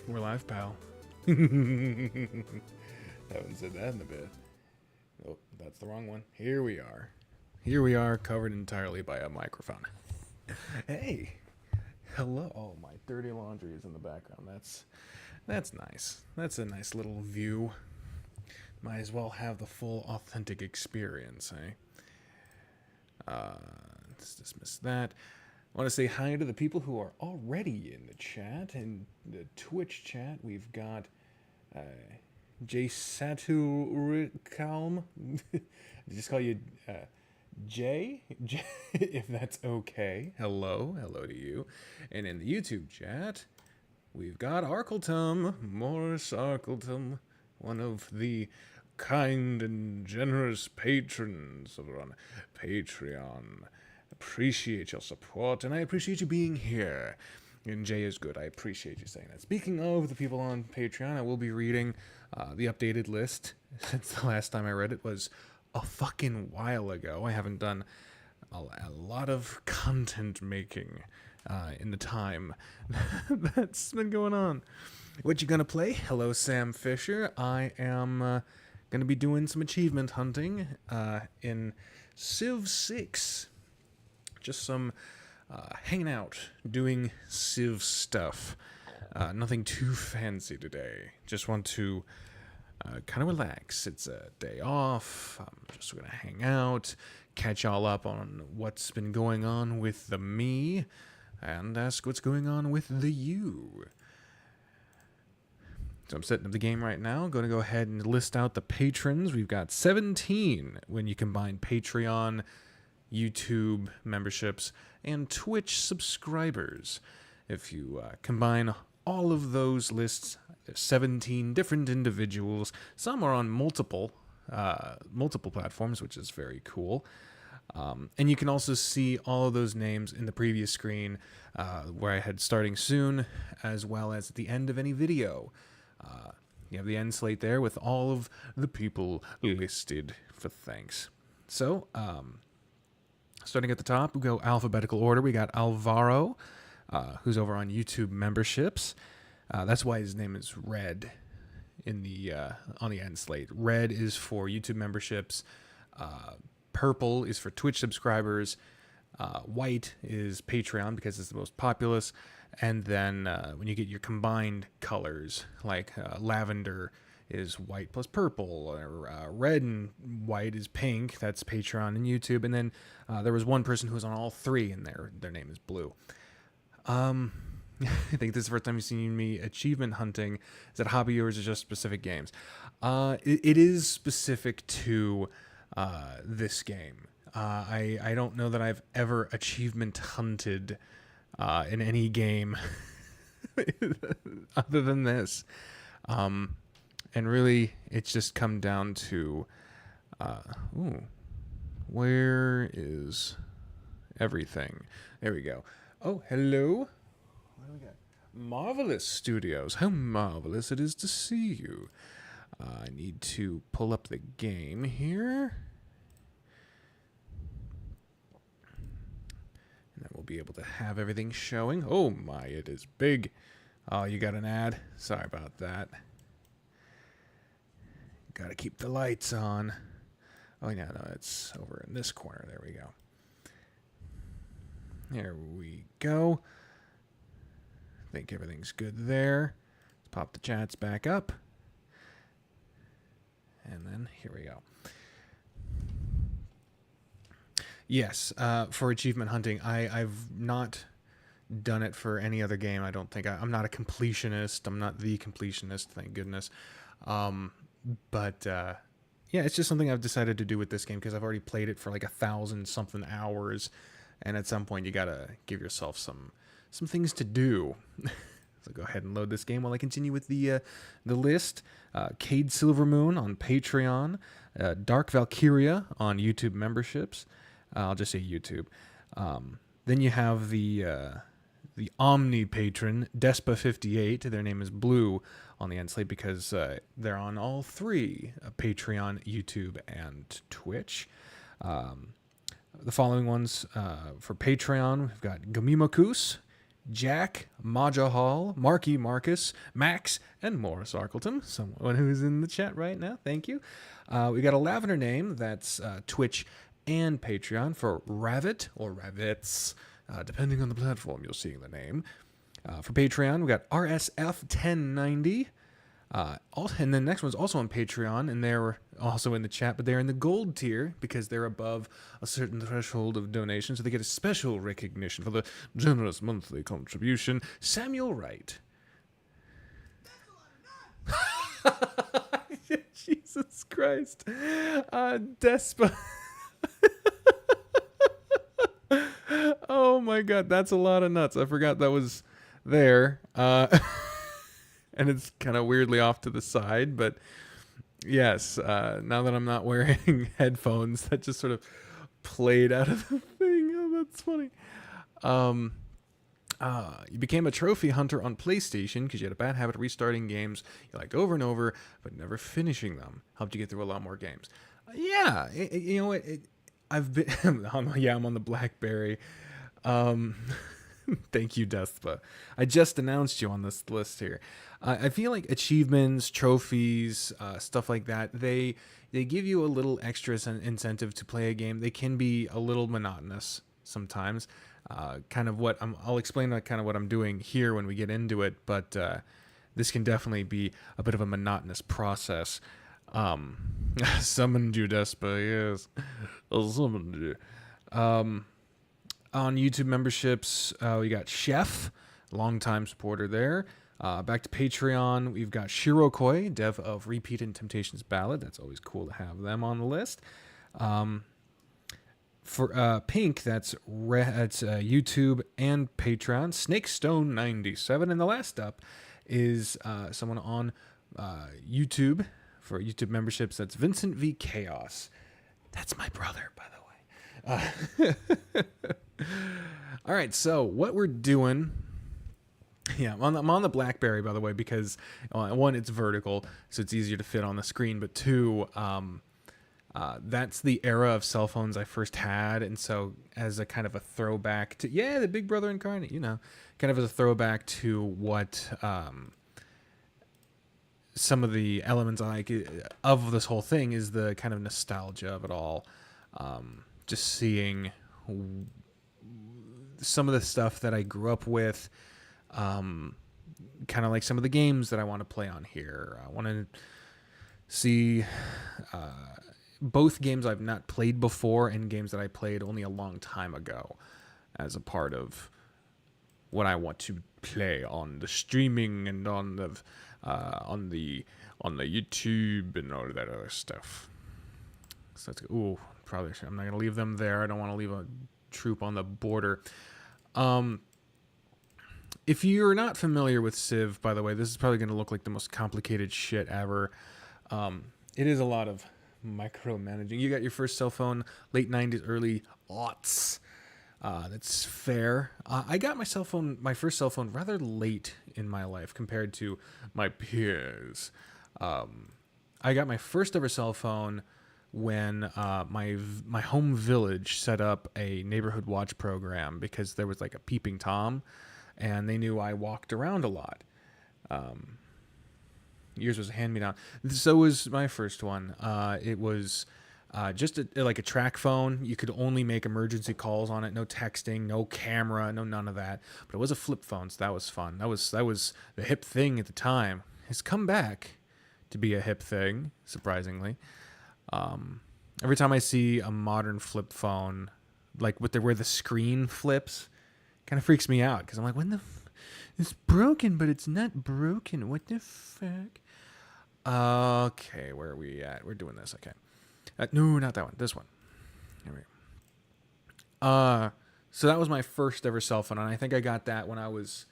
We're live, pal. Haven't said that in a bit. Oh, that's the wrong one. Here we are. Here we are, covered entirely by a microphone. Hey, hello. Oh, my dirty laundry is in the background. That's nice. That's a nice little view. Might as well have the full authentic experience, eh? Let's dismiss that. I want to say hi to the people who are already in the chat. In the Twitch chat, we've got Jay Saturicalm. Just call you Jay, if that's okay. Hello to you. And in the YouTube chat, we've got Arkletum, Morris Arkletum, one of the kind and generous patrons over on Patreon. Appreciate your support, and I appreciate you being here. And Jay is good. I appreciate you saying that. Speaking of the people on Patreon, I will be reading the updated list, since the last time I read it was a fucking while ago. I haven't done a lot of content making in the time that's been going on. What you gonna play? Hello, Sam Fisher. I am gonna be doing some achievement hunting in Civ 6. Just some hanging out, doing Civ stuff. Nothing too fancy today. Just want to kind of relax. It's a day off. I'm just going to hang out, catch all up on what's been going on with the me, and ask what's going on with the you. So I'm setting up the game right now. Going to go ahead and list out the patrons. We've got 17 when you combine Patreon, YouTube memberships, and Twitch subscribers. If you combine all of those lists, there's 17 different individuals. Some are on multiple platforms, which is very cool. And you can also see all of those names in the previous screen where I had starting soon, as well as at the end of any video. You have the end slate there with all of the people listed for thanks. So, starting at the top, we go alphabetical order. We got Alvaro, who's over on YouTube memberships. That's why his name is Red in the on the end slate. Red is for YouTube memberships. Purple is for Twitch subscribers. White is Patreon because it's the most populous. And then when you get your combined colors, like lavender is white plus purple, or red and white is pink. That's Patreon and YouTube. And then there was one person who was on all three, and their name is Blue. I think this is the first time you've seen me achievement hunting. Is that hobby or is it just specific games? It is specific to this game. I don't know that I've ever achievement hunted in any game other than this. And really, it's just come down to, where is everything? There we go. Oh, hello. What do we got? Marvelous Studios. How marvelous it is to see you. I need to pull up the game here. And then we'll be able to have everything showing. Oh my, it is big. Oh, you got an ad? Sorry about that. Gotta keep the lights on. Oh, yeah, no, it's over in this corner. There we go. There we go. I think everything's good there. Let's pop the chats back up. And then here we go. Yes, for achievement hunting, I've not done it for any other game. I don't think I'm not a completionist. I'm not the completionist, thank goodness. But yeah, it's just something I've decided to do with this game because I've already played it for like 1,000-something hours, and at some point you gotta give yourself some things to do. So go ahead and load this game while I continue with the list. Cade Silvermoon on Patreon, Dark Valkyria on YouTube memberships. I'll just say YouTube. Then you have the Omni patron, Despa58. Their name is Blue on the end slate because they're on all three, Patreon, YouTube, and Twitch. The following ones for Patreon, we've got Gamimokus, Jack, Majahal, Marky Marcus, Max, and Morris Arkleton, someone who's in the chat right now. Thank you. We got a lavender name. That's Twitch and Patreon for Ravit or Ravits, depending on the platform you're seeing the name. For Patreon, we got RSF1090. And the next one's also on Patreon, and they're also in the chat, but they're in the gold tier because they're above a certain threshold of donation, so they get a special recognition for the generous monthly contribution. Samuel Wright. Jesus Christ. Despa. Oh my god, that's a lot of nuts. I forgot that was there. And it's kind of weirdly off to the side, but yes, now that I'm not wearing headphones, that just sort of played out of the thing. Oh, that's funny. You became a trophy hunter on PlayStation because you had a bad habit of restarting games you liked over and over, but never finishing them. Helped you get through a lot more games. You know what? I've been, I'm on the BlackBerry. Thank you, Despa. I just announced you on this list here. I feel like achievements, trophies, stuff like that, they give you a little extra incentive to play a game. They can be a little monotonous sometimes. Kind of what I'll explain kind of what I'm doing here when we get into it, but this can definitely be a bit of a monotonous process. Summoned you, Despa, yes. I summoned you. On YouTube memberships, we got Chef, longtime supporter there. Back to Patreon, we've got Shirokoi, dev of Repeat and Temptations Ballad. That's always cool to have them on the list. For Pink, that's YouTube and Patreon. Snakestone97. And the last up is someone on YouTube for YouTube memberships. That's Vincent V. Chaos. That's my brother, by the way. All right, so what we're doing... Yeah, I'm on the BlackBerry, by the way, because one, it's vertical, so it's easier to fit on the screen, but two, that's the era of cell phones I first had, and so as a kind of a throwback to, the Big Brother incarnate, kind of as a throwback to what some of the elements I like of this whole thing is the kind of nostalgia of it all. Just seeing some of the stuff that I grew up with, kind of like some of the games that I want to play on here. I want to see both games I've not played before and games that I played only a long time ago as a part of what I want to play on the streaming and on the YouTube and all of that other stuff. So that's probably I'm not gonna leave them there. I don't want to leave a troop on the border. If you're not familiar with Civ, by the way, this is probably going to look like the most complicated shit ever. It is a lot of micromanaging. You got your first cell phone, late 90s, early aughts. That's fair. I got my first cell phone rather late in my life compared to my peers. I got my first ever cell phone when my home village set up a neighborhood watch program because there was like a peeping Tom, and they knew I walked around a lot. Yours was a hand-me-down. So was my first one. It was just like a track phone. You could only make emergency calls on it. No texting, no camera, no none of that. But it was a flip phone, so that was fun. That was the hip thing at the time. It's come back to be a hip thing, surprisingly. Every time I see a modern flip phone, like where the screen flips, kind of freaks me out because I'm like, it's broken, but it's not broken. What the fuck? Okay, where are we at? We're doing this. Okay. No, not that one. This one. Here we go. So that was my first ever cell phone, and I think I got that when I was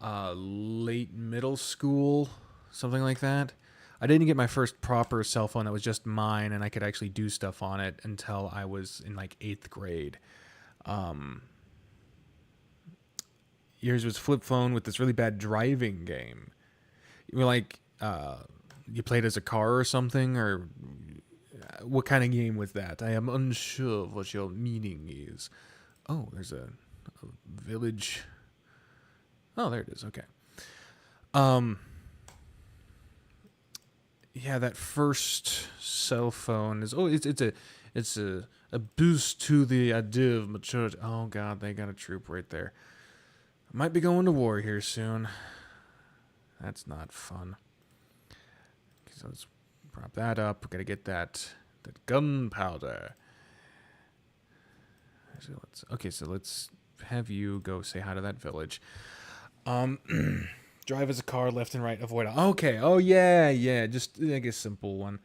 late middle school, something like that. I didn't get my first proper cell phone that was just mine, and I could actually do stuff on it until I was in like 8th grade. Yours was flip phone with this really bad driving game. You were like, you played as a car or something, or what kind of game was that? I am unsure of what your meaning is. Oh, there's a village Oh, there it is. Okay. Yeah, that first cell phone is it's a boost to the idea of maturity. Oh God, they got a troop right there. Might be going to war here soon. That's not fun. So let's prop that up. We gotta get that gunpowder. So let's have you go say hi to that village. Drive as a car left and right. Avoid. Okay. Oh yeah. Just like a simple one.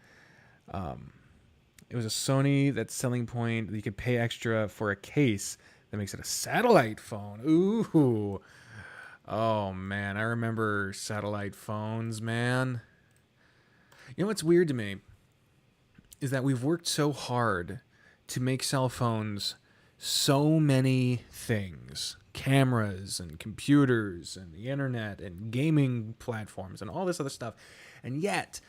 It was a Sony. That's selling point. You could pay extra for a case that makes it a satellite phone. Ooh. Oh man, I remember satellite phones, man. You know what's weird to me is that we've worked so hard to make cell phones so many things. Cameras and computers and the internet and gaming platforms and all this other stuff. And yet,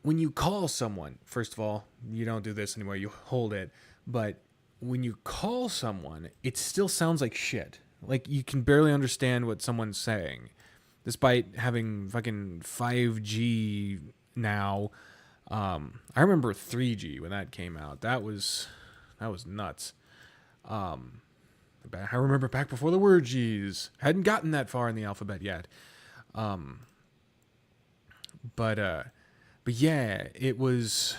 when you call someone, first of all, you don't do this anymore, you hold it. But when you call someone, it still sounds like shit. Like you can barely understand what someone's saying. Despite having fucking 5G now. I remember 3G when that came out. That was nuts. I remember back before the word G's. Hadn't gotten that far in the alphabet yet. But yeah, it was...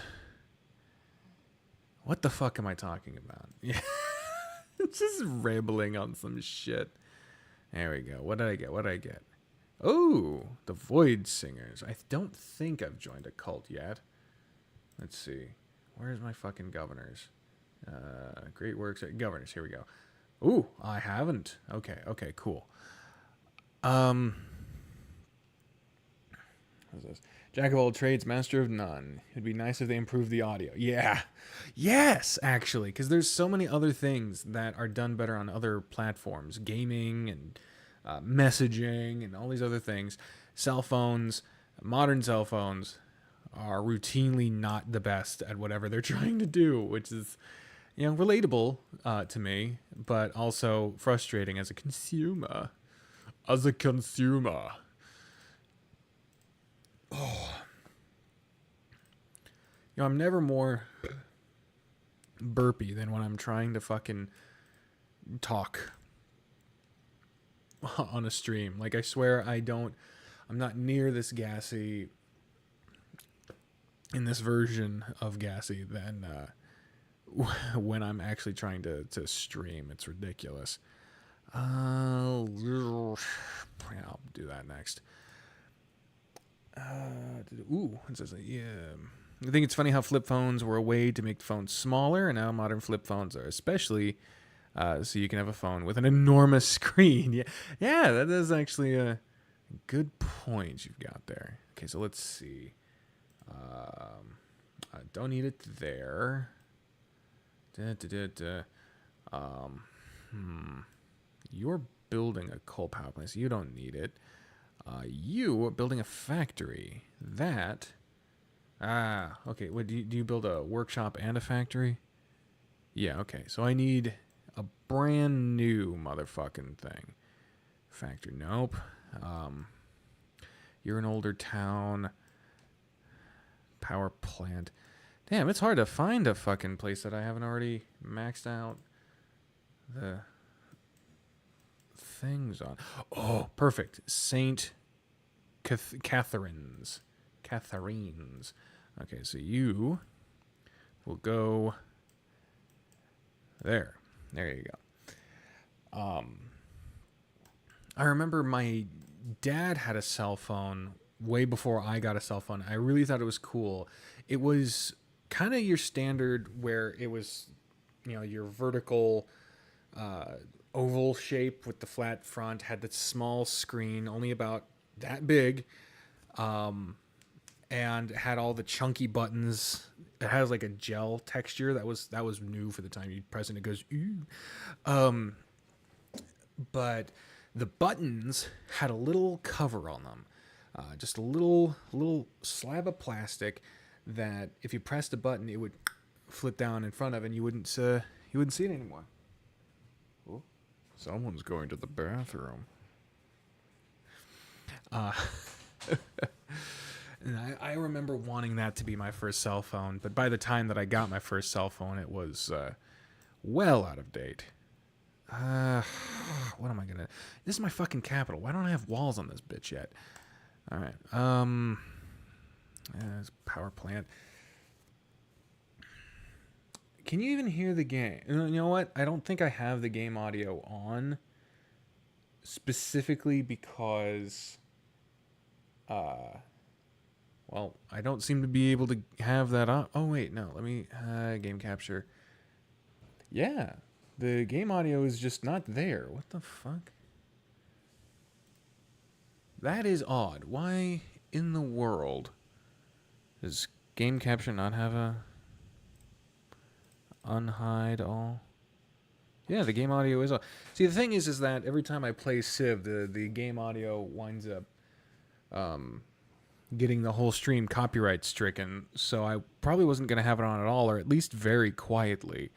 What the fuck am I talking about? Yeah. Just rambling on some shit. There we go. What did I get? Oh, the Void Singers. I don't think I've joined a cult yet. Let's see. Where's my fucking governors? Great works. Governors. Here we go. Ooh, I haven't. Okay, cool. What's this? Jack of all trades, master of none. It'd be nice if they improved the audio. Yeah. Yes, actually, because there's so many other things that are done better on other platforms. Gaming and messaging and all these other things. Cell phones, modern cell phones are routinely not the best at whatever they're trying to do, which is, relatable to me, but also frustrating as a consumer. Oh. I'm never more burpy than when I'm trying to fucking talk on a stream. Like, I swear I'm not near this gassy in this version of gassy than when I'm actually trying to stream. It's ridiculous. I'll do that next. It says, yeah. I think it's funny how flip phones were a way to make phones smaller, and now modern flip phones are especially so you can have a phone with an enormous screen. Yeah, that is actually a good point you've got there. Okay, so let's see. I don't need it there. You're building a coal power plant, so you don't need it. You are building a factory. That... okay. What do you build a workshop and a factory? Yeah, okay. So I need a brand new motherfucking thing. Factory, nope. You're an older town. Power plant. Damn, it's hard to find a fucking place that I haven't already maxed out the things on. Oh, perfect. Saint Catherine's. Okay, so you will go there. There you go. I remember my dad had a cell phone way before I got a cell phone. I really thought it was cool. It was kind of your standard where it was, your vertical oval shape with the flat front, had the small screen, only about that big, and had all the chunky buttons. It has like a gel texture that was new for the time. You press it, it goes ooh. But the buttons had a little cover on them, just a little slab of plastic that if you pressed a button, it would flip down in front of, and you wouldn't see it anymore. Ooh, someone's going to the bathroom. Uh, and I remember wanting that to be my first cell phone, but by the time that I got my first cell phone, it was well out of date. What am I gonna... This is my fucking capital. Why don't I have walls on this bitch yet? All right. There's a power plant. Can you even hear the game? You know what? I don't think I have the game audio on. Specifically because... well, I don't seem to be able to have that on. Oh, wait, no. Let me... game capture. Yeah. The game audio is just not there. What the fuck? That is odd. Why in the world does game capture not have a unhide all? Yeah, the game audio is off. See, the thing is that every time I play Civ, the game audio winds up getting the whole stream copyright stricken. So I probably wasn't going to have it on at all, or at least very quietly.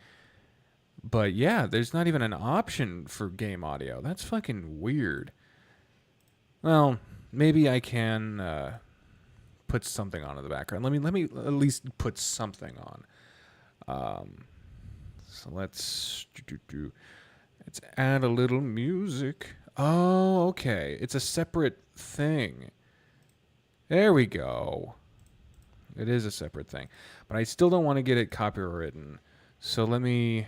But yeah, there's not even an option for game audio. That's fucking weird. Well, maybe I can put something on in the background. Let me at least put something on. So let's add a little music. Oh, okay. It's a separate thing. There we go. It is a separate thing, but I still don't want to get it copywritten. So let me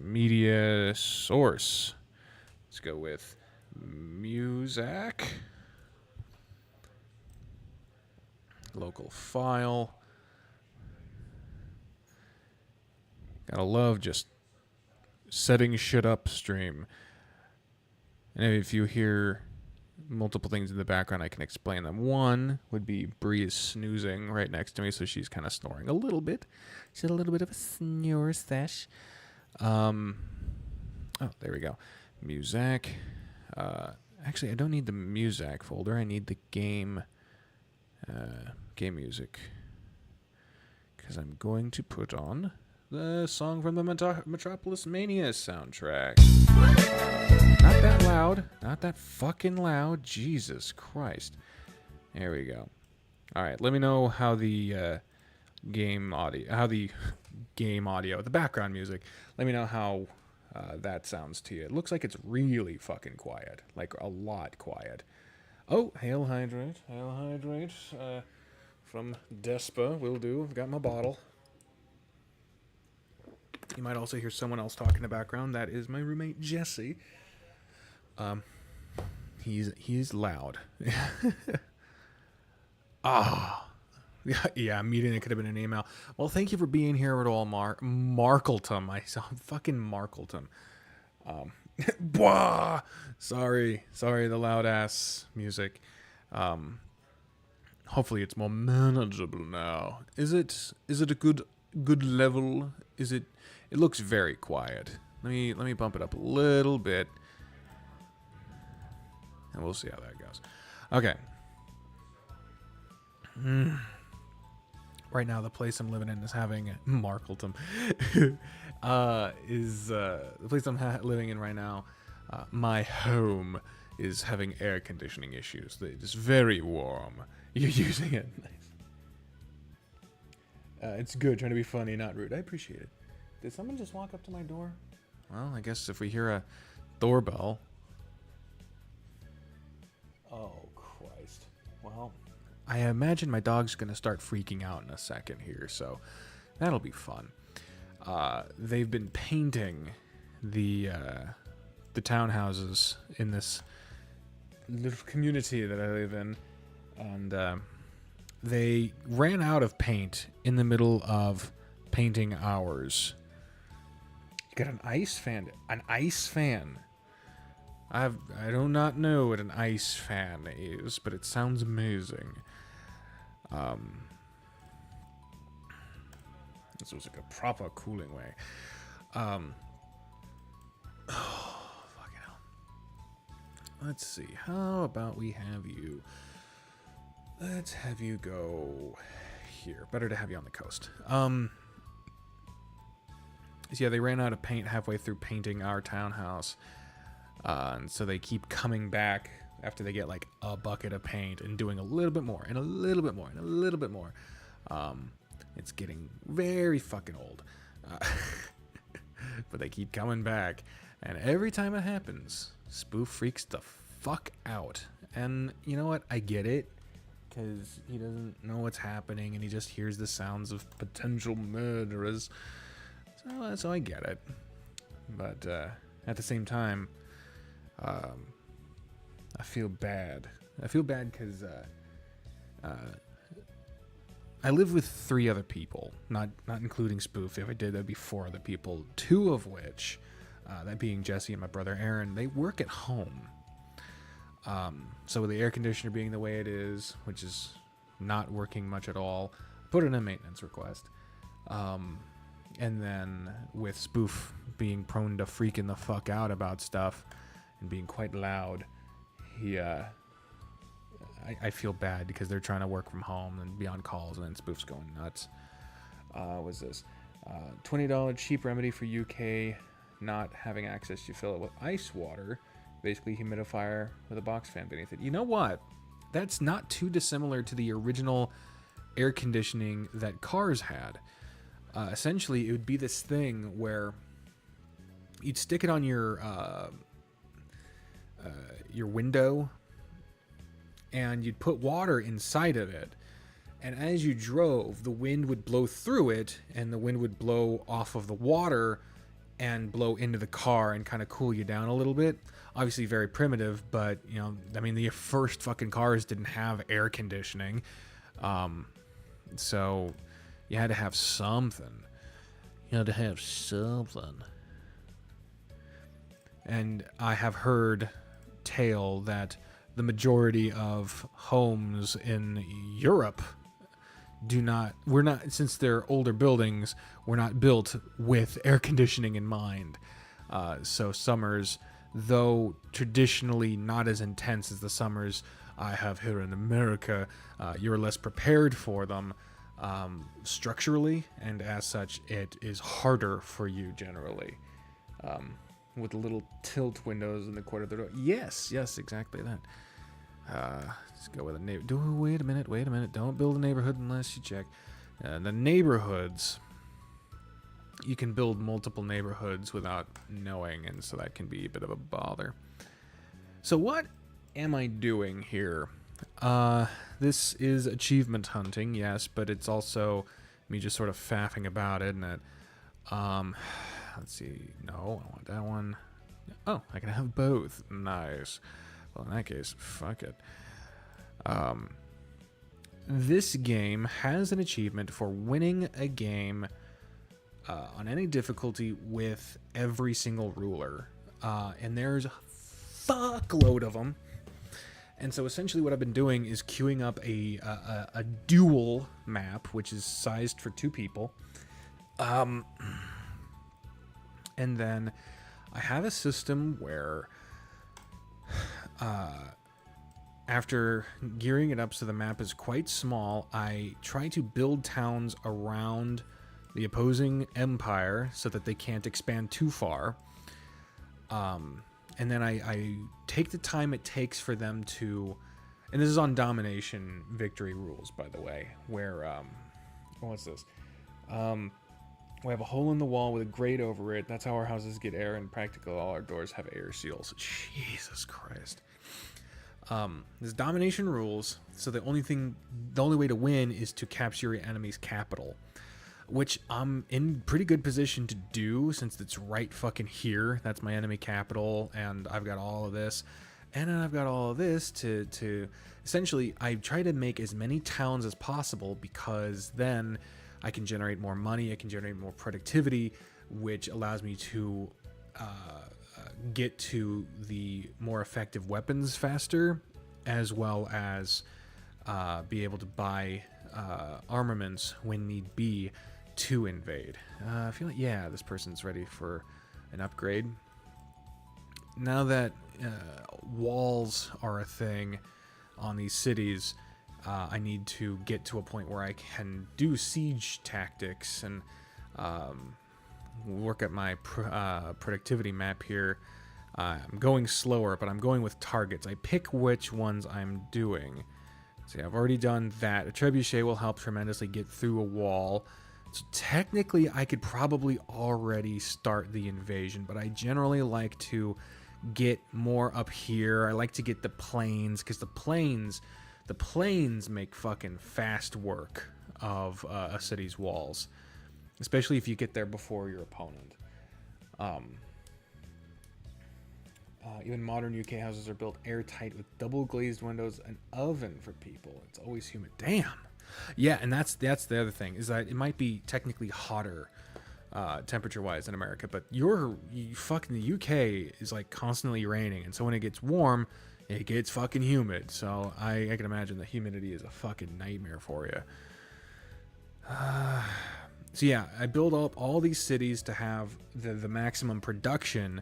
media source. Let's go with music. Local file. Gotta love just setting shit upstream. And if you hear multiple things in the background, I can explain them. One would be Bree is snoozing right next to me, so she's kind of snoring a little bit. She's a little bit of a snore sesh. Oh, there we go. Music. Actually, I don't need the music folder. I need the game music. Because I'm going to put on the song from the Metropolis Mania soundtrack. Not that loud. Not that fucking loud. Jesus Christ. There we go. All right, let me know how the game audio, the background music, let me know how that sounds to you. It looks like it's really fucking quiet, like a lot quiet. Oh, Hail Hydrate. From Despa will do. I've got my bottle. You might also hear someone else talking in the background. That is my roommate Jesse. He's loud. Yeah, meeting it could have been an email. Well, thank you for being here at all, Markletum. I saw fucking Markletum. Sorry, the loud ass music. Hopefully it's more manageable now. Is it a good level? It looks very quiet. Let me bump it up a little bit. And we'll see how that goes. Okay. Right now, the place I'm living in is having Markletum. The place I'm living in right now. My home is having air conditioning issues. It's very warm. You're using it. It's good. Trying to be funny, not rude. I appreciate it. Did someone just walk up to my door? Well, I guess if we hear a doorbell. Oh, Christ. Well, I imagine my dog's going to start freaking out in a second here, so that'll be fun. They've been painting the townhouses in this little community that I live in, and they ran out of paint in the middle of painting ours. You got an ice fan. An ice fan. I do not know what an ice fan is, but it sounds amazing. This was like a proper cooling way. Oh, fucking hell. Let's see. How about we have you? Let's have you go here. Better to have you on the coast. So yeah, they ran out of paint halfway through painting our townhouse. And so they keep coming back after they get like a bucket of paint and doing a little bit more and a little bit more and a little bit more. It's getting very fucking old. But they keep coming back. And every time it happens, Spoof freaks the fuck out. And you know what? I get it. Because he doesn't know what's happening and he just hears the sounds of potential murderers. So I get it. But at the same time, I feel bad. I feel bad because I live with 3 other people, not including Spoof. If I did, that'd be 4 other people. 2 of which, that being Jesse and my brother Aaron, they work at home. So with the air conditioner being the way it is, which is not working much at all, put in a maintenance request. And then with Spoof being prone to freaking the fuck out about stuff and being quite loud, I feel bad because they're trying to work from home and be on calls, and then Spoof's going nuts. What's this? $20 cheap remedy for UK not having access to fill it with ice water. Basically humidifier with a box fan beneath it. You know what? That's not too dissimilar to the original air conditioning that cars had. Essentially, it would be this thing where you'd stick it on your window, and you'd put water inside of it. And as you drove, the wind would blow through it, and the wind would blow off of the water and blow into the car and kind of cool you down a little bit. Obviously very primitive, but, you know, I mean, the first fucking cars didn't have air conditioning. So you had to have something. And I have heard tale that the majority of homes in Europe since they're older buildings, were not built with air conditioning in mind. So summers, though traditionally not as intense as the summers I have here in America, you're less prepared for them structurally, and as such, it is harder for you generally. With the little tilt windows in the corner of the door. Yes, exactly that. Let's go with a neighbor. Wait a minute. Don't build a neighborhood unless you check. The neighborhoods, you can build multiple neighborhoods without knowing, and so that can be a bit of a bother. So what am I doing here? This is achievement hunting, yes, but it's also me just sort of faffing about it, isn't it? Let's see. No, I want that one. Oh, I can have both. Nice. Well, in that case, fuck it. This game has an achievement for winning a game on any difficulty with every single ruler. And there's a fuckload of them. And so essentially what I've been doing is queuing up a dual map, which is sized for 2 people. And then I have a system where after gearing it up so the map is quite small, I try to build towns around the opposing empire so that they can't expand too far. And then I take the time it takes for them to... And this is on domination victory rules, by the way, where... what's this? We have a hole in the wall with a grate over it. That's how our houses get air, and practically all our doors have air seals. Jesus Christ. There's domination rules, so the only way to win is to capture your enemy's capital, which I'm in pretty good position to do since it's right fucking here. That's my enemy capital, and I've got all of this, and then I've got all of this to essentially I try to make as many towns as possible, because then I can generate more money, I can generate more productivity, which allows me to get to the more effective weapons faster, as well as be able to buy armaments when need be to invade. I feel like, yeah, this person's ready for an upgrade. Now that walls are a thing on these cities, I need to get to a point where I can do siege tactics and work at my productivity map here. I'm going slower, but I'm going with targets. I pick which ones I'm doing. See, I've already done that. A trebuchet will help tremendously get through a wall. So technically, I could probably already start the invasion, but I generally like to get more up here. I like to get the planes, because the planes make fucking fast work of a city's walls, especially if you get there before your opponent. Even modern UK houses are built airtight with double glazed windows, an oven for people. It's always humid. Damn. Yeah, and that's the other thing, is that it might be technically hotter temperature-wise in America, but you fucking the UK is like constantly raining, and so when it gets warm, it gets fucking humid. So I can imagine the humidity is a fucking nightmare for you. So yeah, I build up all these cities to have the maximum production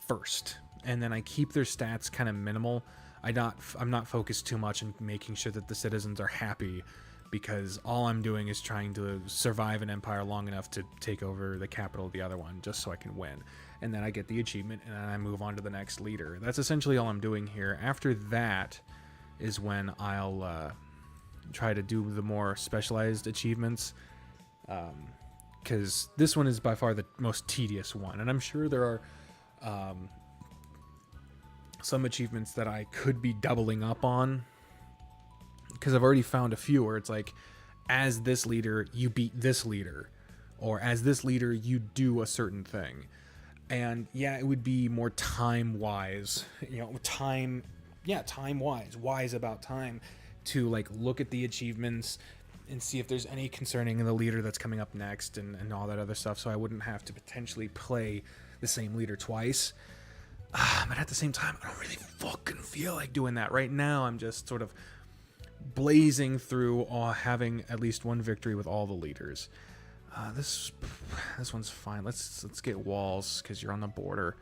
first, and then I keep their stats kind of minimal. I'm not focused too much on making sure that the citizens are happy, because all I'm doing is trying to survive an empire long enough to take over the capital of the other one, just so I can win. And then I get the achievement, and then I move on to the next leader. That's essentially all I'm doing here. After that is when I'll try to do the more specialized achievements, because this one is by far the most tedious one, and I'm sure there are some achievements that I could be doubling up on, because I've already found a few where it's like, as this leader you beat this leader, or as this leader you do a certain thing. And yeah, it would be more time wise, wise about time, to like look at the achievements and see if there's any concerning in the leader that's coming up next, and all that other stuff, so I wouldn't have to potentially play the same leader twice. But at the same time, I don't really fucking feel like doing that right now. I'm just sort of blazing through, having at least one victory with all the leaders. This one's fine. Let's get walls, because you're on the border.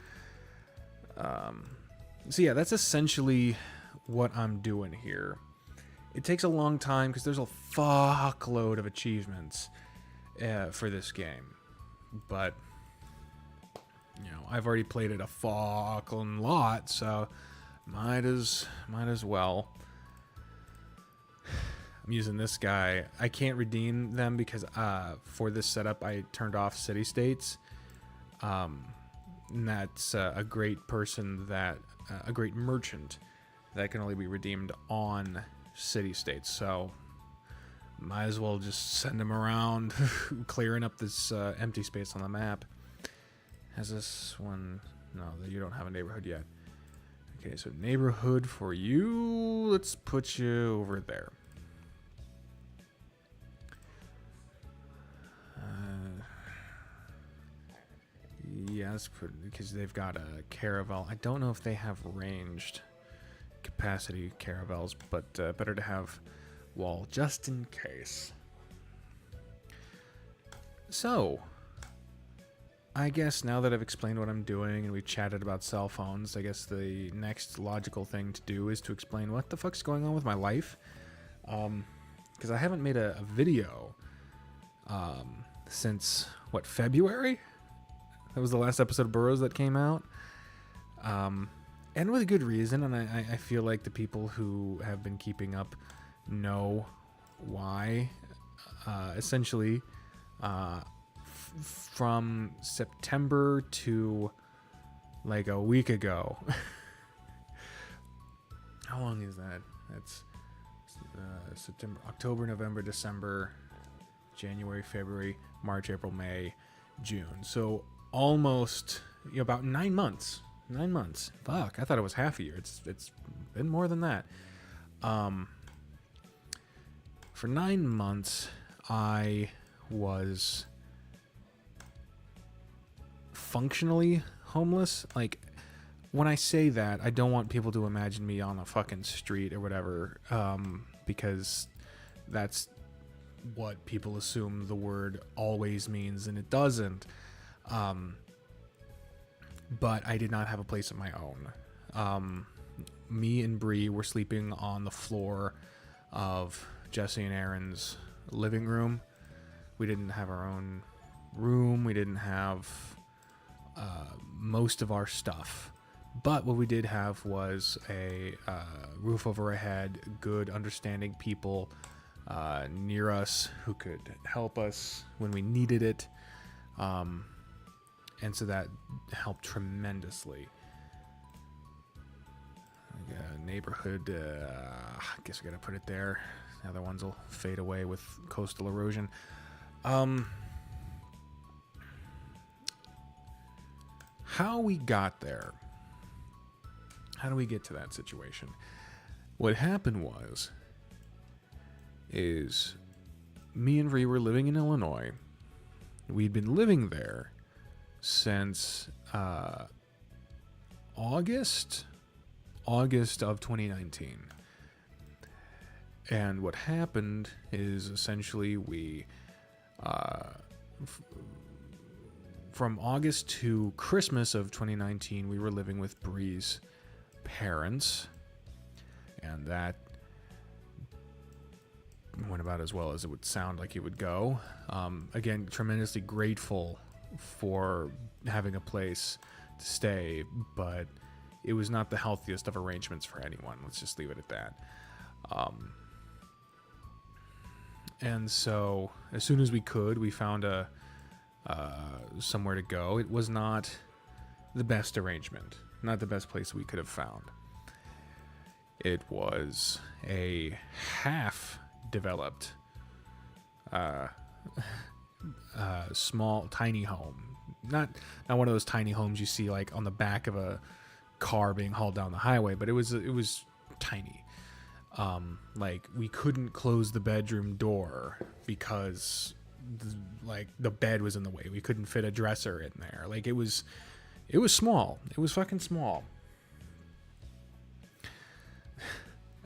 So yeah, that's essentially what I'm doing here. It takes a long time because there's a fuckload of achievements for this game, but I've already played it a fucking lot, so might as well. I'm using this guy. I can't redeem them because for this setup I turned off city states. And that's a great person a great merchant that can only be redeemed on city states. So might as well just send him around clearing up this empty space on the map. Has this one? No, you don't have a neighborhood yet. Okay, so neighborhood for you. Let's put you over there. Yeah, let's put, because they've got a caravel. I don't know if they have ranged capacity caravels, but better to have wall just in case. So I guess now that I've explained what I'm doing and we've chatted about cell phones, I guess the next logical thing to do is to explain what the fuck's going on with my life. Because I haven't made a video since, what, February? That was the last episode of Burrows that came out. And with good reason, and I feel like the people who have been keeping up know why. Essentially, from September to like a week ago. How long is that? That's September, October, November, December, January, February, March, April, May, June. So almost about 9 months. 9 months. Fuck, I thought it was half a year. It's been more than that. For 9 months, I was functionally homeless. Like, when I say that, I don't want people to imagine me on a fucking street or whatever, because that's what people assume the word always means, and it doesn't. But I did not have a place of my own. Me and Bree were sleeping on the floor of Jesse and Aaron's living room. We didn't have our own room. We didn't have most of our stuff. But what we did have was a roof over our head, good, understanding people near us who could help us when we needed it. And so that helped tremendously. Neighborhood, I guess I gotta put it there. The other ones will fade away with coastal erosion. How we got there. How do we get to that situation? What happened is me and Bree were living in Illinois. We'd been living there since August of 2019. And what happened is essentially we from August to Christmas of 2019, we were living with Bree's parents, and that went about as well as it would sound like it would go. Again, tremendously grateful for having a place to stay, but it was not the healthiest of arrangements for anyone. Let's just leave it at that. And so as soon as we could, we found somewhere to go. It was not the best arrangement, not the best place we could have found. It was a half-developed, small, tiny home. Not one of those tiny homes you see like on the back of a car being hauled down the highway, but it was tiny. Like we couldn't close the bedroom door because the bed was in the way. We couldn't fit a dresser in there. Like it was small. It was fucking small.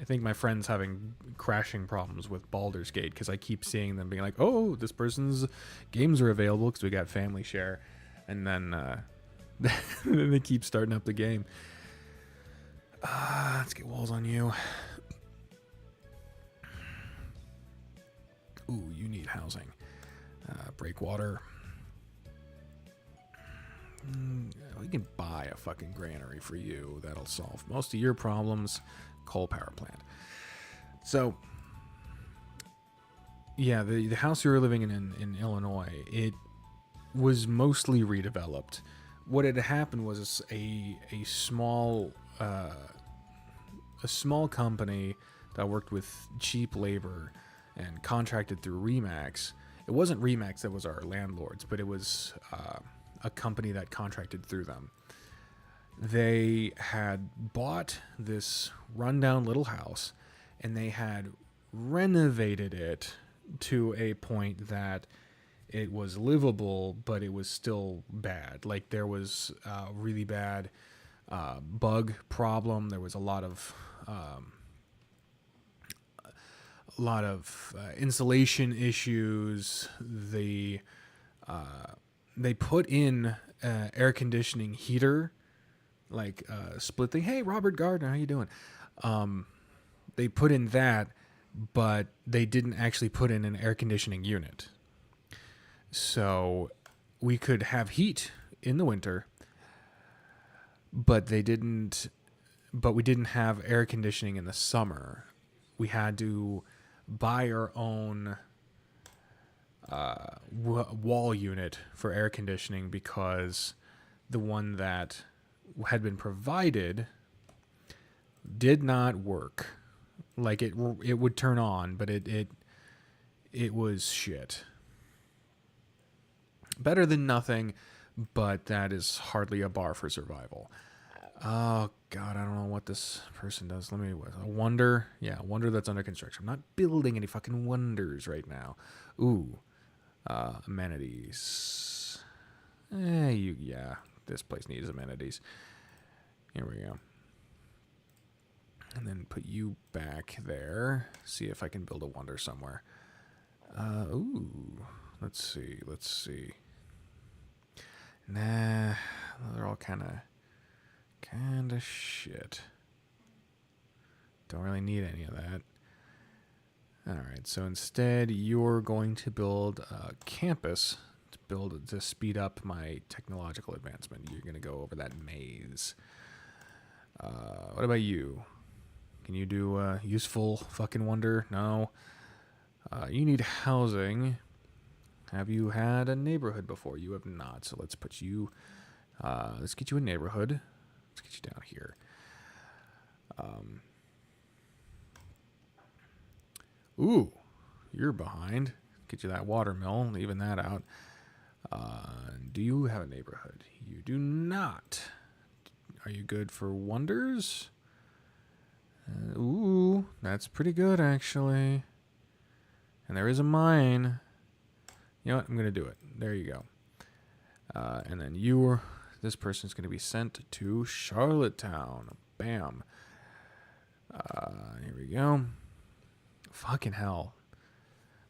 I think my friend's having crashing problems with Baldur's Gate because I keep seeing them being like, oh, this person's games are available because we got family share. And then then they keep starting up the game. Let's get walls on you. Ooh, you need housing. Breakwater. We can buy a fucking granary for you. That'll solve most of your problems. Coal power plant. So, yeah, the house you were living in Illinois, it was mostly redeveloped. What had happened was a small company that worked with cheap labor and contracted through Remax. It wasn't Remax that was our landlords, but it was a company that contracted through them. They had bought this rundown little house, and they had renovated it to a point that it was livable, but it was still bad. Like there was a really bad bug problem. There was a lot of insulation issues. They put in air conditioning heater, like split thing. Hey, Robert Gardner, how you doing? They put in that, but they didn't actually put in an air conditioning unit. So we could have heat in the winter, but we didn't have air conditioning in the summer. We had to buy our own wall unit for air conditioning because the one that had been provided did not work. Like it would turn on, but it was shit. Better than nothing, but that is hardly a bar for survival. Oh God, I don't know what this person does. A wonder. Yeah, a wonder that's under construction. I'm not building any fucking wonders right now. Ooh, amenities. This place needs amenities. Here we go. And then put you back there. See if I can build a wonder somewhere. Let's see. Nah, they're all kind of shit. Don't really need any of that. Alright, so instead you're going to build a campus to speed up my technological advancement. You're going to go over that maze. What about you? Can you do useful fucking wonder? No. You need housing. Have you had a neighborhood before? You have not. So let's put you. Let's get you a neighborhood. Let's get you down here. Ooh, you're behind. Get you that watermill. Leaving that out. Do you have a neighborhood? You do not. Are you good for wonders? Ooh, that's pretty good, actually. And there is a mine. You know what? I'm going to do it. There you go. And then this person's going to be sent to Charlottetown. Bam. Here we go. Fucking hell.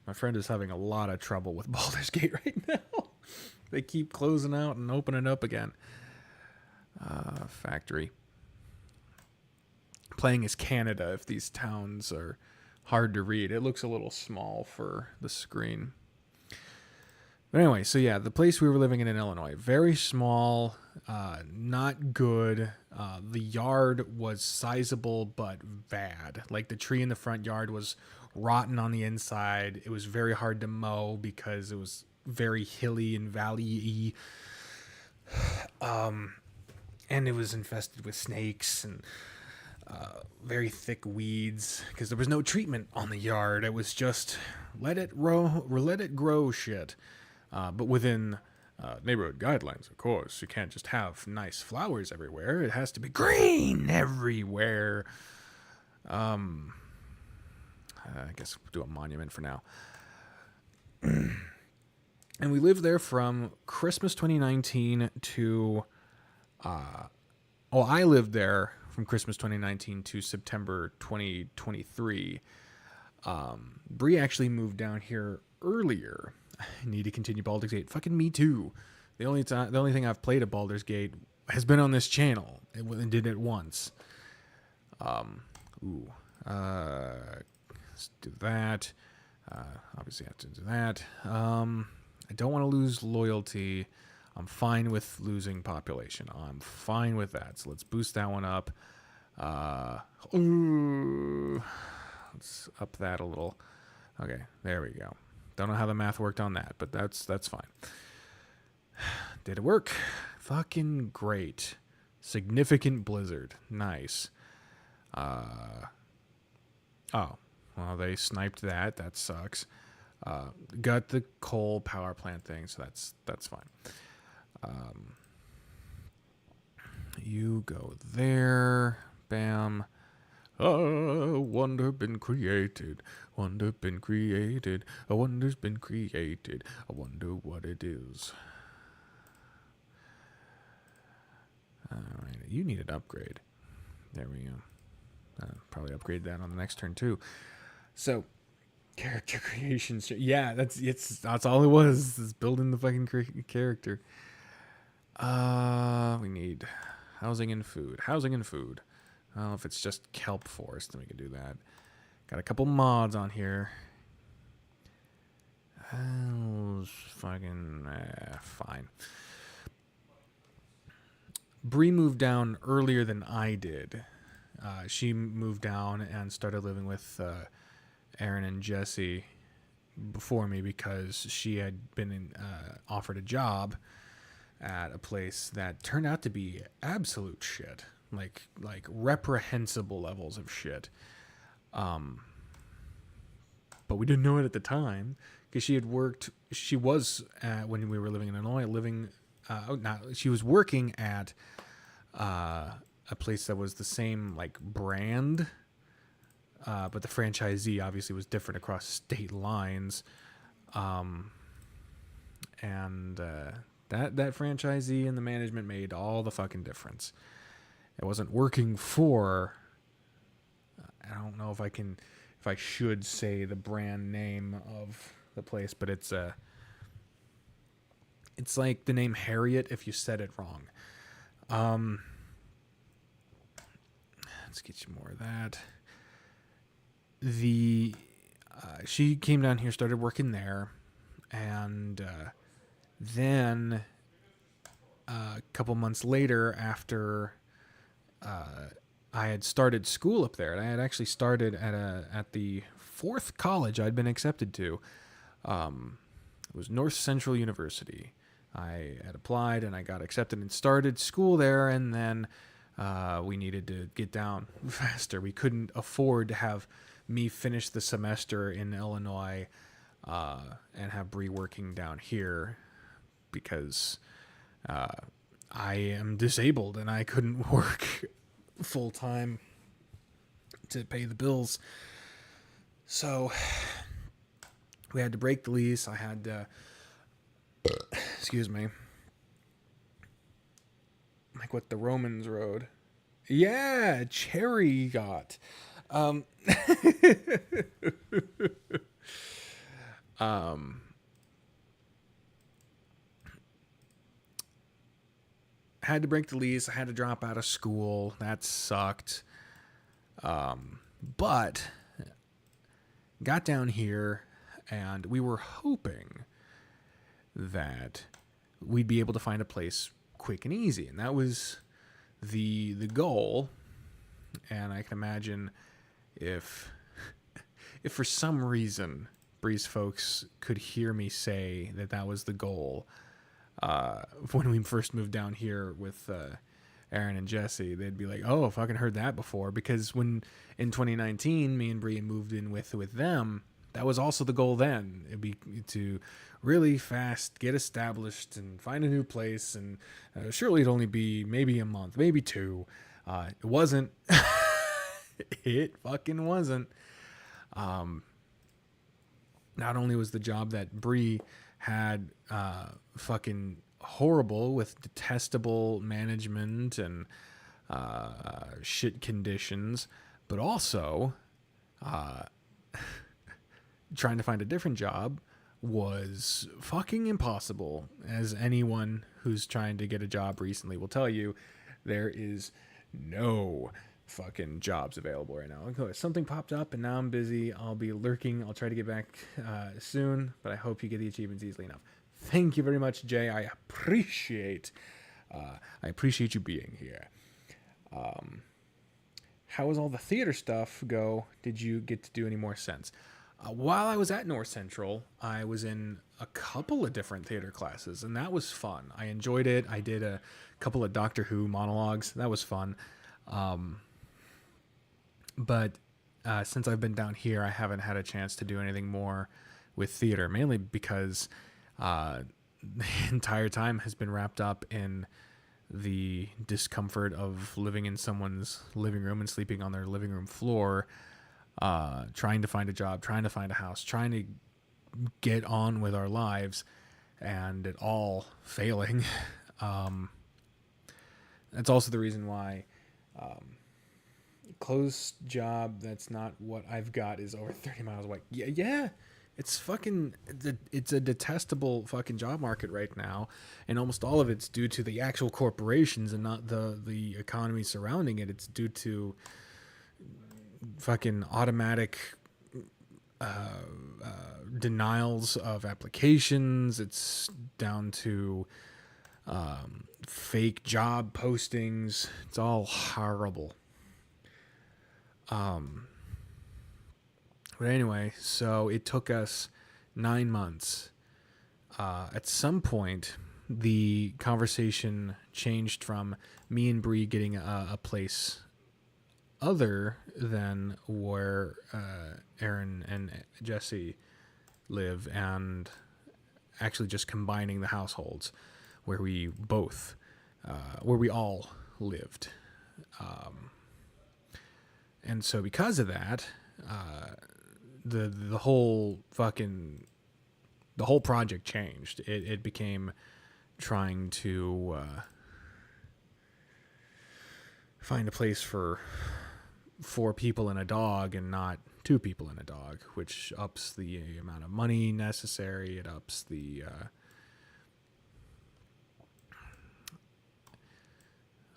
My friend is having a lot of trouble with Baldur's Gate right now. They keep closing out and opening up again. Factory. Playing as Canada if these towns are hard to read. It looks a little small for the screen. But anyway, so yeah, the place we were living in Illinois, very small, not good. The yard was sizable but bad. Like the tree in the front yard was rotten on the inside. It was very hard to mow because it was very hilly and valley-y. And it was infested with snakes and very thick weeds because there was no treatment on the yard. It was just let it grow shit. But within neighborhood guidelines, of course, you can't just have nice flowers everywhere. It has to be green everywhere. I guess we'll do a monument for now. And we lived there from Christmas 2019 to... I lived there from Christmas 2019 to September 2023. Bree actually moved down here earlier. I need to continue Baldur's Gate. Fucking me too. The only thing I've played at Baldur's Gate has been on this channel. And did it once. Let's do that. Obviously I have to do that. I don't want to lose loyalty. I'm fine with losing population. I'm fine with that. So let's boost that one up. Let's up that a little. Okay, there we go. Don't know how the math worked on that, but that's fine. Did it work? Fucking great. Significant blizzard. Nice. Oh, well, they sniped that. That sucks. Got the coal power plant thing, so that's fine. You go there. Bam. Wonder been created. Wonder been created. A wonder's been created. I wonder what it is. Alright, you need an upgrade. There we go. Probably upgrade that on the next turn too. So, character creation. Yeah, that's all it was. Is building the fucking character. We need housing and food. Housing and food. Well, if it's just kelp forest, then we can do that. Got a couple mods on here. Fucking fine. Bree moved down earlier than I did. She moved down and started living with Aaron and Jesse before me because she had been offered a job at a place that turned out to be absolute shit. Like reprehensible levels of shit. But we didn't know it at the time because she was when we were living in Illinois, she was working at a place that was the same like brand, but the franchisee obviously was different across state lines. And that franchisee and the management made all the fucking difference. It wasn't working for, I don't know if I should say the brand name of the place, but it's like the name Harriet if you said it wrong. Let's get you more of that. She came down here, started working there, and then a couple months later, after I had started school up there, and I had actually started at the 4th college I'd been accepted to. It was North Central University. I had applied and I got accepted and started school there, and then we needed to get down faster. We couldn't afford to have me finish the semester in Illinois and have Bree working down here because I am disabled and I couldn't work full time to pay the bills. So we had to break the lease. I had to, excuse me, like what the Romans rode. Yeah, cherry got. Had to break the lease. I had to drop out of school. That sucked. But got down here, and we were hoping that we'd be able to find a place quick and easy, and that was the goal. And I can imagine if for some reason Breeze folks could hear me say that was the goal when we first moved down here with Aaron and Jesse, they'd be like, "Oh, I fucking heard that before." Because when in 2019, me and Bree moved in with them, that was also the goal then. It'd be to really fast get established and find a new place, and surely it'd only be maybe a month, maybe 2. It wasn't. It fucking wasn't. Not only was the job that Bree had fucking horrible with detestable management and shit conditions, but also trying to find a different job was fucking impossible. As anyone who's trying to get a job recently will tell you, there is no fucking jobs available right now. Something popped up and now I'm busy. I'll be lurking. I'll try to get back soon, but I hope you get the achievements easily enough. Thank you very much, Jay. I appreciate you being here. How was all the theater stuff go? Did you get to do any more sense? While I was at North Central, I was in a couple of different theater classes, and that was fun. I enjoyed it. I did a couple of Doctor Who monologues. That was fun. But since I've been down here, I haven't had a chance to do anything more with theater, mainly because the entire time has been wrapped up in the discomfort of living in someone's living room and sleeping on their living room floor, trying to find a job, trying to find a house, trying to get on with our lives, and it all failing. That's also the reason why close job that's not what I've got is over 30 miles away. Yeah. It's a detestable fucking job market right now, and almost all of it's due to the actual corporations and not the economy surrounding it. It's due to fucking automatic denials of applications. It's down to fake job postings. It's all horrible. But anyway, so it took us 9 months. At some point, the conversation changed from me and Bree getting a place other than where Aaron and Jesse live, and actually just combining the households where we all lived. And so because of that, the whole project changed. It became trying to find a place for 4 people and a dog and not 2 people and a dog, which ups the amount of money necessary. It ups the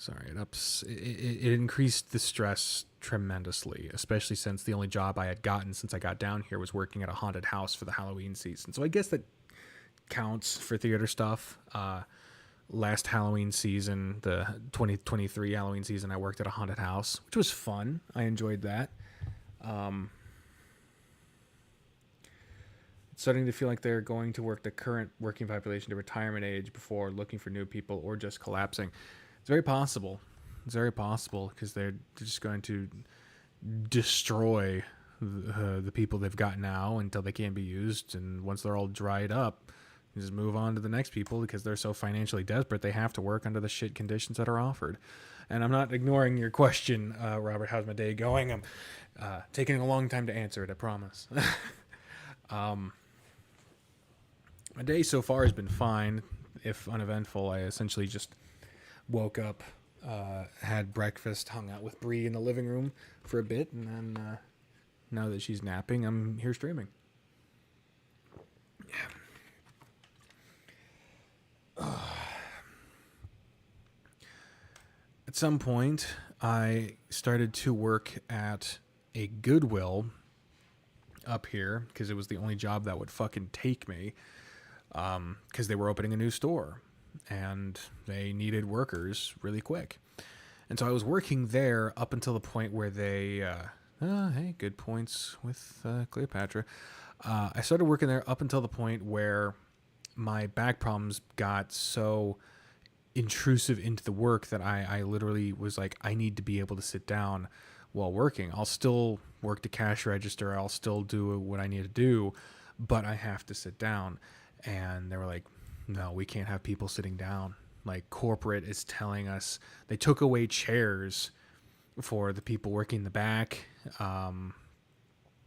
it increased the stress tremendously, especially since the only job I had gotten since I got down here was working at a haunted house for the Halloween season. So I guess that counts for theater stuff. last Halloween season, the 2023 Halloween season, I worked at a haunted house, which was fun. I enjoyed that. It's starting to feel like they're going to work the current working population to retirement age before looking for new people or just collapsing. It's very possible. It's very possible because they're just going to destroy the people they've got now until they can't be used. And once they're all dried up, just move on to the next people because they're so financially desperate they have to work under the shit conditions that are offered. And I'm not ignoring your question, Robert. How's my day going? I'm taking a long time to answer it, I promise. My day so far has been fine, if uneventful. I essentially just woke up, had breakfast, hung out with Bree in the living room for a bit, and then now that she's napping, I'm here streaming. Yeah. At some point, I started to work at a Goodwill up here because it was the only job that would fucking take me, because they were opening a new store and they needed workers really quick. And so I was working there up until the point where they, hey, good points with Cleopatra. I started working there up until the point where my back problems got so intrusive into the work that I literally was like, I need to be able to sit down while working. I'll still work the cash register. I'll still do what I need to do, but I have to sit down. And they were like, no, we can't have people sitting down. Like, corporate is telling us they took away chairs for the people working the back,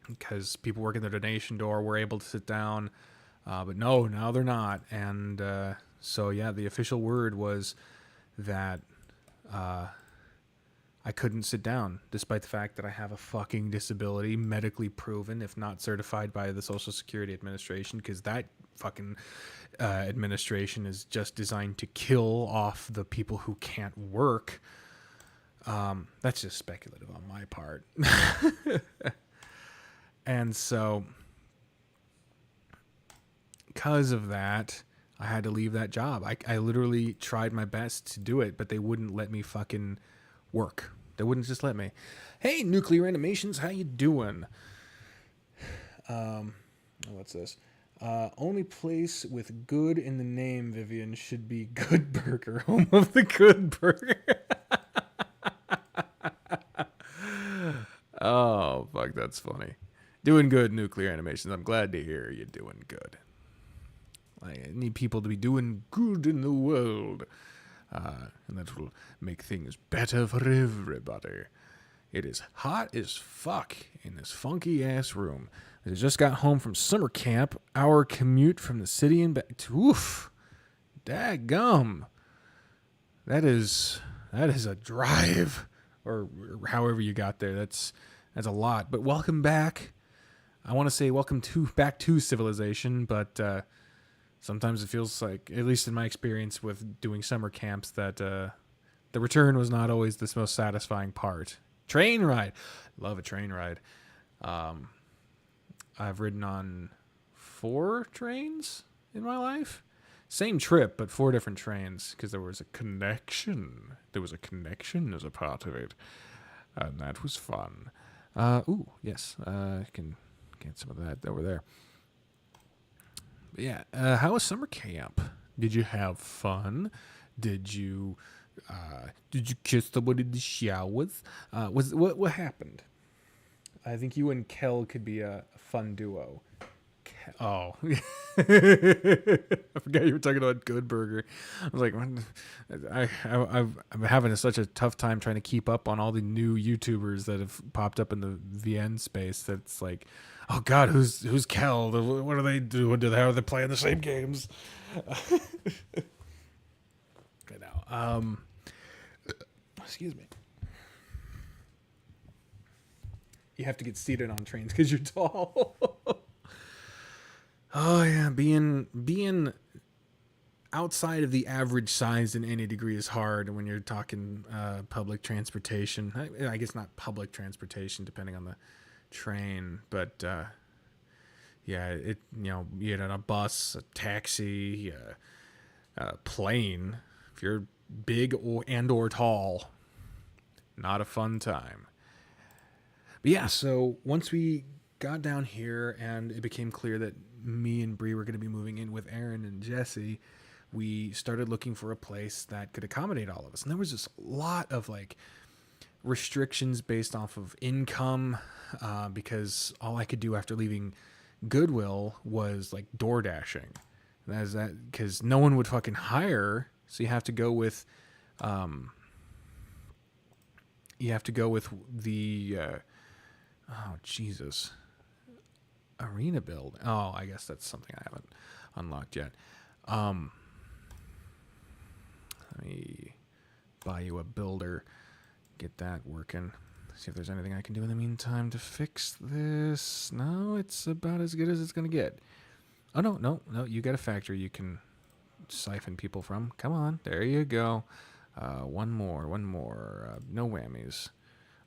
because people working the donation door were able to sit down. But no, now they're not. And so, yeah, the official word was that I couldn't sit down, despite the fact that I have a fucking disability, medically proven, if not certified by the Social Security Administration, because that fucking administration is just designed to kill off the people who can't work. That's just speculative on my part. And so, because of that, I had to leave that job. I literally tried my best to do it, but they wouldn't let me fucking work. They wouldn't just let me. Hey, Nuclear Animations, how you doing? What's this? Only place with good in the name, Vivian, should be Good Burger, home of the Good Burger. Oh, fuck, that's funny. Doing good, Nuclear Animations. I'm glad to hear you're doing good. I need people to be doing good in the world. And that will make things better for everybody. It is hot as fuck in this funky ass room. I just got home from summer camp. Hour commute from the city and back. Oof, daggum. That is a drive, or however you got there. That's a lot. But welcome back. I want to say welcome back to civilization, but sometimes it feels like, at least in my experience with doing summer camps, that the return was not always the most satisfying part. Train ride. Love a train ride. I've ridden on 4 trains in my life. Same trip, but 4 different trains, because there was a connection. There was a connection as a part of it. And that was fun. Ooh, yes. I can get some of that over there. But yeah, how was summer camp? Did you have fun? Did you kiss someone in the showers? What happened? I think you and Kel could be a fun duo. Oh, I forgot you were talking about Good Burger. I was like, I'm having such a tough time trying to keep up on all the new YouTubers that have popped up in the VN space. That's like, oh God, who's Kel? What are they doing? How are they playing the same games? I know. Excuse me. You have to get seated on trains because you're tall. Oh yeah, being outside of the average size in any degree is hard when you're talking public transportation. I guess not public transportation, depending on the train, but yeah, you get on a bus, a taxi, a plane. if you're big or tall, not a fun time. But yeah, so once we got down here and it became clear that me and Bree were going to be moving in with Aaron and Jesse, we started looking for a place that could accommodate all of us. And there was just a lot of like restrictions based off of income, because all I could do after leaving Goodwill was like door dashing. Because no one would fucking hire, so you have to go with the oh Jesus, arena build. Oh, I guess that's something I haven't unlocked yet. Let me buy you a builder, get that working. See if there's anything I can do in the meantime to fix this. No, it's about as good as it's gonna get. Oh no, you got a factory you can siphon people from. Come on, there you go. One more. No whammies.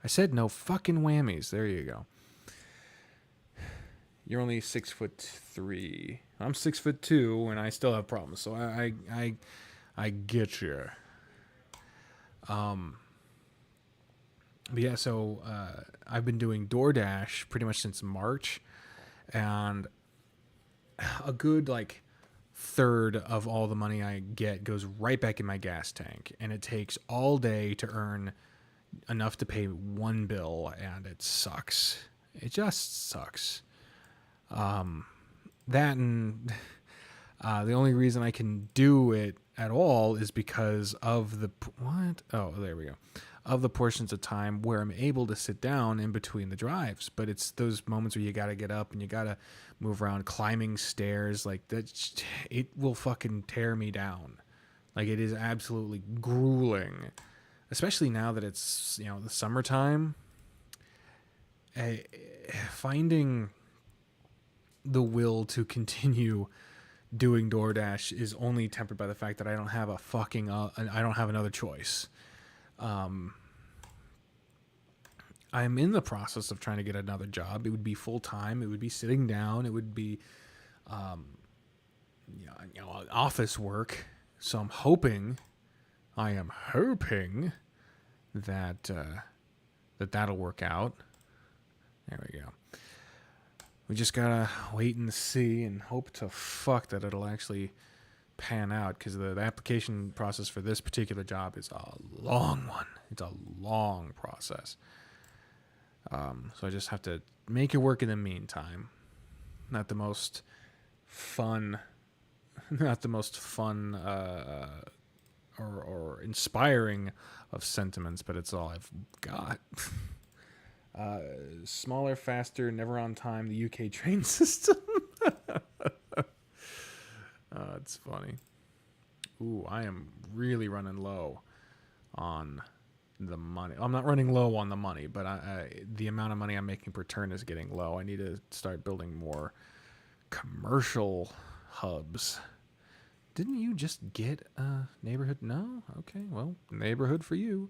I said no fucking whammies. There you go. You're only 6'3". I'm 6'2", and I still have problems. So I get you. But yeah, so I've been doing DoorDash pretty much since March, and a good like third of all the money I get goes right back in my gas tank, and it takes all day to earn enough to pay one bill, and it sucks. It just sucks. That and the only reason I can do it at all is because of the there we go, of the portions of time where I'm able to sit down in between the drives. But it's those moments where you got to get up and you got to move around, climbing stairs like that. It will fucking tear me down. Like, it is absolutely grueling, especially now that it's, the summertime. Finding the will to continue doing DoorDash is only tempered by the fact that I don't have I don't have another choice. I'm in the process of trying to get another job. It would be full time. It would be sitting down. It would be, office work. So I am hoping that that'll work out. There we go. We just gotta wait and see and hope to fuck that it'll actually pan out, because the application process for this particular job is a long one. It's a long process. So I just have to make it work in the meantime. Not the most fun or inspiring of sentiments, but it's all I've got. Smaller, faster, never on time, the UK train system. It's funny. Ooh, I am really running low on the money. I'm not running low on the money, but the amount of money I'm making per turn is getting low. I need to start building more commercial hubs. Didn't you just get a neighborhood? No? Okay, well, neighborhood for you.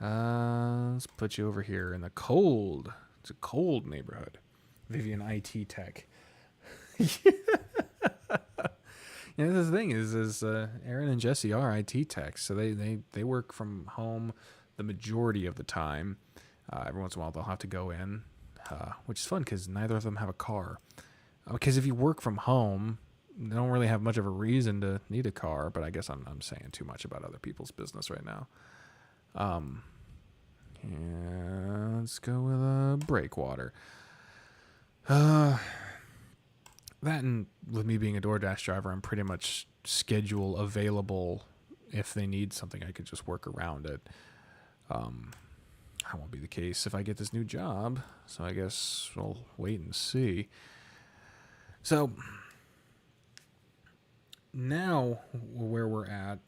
Let's put you over here in the cold. It's a cold neighborhood. Vivian IT Tech. The thing is Aaron and Jesse are IT techs, so they work from home the majority of the time. Every once in a while they'll have to go in, which is fun because neither of them have a car. Because if you work from home, they don't really have much of a reason to need a car. But I guess I'm saying too much about other people's business right now. Yeah, let's go with a breakwater. That, and with me being a DoorDash driver, I'm pretty much schedule available. If they need something, I could just work around it. That won't be the case if I get this new job, so I guess we'll wait and see. So now where we're at,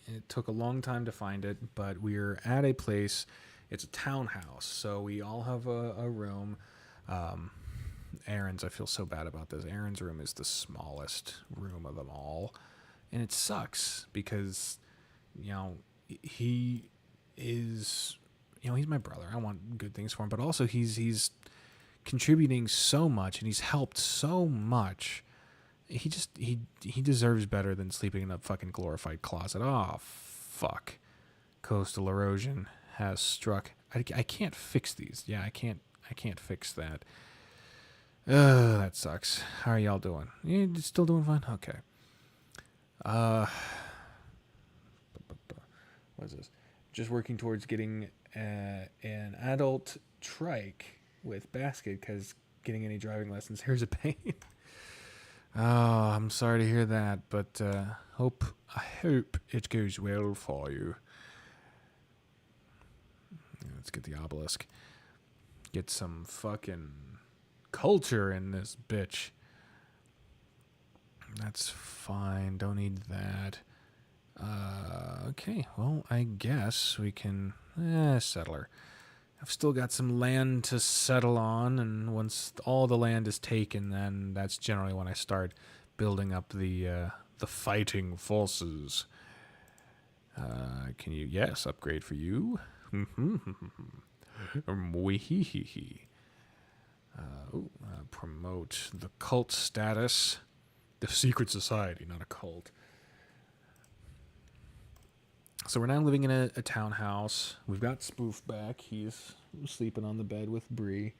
it took a long time to find it, but we're at a place. It's a townhouse, so we all have a room. Aaron's, I feel so bad about this. Aaron's room is the smallest room of them all, and it sucks because, he is, he's my brother. I want good things for him, but also he's contributing so much, and he's helped so much he deserves better than sleeping in a fucking glorified closet. Oh, fuck. Coastal erosion has struck. I can't fix these. Yeah, I can't fix that. That sucks. How are y'all doing? You still doing fine? Okay. What is this? Just working towards getting an adult trike with basket because getting any driving lessons here's a pain. Oh, I'm sorry to hear that, but I hope it goes well for you. Let's get the obelisk. Get some fucking culture in this bitch. That's fine. Don't need that. Okay, well, I guess we can settler. I've still got some land to settle on, and once all the land is taken, then that's generally when I start building up the fighting forces. Can you? Yes, upgrade for you. Promote the cult status. The secret society, not a cult. So we're now living in a townhouse. We've got Spoof back. He's sleeping on the bed with Bree.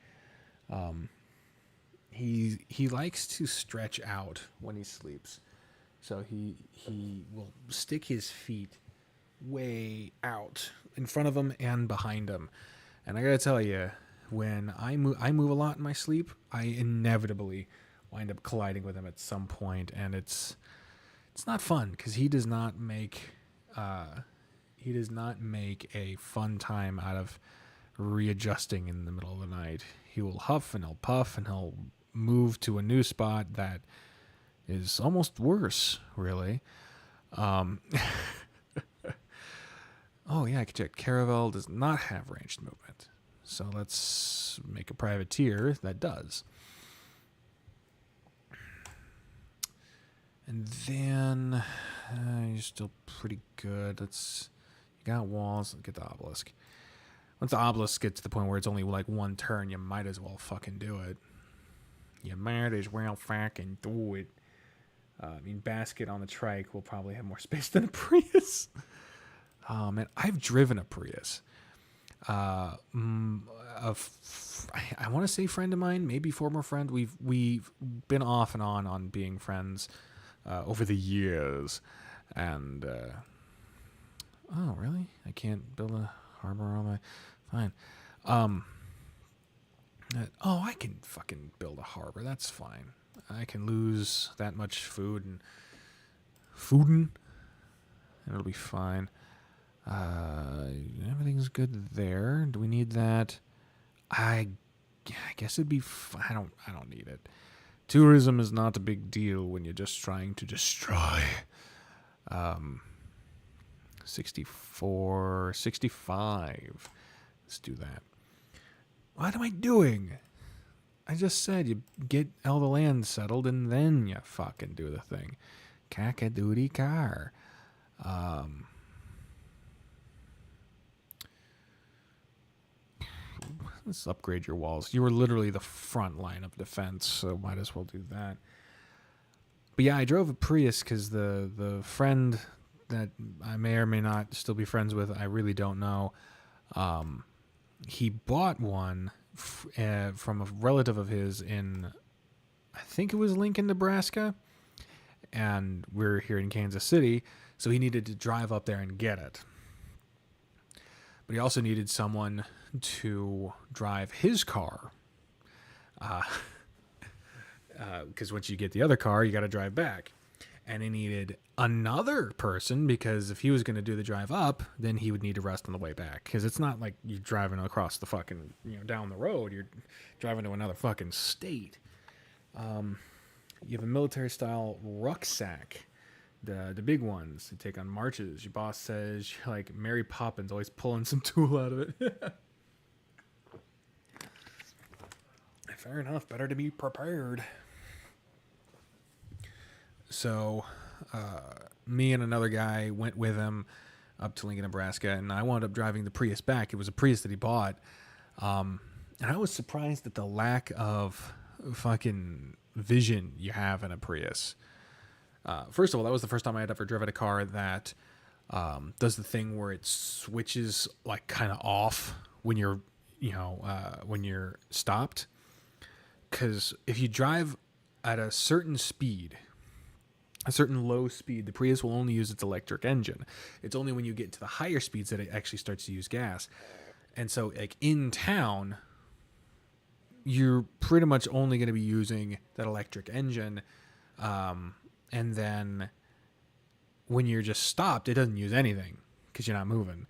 He likes to stretch out when he sleeps. So he will stick his feet way out in front of him and behind him. And I gotta tell you, when I move a lot in my sleep, I inevitably wind up colliding with him at some point, and it's not fun because he does not make a fun time out of readjusting in the middle of the night. He will huff and he'll puff and he'll move to a new spot that is almost worse, really. Oh yeah, I can check. Caravel does not have ranged movement. So let's make a privateer that does. And then you're still pretty good. You got walls. Let's get the obelisk. Once the obelisk gets to the point where it's only like one turn, you might as well fucking do it. You might as well fucking do it. Basket on the trike will probably have more space than a Prius. Oh man, I've driven a Prius. I want to say friend of mine, maybe former friend. We've been off and on being friends over the years, and oh really? I can't build a harbor on my fine. I can fucking build a harbor. That's fine. I can lose that much food and it'll be fine. Everything's good there. Do we need that? I guess it'd be. I don't need it. Tourism is not a big deal when you're just trying to destroy. 64, 65. Let's do that. What am I doing? I just said you get all the land settled and then you fucking do the thing. Cack-a-doodie car. Let's upgrade your walls. You were literally the front line of defense, so might as well do that. But yeah, I drove a Prius because the friend that I may or may not still be friends with, I really don't know, he bought one from a relative of his in, I think it was Lincoln, Nebraska, and we're here in Kansas City, so he needed to drive up there and get it. But he also needed someone to drive his car. Because once you get the other car, you got to drive back. And he needed another person because if he was going to do the drive up, then he would need to rest on the way back. Because it's not like you're driving across the fucking, down the road. You're driving to another fucking state. You have a military-style rucksack. The big ones to take on marches. Your boss says you're like Mary Poppins, always pulling some tool out of it. Fair enough. Better to be prepared. So, me and another guy went with him up to Lincoln, Nebraska, and I wound up driving the Prius back. It was a Prius that he bought. And I was surprised at the lack of fucking vision you have in a Prius. First of all, that was the first time I had ever driven a car that does the thing where it switches like kind of off when you're, when you're stopped. Because if you drive at a certain speed, a certain low speed, the Prius will only use its electric engine. It's only when you get to the higher speeds that it actually starts to use gas. And so, like, in town, you're pretty much only going to be using that electric engine. And then when you're just stopped, it doesn't use anything because you're not moving.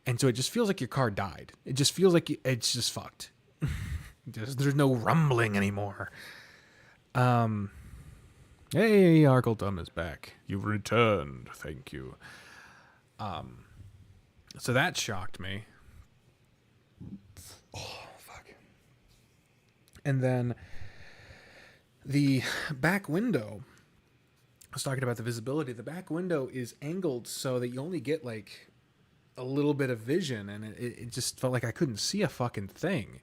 And so it just feels like your car died. It just feels like it's just fucked. There's no rumbling anymore. Hey, Arkledum is back. You've returned. Thank you. So that shocked me. Oh, fuck. And then the back window, I was talking about the visibility. The back window is angled so that you only get like a little bit of vision, and it just felt like I couldn't see a fucking thing.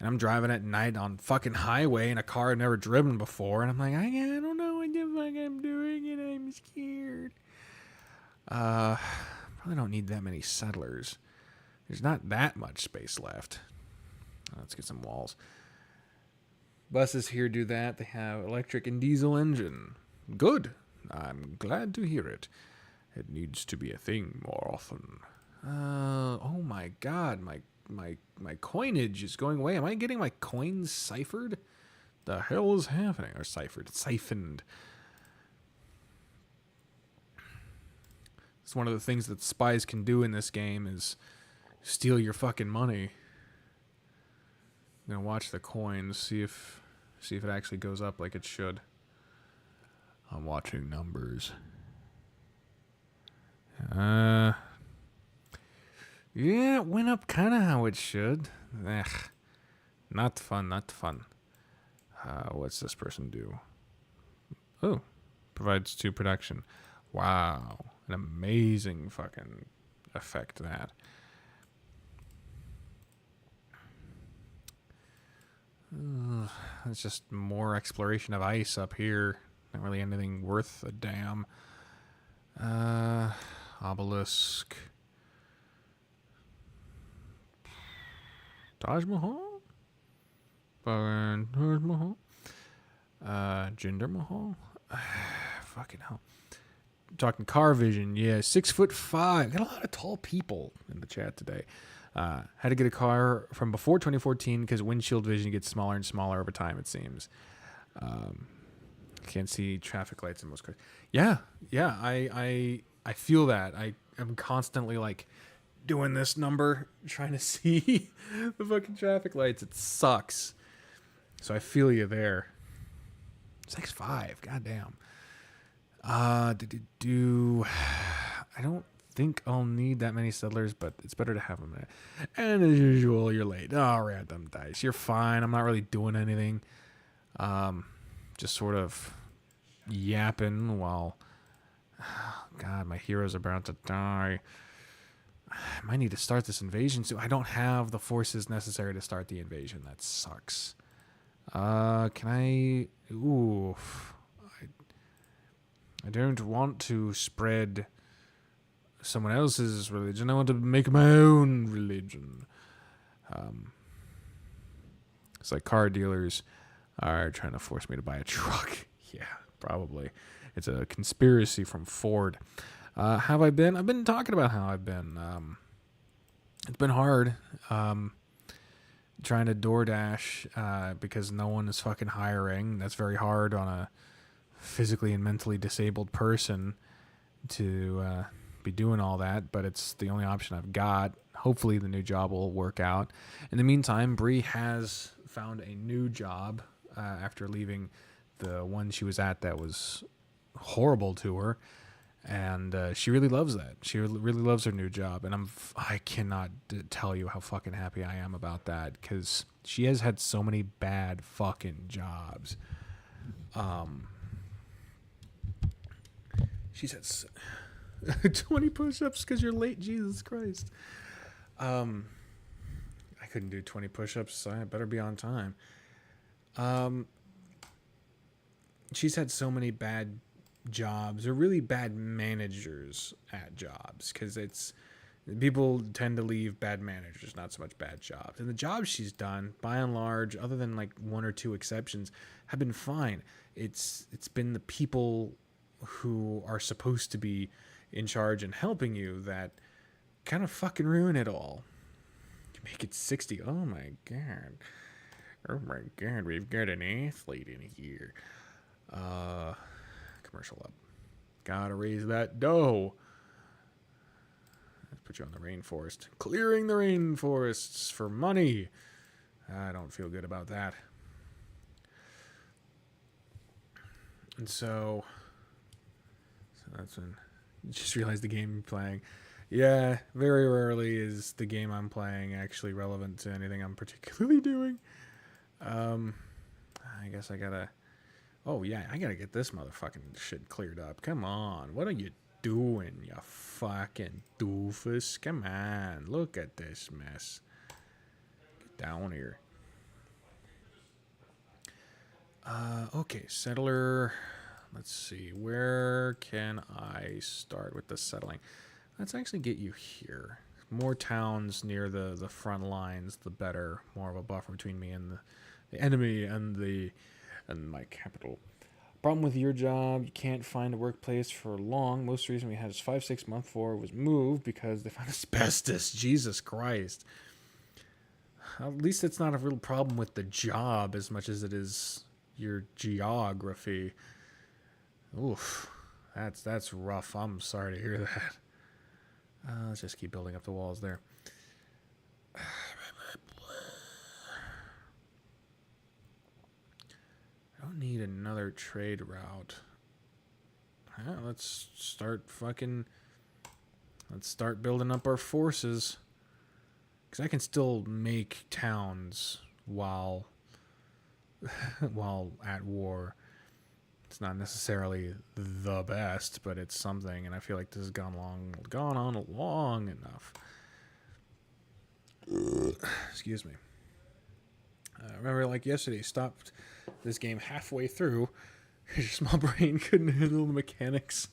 And I'm driving at night on fucking highway in a car I've never driven before, and I'm like, I don't know what the fuck I'm doing, and I'm scared. Probably don't need that many settlers. There's not that much space left. Let's get some walls. Buses here do that. They have electric and diesel engine. Good. I'm glad to hear it. It needs to be a thing more often. Oh my god, my coinage is going away. Am I getting my coins ciphered? The hell is happening? Or siphoned. It's one of the things that spies can do in this game is steal your fucking money. I'm gonna watch the coins, see if it actually goes up like it should. I'm watching numbers. Yeah, it went up kind of how it should. Not fun. What's this person do? Oh, provides 2 production. Wow, an amazing fucking effect that. It's just more exploration of ice up here. Not really anything worth a damn. Obelisk. Taj Mahal? Taj Mahal? Jinder Mahal? Fucking hell. Talking car vision. Yeah, 6'5". Got a lot of tall people in the chat today. Had to get a car from before 2014 because windshield vision gets smaller and smaller over time, it seems. Can't see traffic lights in most cars. Yeah, I feel that. I am constantly like doing this number, trying to see the fucking traffic lights. It sucks. So I feel you there. 6'5", goddamn. I don't think I'll need that many settlers, but it's better to have them there. And as usual, you're late. Oh, random dice. You're fine. I'm not really doing anything. Just sort of yapping while... God, my heroes are about to die. I might need to start this invasion soon. I don't have the forces necessary to start the invasion. That sucks. Can I... Ooh. I don't want to spread someone else's religion. I want to make my own religion. It's like car dealers are trying to force me to buy a truck. Yeah, probably. It's a conspiracy from Ford. Have I been? I've been talking about how I've been. It's been hard trying to DoorDash because no one is fucking hiring. That's very hard on a physically and mentally disabled person to be doing all that, but it's the only option I've got. Hopefully the new job will work out. In the meantime, Bri has found a new job after leaving the one she was at that was horrible to her, and she really loves that. She really loves her new job, and I cannot tell you how fucking happy I am about that, because she has had so many bad fucking jobs. She said 20 push-ups because you're late. Jesus Christ. I couldn't do 20 push-ups, so I better be on time. she's had so many bad jobs, or really bad managers at jobs, because it's people tend to leave bad managers, not so much bad jobs. And the jobs she's done, by and large, other than like one or two exceptions, have been fine. It's been the people who are supposed to be in charge and helping you that kind of fucking ruin it all. You make it 60. Oh my god. Oh my god, we've got an athlete in here. Commercial up. Gotta raise that dough. Let's put you on the rainforest. Clearing the rainforests for money. I don't feel good about that. And so that's when you just realize the game you're playing. Yeah, very rarely is the game I'm playing actually relevant to anything I'm particularly doing. I guess I gotta... Oh, yeah, I gotta get this motherfucking shit cleared up. Come on. What are you doing, you fucking doofus? Come on. Look at this mess. Get down here. Okay, settler. Let's see. Where can I start with the settling? Let's actually get you here. More towns near the front lines, the better. More of a buffer between me and the enemy and my capital. Problem with your job, you can't find a workplace for long. Most reason we had is 5-6 months before it was moved because they found asbestos. Jesus Christ. At least it's not a real problem with the job as much as it is your geography. Oof. That's rough. I'm sorry to hear that. Let's just keep building up the walls there. I don't need another trade route. Let's start building up our forces. Because I can still make towns while at war. It's not necessarily the best, but it's something, and I feel like this has gone on long enough. Excuse me. Remember, like yesterday, stopped this game halfway through because your small brain couldn't handle the mechanics.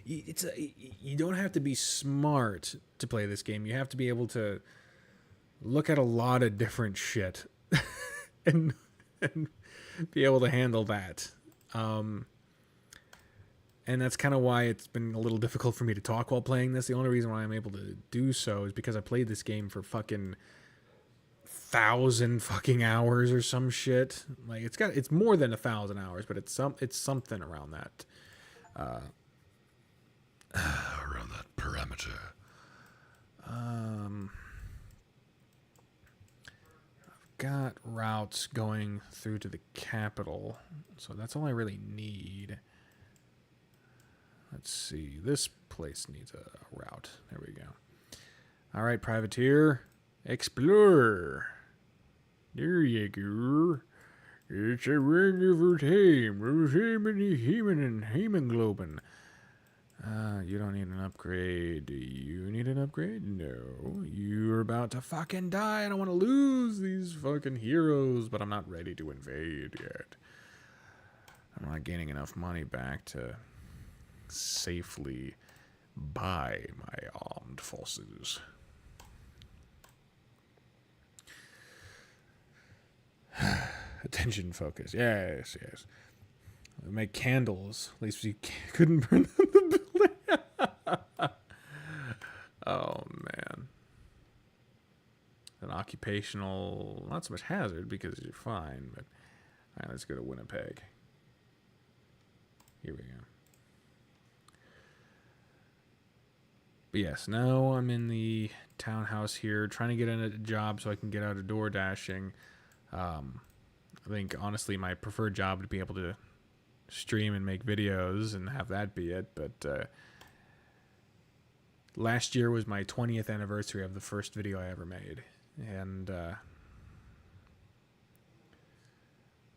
You don't have to be smart to play this game. You have to be able to look at a lot of different shit and be able to handle that. And that's kind of why it's been a little difficult for me to talk while playing this. The only reason why I'm able to do so is because I played this game for fucking 1,000 fucking hours or some shit. Like it's more than 1,000 hours, but it's something around that. Around that parameter. I've got routes going through to the capital, so that's all I really need. Let's see. This place needs a route. There we go. All right, privateer. Explore. There you go. It's a wonderful time. Hemoglobin. You don't need an upgrade. Do you need an upgrade? No. You're about to fucking die. I don't want to lose these fucking heroes, but I'm not ready to invade yet. I'm not gaining enough money back to safely buy my armed forces. Attention focus. Yes. Make candles. At least you couldn't burn the building. Oh, man. An occupational, not so much hazard because you're fine, but all right, let's go to Winnipeg. Here we go. But yes, now I'm in the townhouse here, trying to get in a job so I can get out of door dashing. I think, honestly, my preferred job would be able to stream and make videos and have that be it, but last year was my 20th anniversary of the first video I ever made, and I'm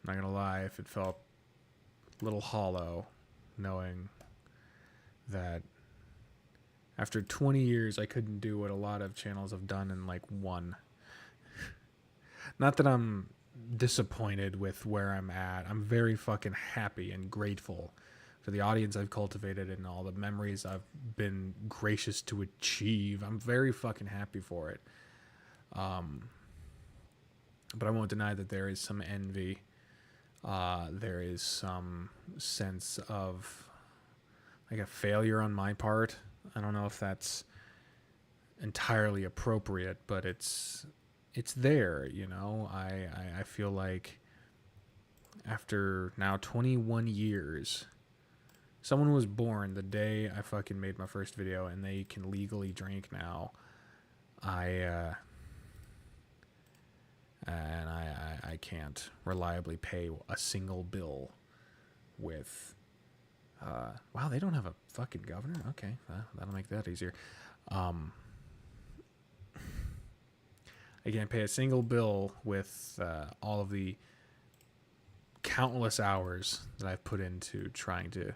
not gonna lie, if it felt a little hollow knowing that after 20 years I couldn't do what a lot of channels have done in like one. Not that I'm disappointed with where I'm at. I'm very fucking happy and grateful for the audience I've cultivated and all the memories I've been gracious to achieve. I'm very fucking happy for it. But I won't deny that there is some envy. There is some sense of like a failure on my part. I don't know if that's entirely appropriate, but it's there, you know. I feel like after now 21 years, someone was born the day I fucking made my first video, and they can legally drink now. I can't reliably pay a single bill with. Wow, they don't have a fucking governor. Okay, that'll make that easier. I can't pay a single bill with all of the countless hours that I've put into trying to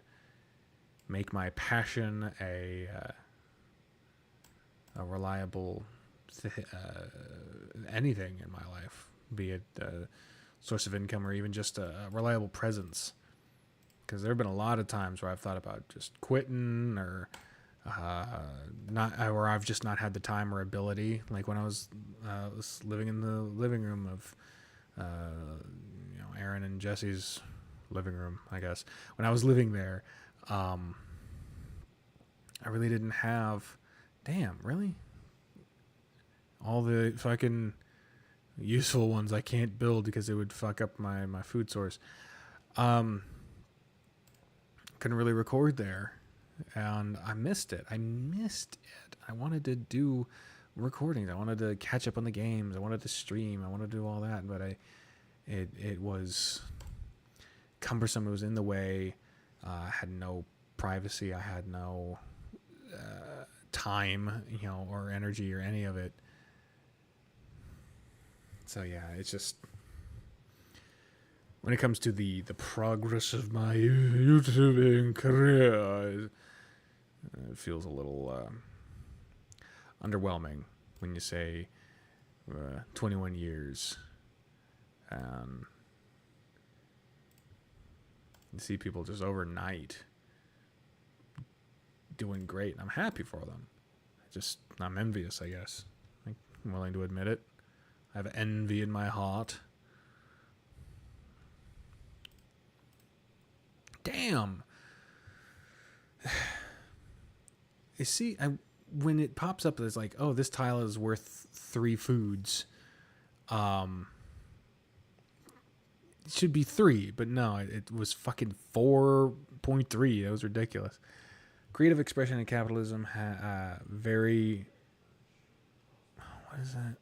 make my passion a reliable anything in my life, be it a source of income or even just a reliable presence. Because there have been a lot of times where I've thought about just quitting or or I've just not had the time or ability. Like when I was living in the living room of Aaron and Jesse's living room, I guess. When I was living there, I really didn't have. Damn, really? All the fucking useful ones I can't build because it would fuck up my food source. Couldn't really record there, and I missed it. I wanted to do recordings. I wanted to catch up on the games. I wanted to stream. I wanted to do all that, but it was cumbersome. It was in the way. I had no privacy. I had no time, or energy or any of it. So yeah, it's just when it comes to the progress of my YouTubing career, it feels a little underwhelming when you say 21 years and you see people just overnight doing great. I'm happy for them. I'm envious, I guess. I'm willing to admit it. I have envy in my heart. Damn. You see, when it pops up, it's like, oh, this tile is worth 3 foods. It should be 3, but no, it was fucking 4.3. That was ridiculous. Creative expression and capitalism very. What is that?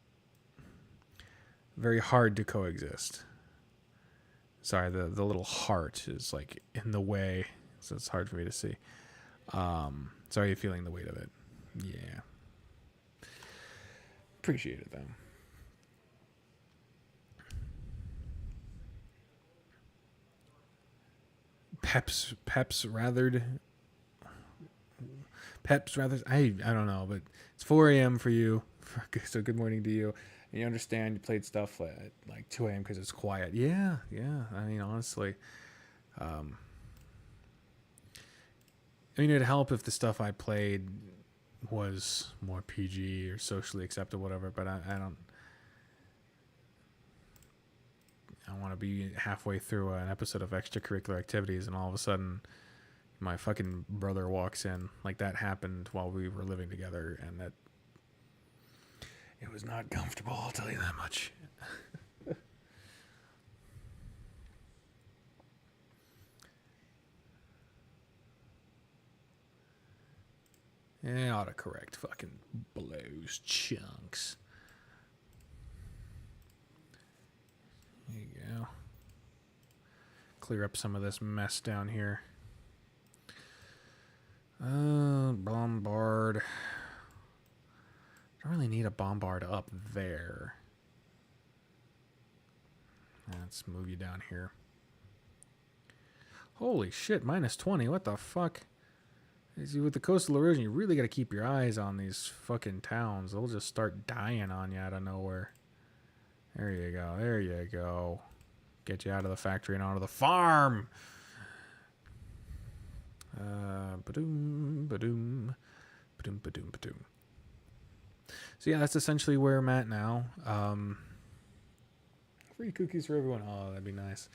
Very hard to coexist. Sorry, the little heart is like in the way, so it's hard for me to see. Sorry you're feeling the weight of it. Yeah. Appreciate it though. Peps rathered. I don't know, but it's 4 a.m. for you. So good morning to you. And you understand you played stuff at like 2 a.m. because it's quiet. Yeah. I mean, honestly, it'd help if the stuff I played was more PG or socially acceptable, whatever. But I don't want to be halfway through an episode of extracurricular activities and all of a sudden my fucking brother walks in. Like that happened while we were living together, and that it was not comfortable, I'll tell you that much. Yeah, autocorrect fucking blows chunks. There you go. Clear up some of this mess down here. Bombard. I don't really need a bombard up there. Let's move you down here. Holy shit, -20. What the fuck? See, with the coastal erosion, you really got to keep your eyes on these fucking towns. They'll just start dying on you out of nowhere. There you go. There you go. Get you out of the factory and onto the farm. Ba-doom, ba-doom, ba-doom, ba-doom, ba-doom. So yeah, that's essentially where I'm at now. Free cookies for everyone. Oh, that'd be nice.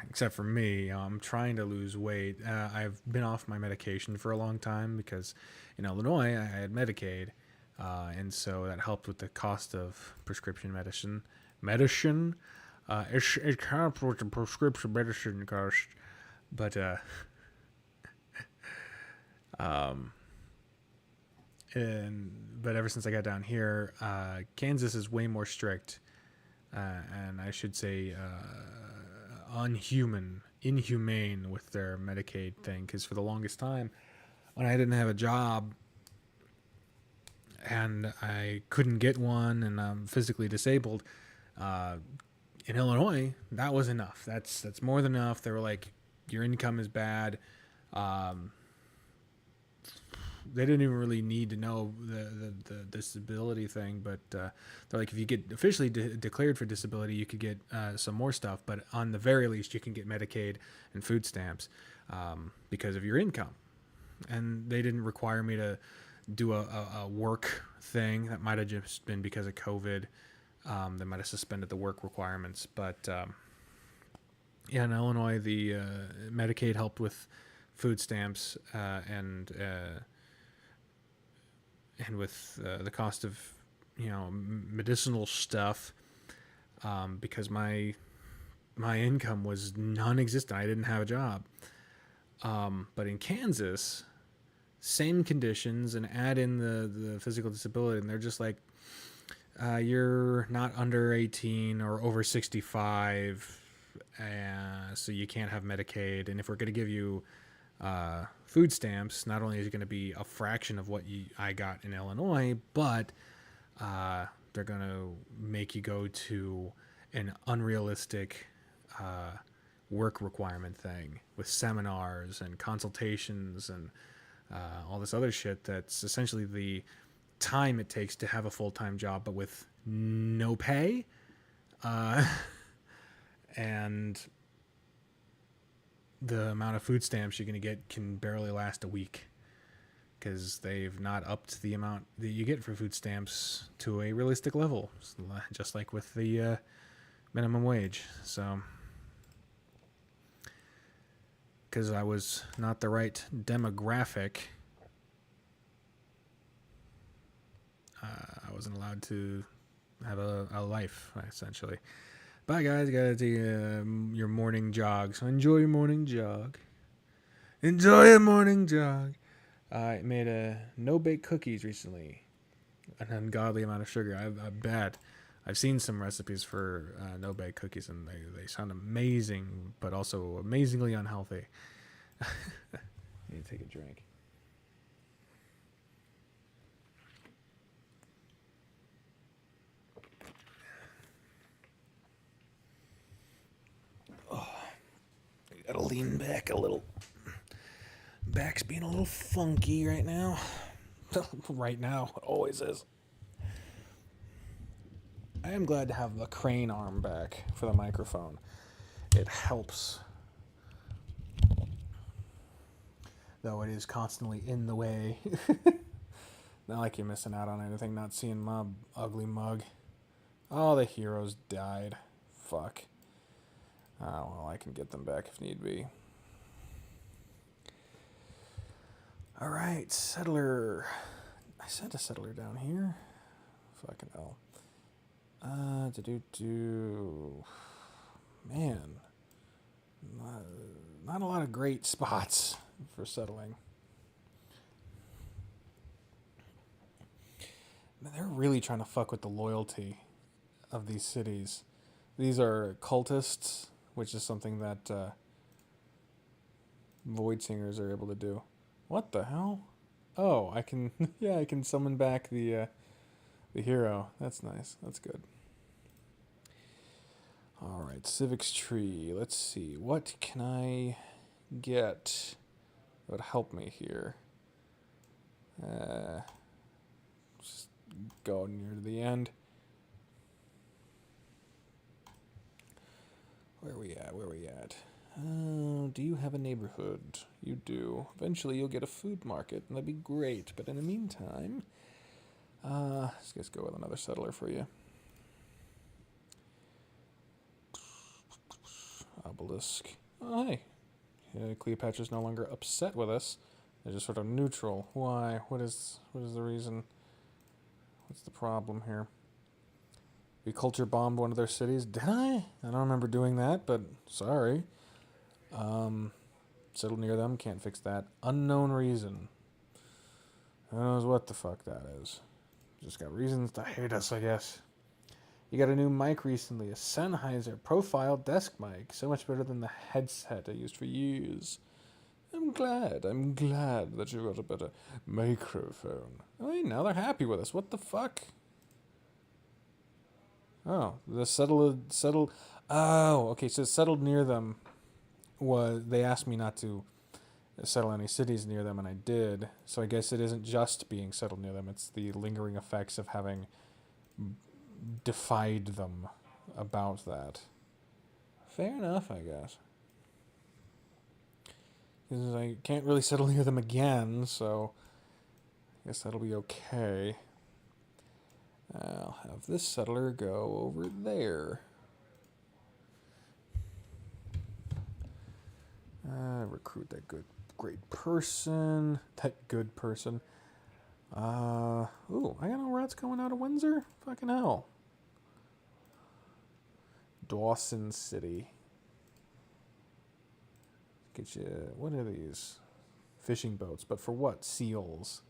Except for me, I'm trying to lose weight. I've been off my medication for a long time because in Illinois I had Medicaid, and so that helped with the cost of prescription medicine. It helped with the prescription medicine cost, but but ever since I got down here, Kansas is way more strict, and I should say inhumane with their Medicaid thing. Because for the longest time, when I didn't have a job and I couldn't get one, and I'm physically disabled, in Illinois, that was enough. That's more than enough. They were like, your income is bad. They didn't even really need to know the disability thing, but they're like, if you get officially declared for disability, you could get some more stuff, but on the very least, you can get Medicaid and food stamps because of your income. And they didn't require me to do a work thing. That might have just been because of COVID. They might have suspended the work requirements, but yeah, in Illinois, the Medicaid helped with food stamps and with the cost of medicinal stuff, because my income was non-existent. I didn't have a job. But in Kansas, same conditions, and add in the physical disability, and they're just like, you're not under 18 or over 65, so you can't have Medicaid. And if we're going to give you food stamps, not only is it going to be a fraction of what I got in Illinois, but they're going to make you go to an unrealistic work requirement thing with seminars and consultations and all this other shit that's essentially the time it takes to have a full-time job, but with no pay. And the amount of food stamps you're going to get can barely last a week because they've not upped the amount that you get for food stamps to a realistic level, just like with the minimum wage. So, because I was not the right demographic, I wasn't allowed to have a life, essentially. Bye, guys. Gotta take your morning jog. So enjoy your morning jog. Enjoy your morning jog. I made no-bake cookies recently. An ungodly amount of sugar. I bet. I've seen some recipes for no-bake cookies, and they sound amazing, but also amazingly unhealthy. I need to take a drink. Gotta lean back a little. Back's being a little funky right now. Right now, it always is. I am glad to have the crane arm back for the microphone. It helps. Though it is constantly in the way. Not like you're missing out on anything, not seeing my ugly mug. Oh, the heroes died. Fuck. Well, I can get them back if need be. Alright, settler. I sent a settler down here. Fucking hell. Man. Not a lot of great spots for settling. Man, they're really trying to fuck with the loyalty of these cities. These are cultists, which is something that void singers are able to do. What the hell? Oh, I can I can summon back the hero. That's nice. That's good. All right, civics tree. Let's see. What can I get that would help me here? Just go near to the end. Where are we at? Where are we at? Do you have a neighborhood? You do. Eventually you'll get a food market, and that'd be great. But in the meantime, let's just go with another settler for you. Obelisk. Oh, hey. Cleopatra's no longer upset with us. They're just sort of neutral. Why? What is the reason? What's the problem here? We culture bombed one of their cities. Did I? I don't remember doing that, but sorry. Settle near them. Can't fix that. Unknown reason. Who knows what the fuck that is? Just got reasons to hate us, I guess. You got a new mic recently. A Sennheiser profile desk mic. So much better than the headset I used for years. I'm glad that you got a better microphone. Oh, hey, now they're happy with us. What the fuck? Oh, the settled. Oh, okay. So settled near them was they asked me not to settle any cities near them, and I did. So I guess it isn't just being settled near them; it's the lingering effects of having defied them about that. Fair enough, I guess. Because I can't really settle near them again, so I guess that'll be okay. I'll have this settler go over there. Recruit that great person. That good person. Ooh, I got no rats coming out of Windsor? Fucking hell. Dawson City. Get you, what are these? Fishing boats, but for what? Seals.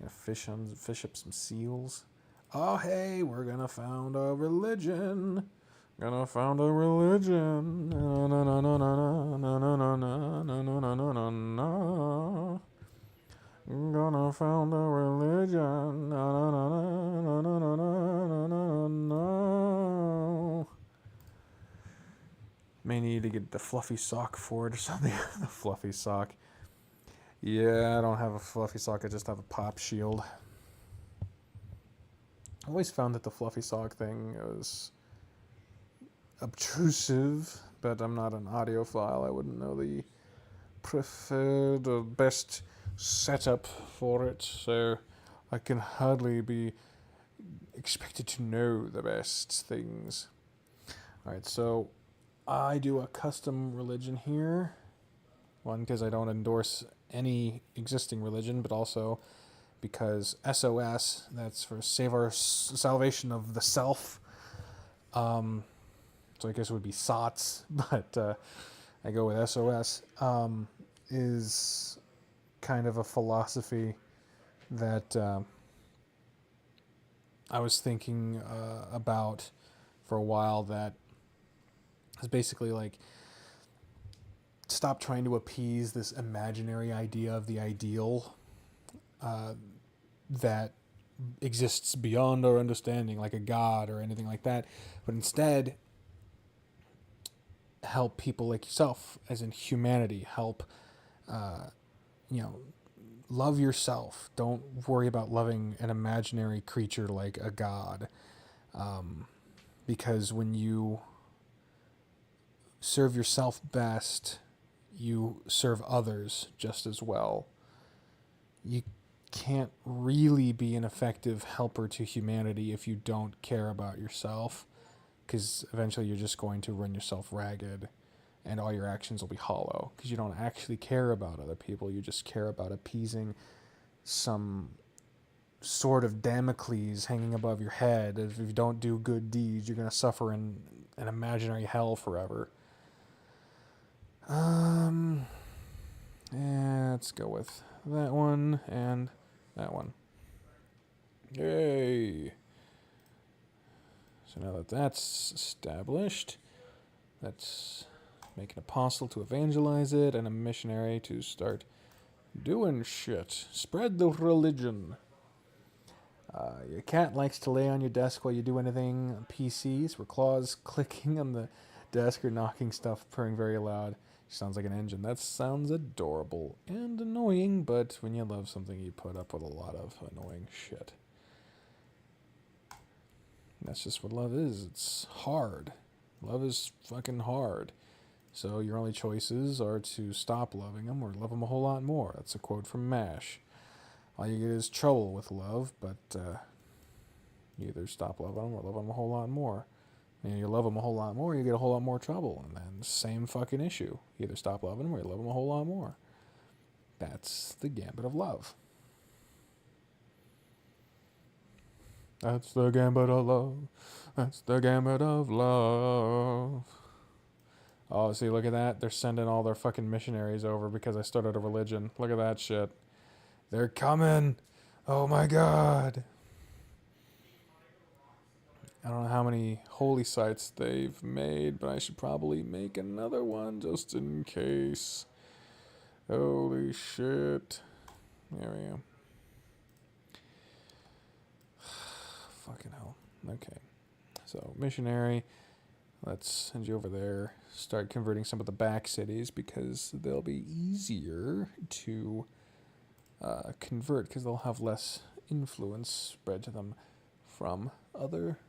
Fish up some seals. Oh, hey, we're gonna found a religion. Gonna found a religion. No, no, no, no, no, no, no, no, no, no, no, no, no, no, no. Gonna found a religion. No, no, no, no, no, no, no, no, no, no. May need to get the fluffy sock for it or something. The fluffy sock. Yeah, I don't have a fluffy sock. I just have a pop shield. I always found that the fluffy sock thing was obtrusive, but I'm not an audiophile. I wouldn't know the preferred or best setup for it, so I can hardly be expected to know the best things. Alright, so I do a custom religion here. One, because I don't endorse any existing religion, but also because SOS, that's for save our salvation of the self. So I guess it would be SOTS, but I go with SOS, is kind of a philosophy that I was thinking about for a while, that is basically like, stop trying to appease this imaginary idea of the ideal that exists beyond our understanding, like a god or anything like that, but instead help people like yourself, as in humanity. Help, love yourself. Don't worry about loving an imaginary creature like a god, because when you serve yourself best, you serve others just as well. You can't really be an effective helper to humanity if you don't care about yourself, because eventually you're just going to run yourself ragged and all your actions will be hollow, because you don't actually care about other people. You just care about appeasing some sort of Damocles hanging above your head. If you don't do good deeds, you're going to suffer in an imaginary hell forever. Yeah, let's go with that one and that one. Yay! So now that that's established, let's make an apostle to evangelize it and a missionary to start doing shit. Spread the religion. Your cat likes to lay on your desk while you do anything on PCs, where claws clicking on the desk or knocking stuff, purring very loud. Sounds like an engine. That sounds adorable and annoying, but when you love something, you put up with a lot of annoying shit. That's just what love is. It's hard. Love is fucking hard. So your only choices are to stop loving them or love them a whole lot more. That's a quote from MASH. All you get is trouble with love, but you either stop loving them or love them a whole lot more. And you love them a whole lot more, you get a whole lot more trouble. And then same fucking issue. You either stop loving them or you love them a whole lot more. That's the gambit of love. That's the gambit of love. That's the gambit of love. Oh, see, look at that. They're sending all their fucking missionaries over because I started a religion. Look at that shit. They're coming. Oh my god. I don't know how many holy sites they've made, but I should probably make another one just in case. Holy shit. There we go. Fucking hell. Okay. So, missionary. Let's send you over there. Start converting some of the back cities because they'll be easier to convert because they'll have less influence spread to them from other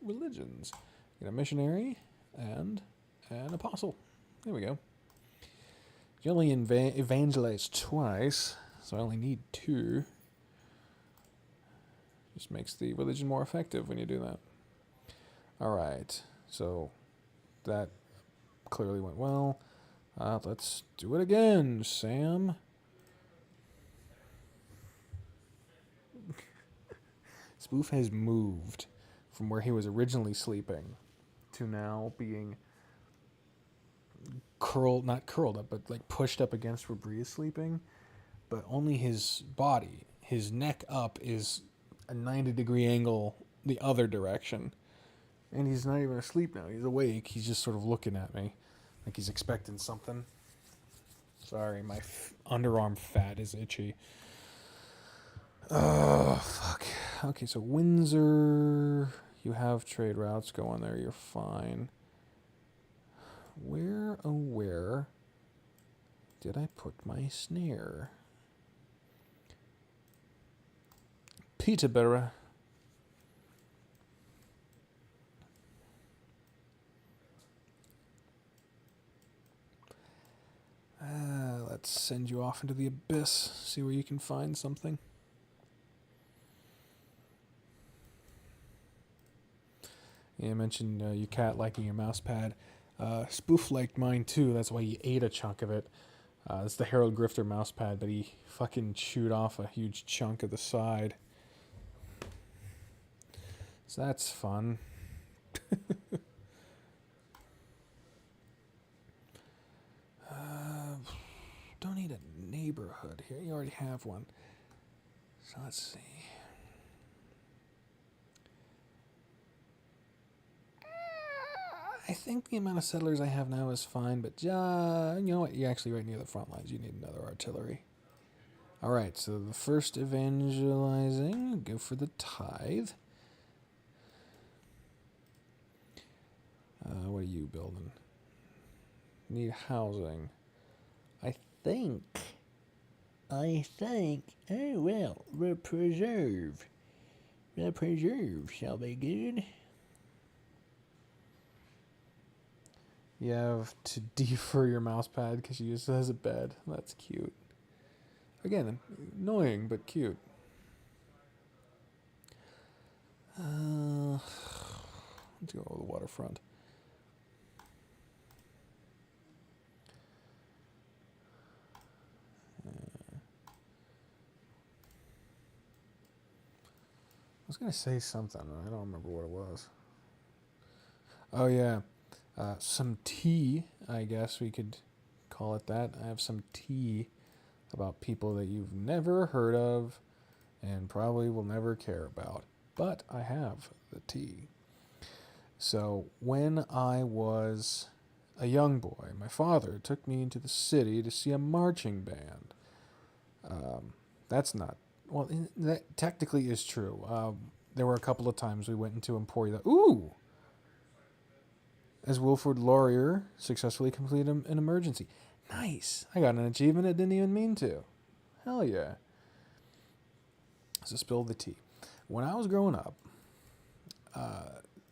religions. Get a missionary and an apostle. There we go. You only evangelize twice, so I only need 2. Just makes the religion more effective when you do that. Alright, so that clearly went well. Let's do it again, Sam. Spoof has moved from where he was originally sleeping to now being not curled up, but like pushed up against where Bree is sleeping. But only his body, his neck up is a 90-degree angle the other direction. And he's not even asleep now. He's awake. He's just sort of looking at me like he's expecting something. Sorry, my underarm fat is itchy. Oh, fuck. Okay, so Windsor, you have trade routes going there. You're fine. Where did I put my snare? Peterborough. Let's send you off into the abyss. See where you can find something. Yeah, I mentioned your cat liking your mouse pad. Spoof liked mine too. That's why he ate a chunk of it. It's the Harold Grifter mouse pad, but he fucking chewed off a huge chunk of the side. So that's fun. Don't need a neighborhood here. You already have one. So let's see. I think the amount of settlers I have now is fine, but you know what? You're actually right near the front lines. You need another artillery. All right, so the first evangelizing, go for the tithe. What are you building? Need housing. I think. Oh, well, the preserve. The preserve shall be good. You have to defer your mouse pad because you use it as a bed. That's cute. Again, annoying, but cute. Let's go over the waterfront. I was going to say something. I don't remember what it was. Oh, yeah. Some tea, I guess we could call it that. I have some tea about people that you've never heard of and probably will never care about. But I have the tea. So when I was a young boy, my father took me into the city to see a marching band. That's not... Well, that technically is true. There were a couple of times we went into Emporia. Ooh! As Wilford Laurier successfully completed an emergency. Nice. I got an achievement I didn't even mean to. Hell yeah. So spill the tea. When I was growing up,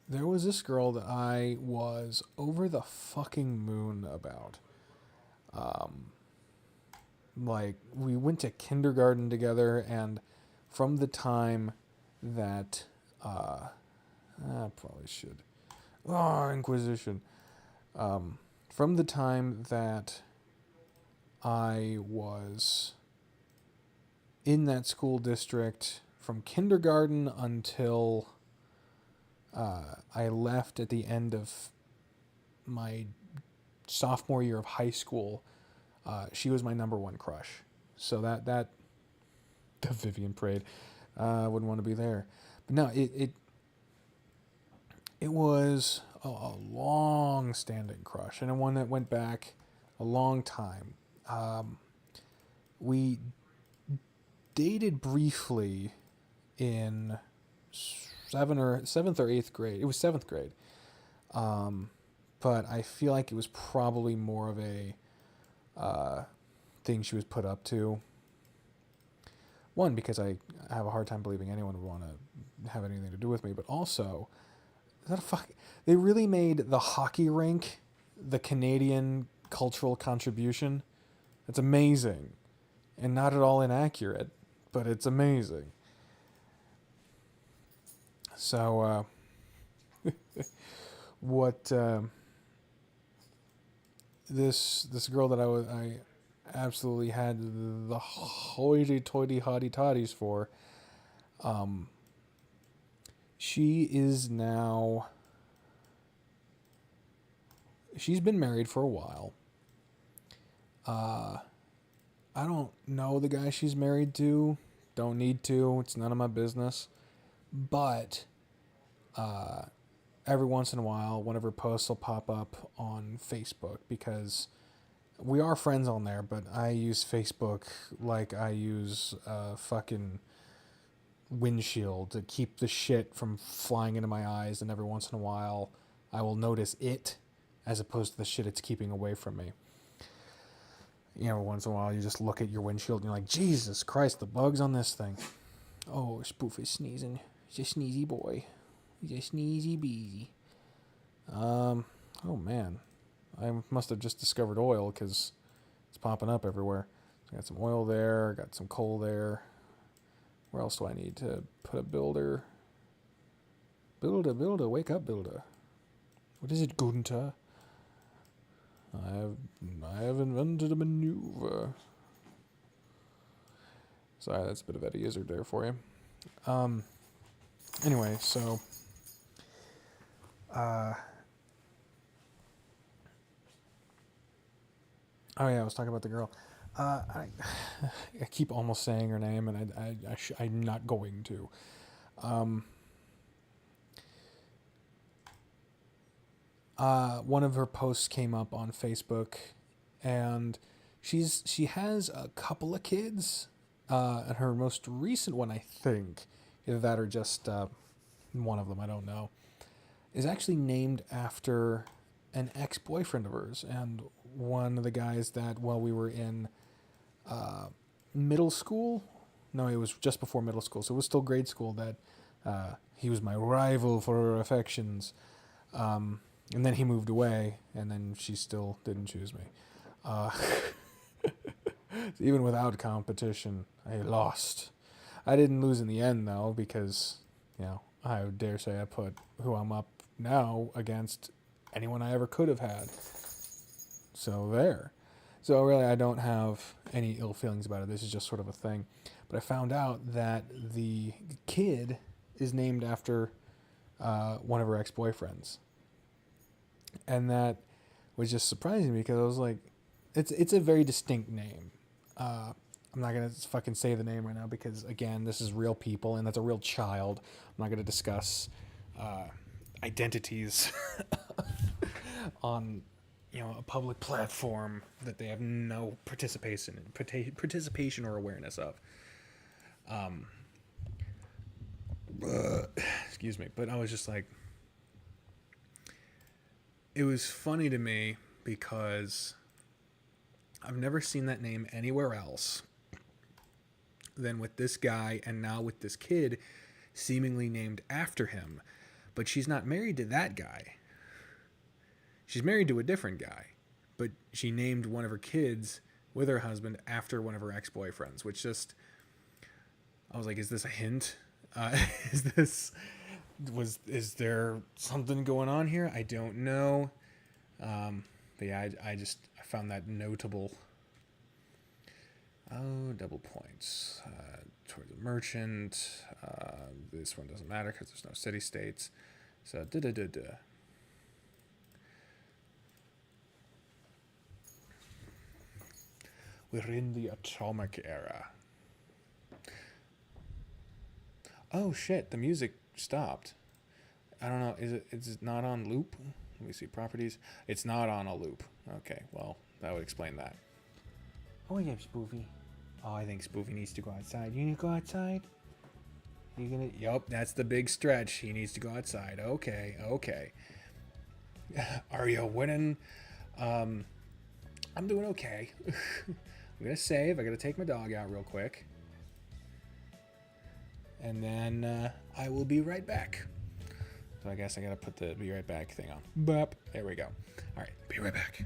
there was this girl that I was over the fucking moon about. Like, we went to kindergarten together, and from the time that, I probably should. Oh, Inquisition. From the time that I was in that school district, from kindergarten until I left at the end of my sophomore year of high school, she was my number one crush. So that the Vivian Parade, I wouldn't want to be there. But no, it was a long-standing crush, and one that went back a long time. We dated briefly in seventh or eighth grade. It was seventh grade. But I feel like it was probably more of a thing she was put up to. One, because I have a hard time believing anyone would want to have anything to do with me, but also, they really made the hockey rink the Canadian cultural contribution. It's amazing, and not at all inaccurate, but it's amazing. So, what this girl that I absolutely had the hoity-toity hotty-toddies for, she is now, she's been married for a while. I don't know the guy she's married to. Don't need to. It's none of my business. But every once in a while, one of her posts will pop up on Facebook, because we are friends on there, but I use Facebook like I use a fucking windshield to keep the shit from flying into my eyes, and every once in a while I will notice it as opposed to the shit it's keeping away from me. You know, once in a while you just look at your windshield and you're like, Jesus Christ, the bugs on this thing. Oh, Spoof is sneezing. He's a sneezy boy. He's a sneezy beezy. Oh man. I must have just discovered oil, because it's popping up everywhere. So I got some oil there, got some coal there. Where else do I need to put a builder? Builder, wake up, builder. What is it, Gunther? I have invented a maneuver. Sorry, that's a bit of Eddie Izzard there for you. Anyway, so oh yeah, I was talking about the girl. I keep almost saying her name, and I'm not going to. One of her posts came up on Facebook, and she has a couple of kids. And her most recent one, I think, either that or just one of them, I don't know, is actually named after an ex-boyfriend of hers, and one of the guys that, while we were in middle school, no, it was just before middle school, so it was still grade school, that he was my rival for her affections. And then he moved away, and then she still didn't choose me. Even without competition, I lost. I didn't lose in the end, though, because, you know, I dare say I put who I'm up now against anyone I ever could have had. So there. So really, I don't have any ill feelings about it. This is just sort of a thing. But I found out that the kid is named after one of her ex-boyfriends. And that was just surprising me, because I was like, it's a very distinct name. I'm not going to fucking say the name right now, because, again, this is real people, and that's a real child. I'm not going to discuss identities on, you know, a public platform that they have no participation or awareness of. Excuse me. But I was just like, it was funny to me, because I've never seen that name anywhere else than with this guy, and now with this kid seemingly named after him. But she's not married to that guy. She's married to a different guy. But she named one of her kids with her husband after one of her ex-boyfriends, which just... I was like, is this a hint? Is there something going on here? I don't know. But yeah, I found that notable. Oh, double points toward the merchant. This one doesn't matter because there's no city states. So We're in the atomic era. Oh shit! The music stopped. I don't know. Is it not on loop? Let me see properties. It's not on a loop. Okay, well that would explain that. Oh yeah, Spoofy. Oh, I think Spoofy needs to go outside. You need to go outside? You gonna? Yup, that's the big stretch. He needs to go outside. Okay, okay. Are you winning? I'm doing okay. I'm gonna save. I gotta take my dog out real quick. And then I will be right back. So I guess I gotta put the be right back thing on. Bop. There we go. All right, be right back.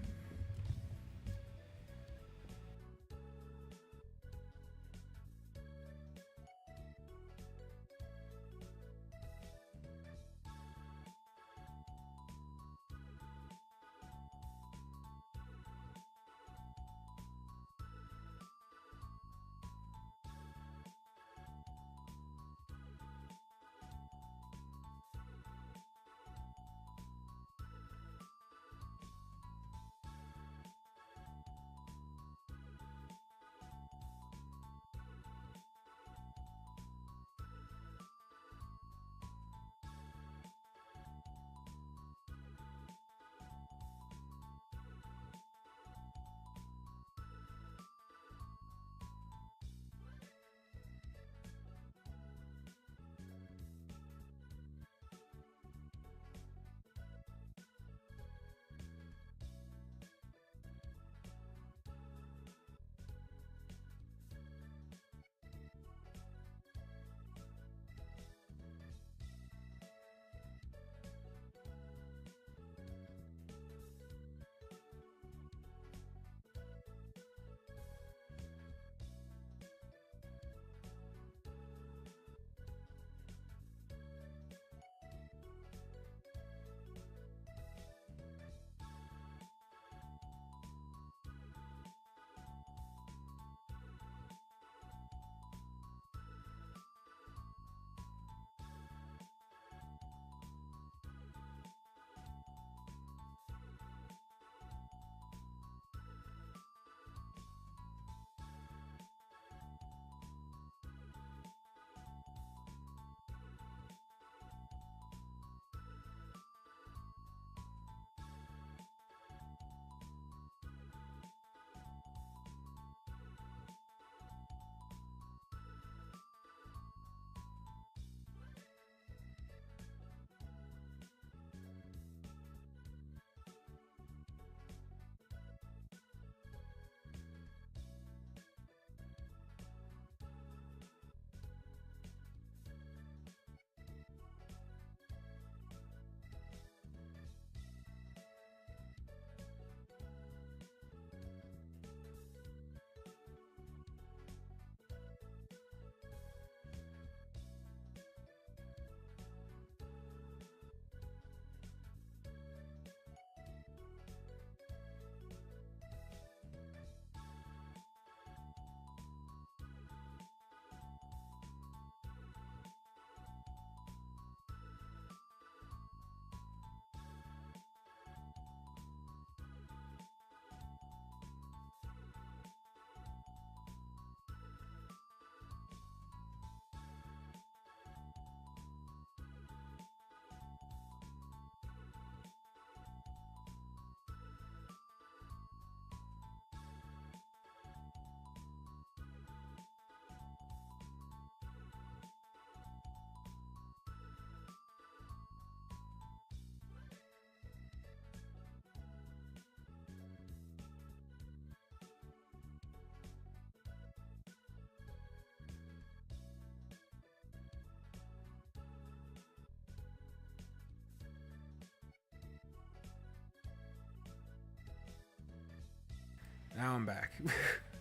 Now I'm back.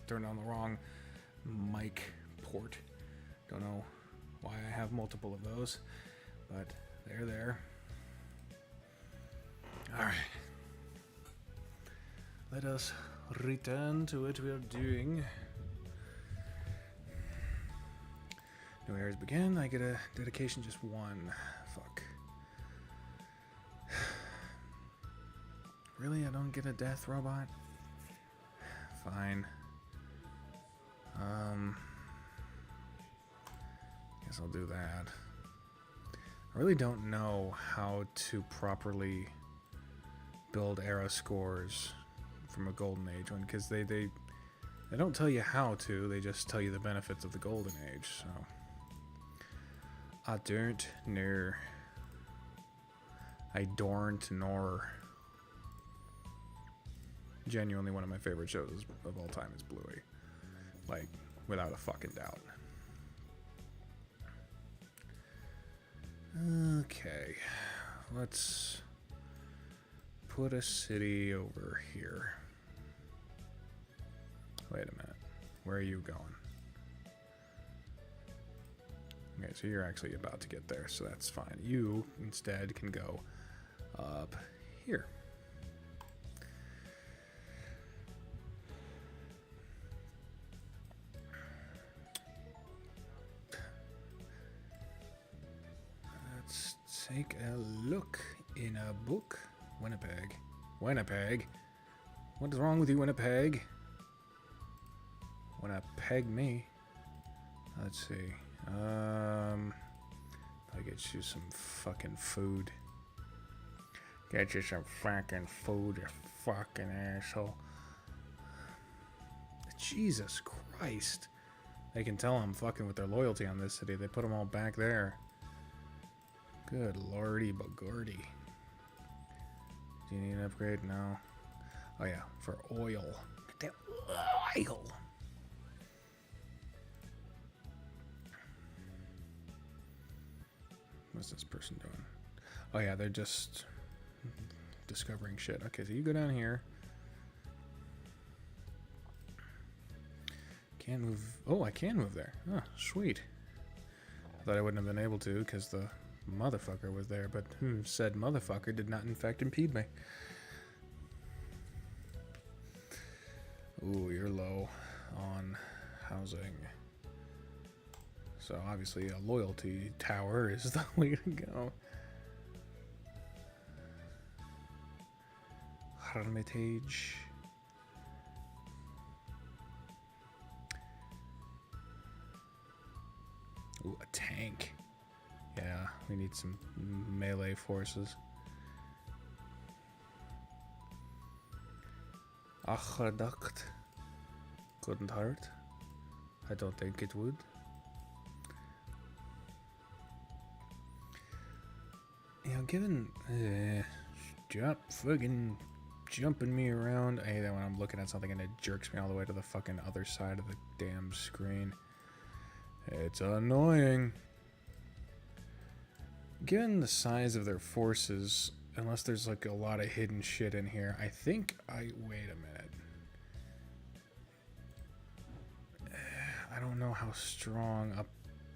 Turned on the wrong mic port. Don't know why I have multiple of those, but they're there. Alright. Let us return to what we are doing. New areas begin. I get a dedication, just one. Fuck. Really? I don't get a death robot? Fine. Guess I'll do that. I really don't know how to properly build arrow scores from a Golden Age one, because they don't tell you how to, they just tell you the benefits of the Golden Age, so I don't know. I don't know. Genuinely one of my favorite shows of all time is Bluey. Like, without a fucking doubt. Okay, let's put a city over here. Wait a minute, where are you going? Okay, so you're actually about to get there, so that's fine. You instead can go up here. Let's take a look in a book. Winnipeg. Winnipeg? What is wrong with you, Winnipeg? Wanna peg me? Let's see. I'll get you some fucking food. Get you some fucking food, you fucking asshole. Jesus Christ. They can tell I'm fucking with their loyalty on this city. They put them all back there. Good lordy bagordy. Do you need an upgrade? No. Oh yeah, for oil. Get that oil. What's this person doing? Oh yeah, they're just discovering shit. Okay, so you go down here. Can't move. Oh, I can move there. Oh, sweet. I thought I wouldn't have been able to because the motherfucker was there, but said motherfucker did not in fact impede me. Ooh, you're low on housing. So obviously a loyalty tower is the way to go. Hermitage. Ooh, a tank. Yeah, we need some melee forces. Aqueduct. Couldn't hurt. I don't think it would. You know, given fucking jumping me around. I hate that when I'm looking at something and it jerks me all the way to the fucking other side of the damn screen. It's annoying. Given the size of their forces, unless there's like a lot of hidden shit in here, I think wait a minute. I don't know how strong a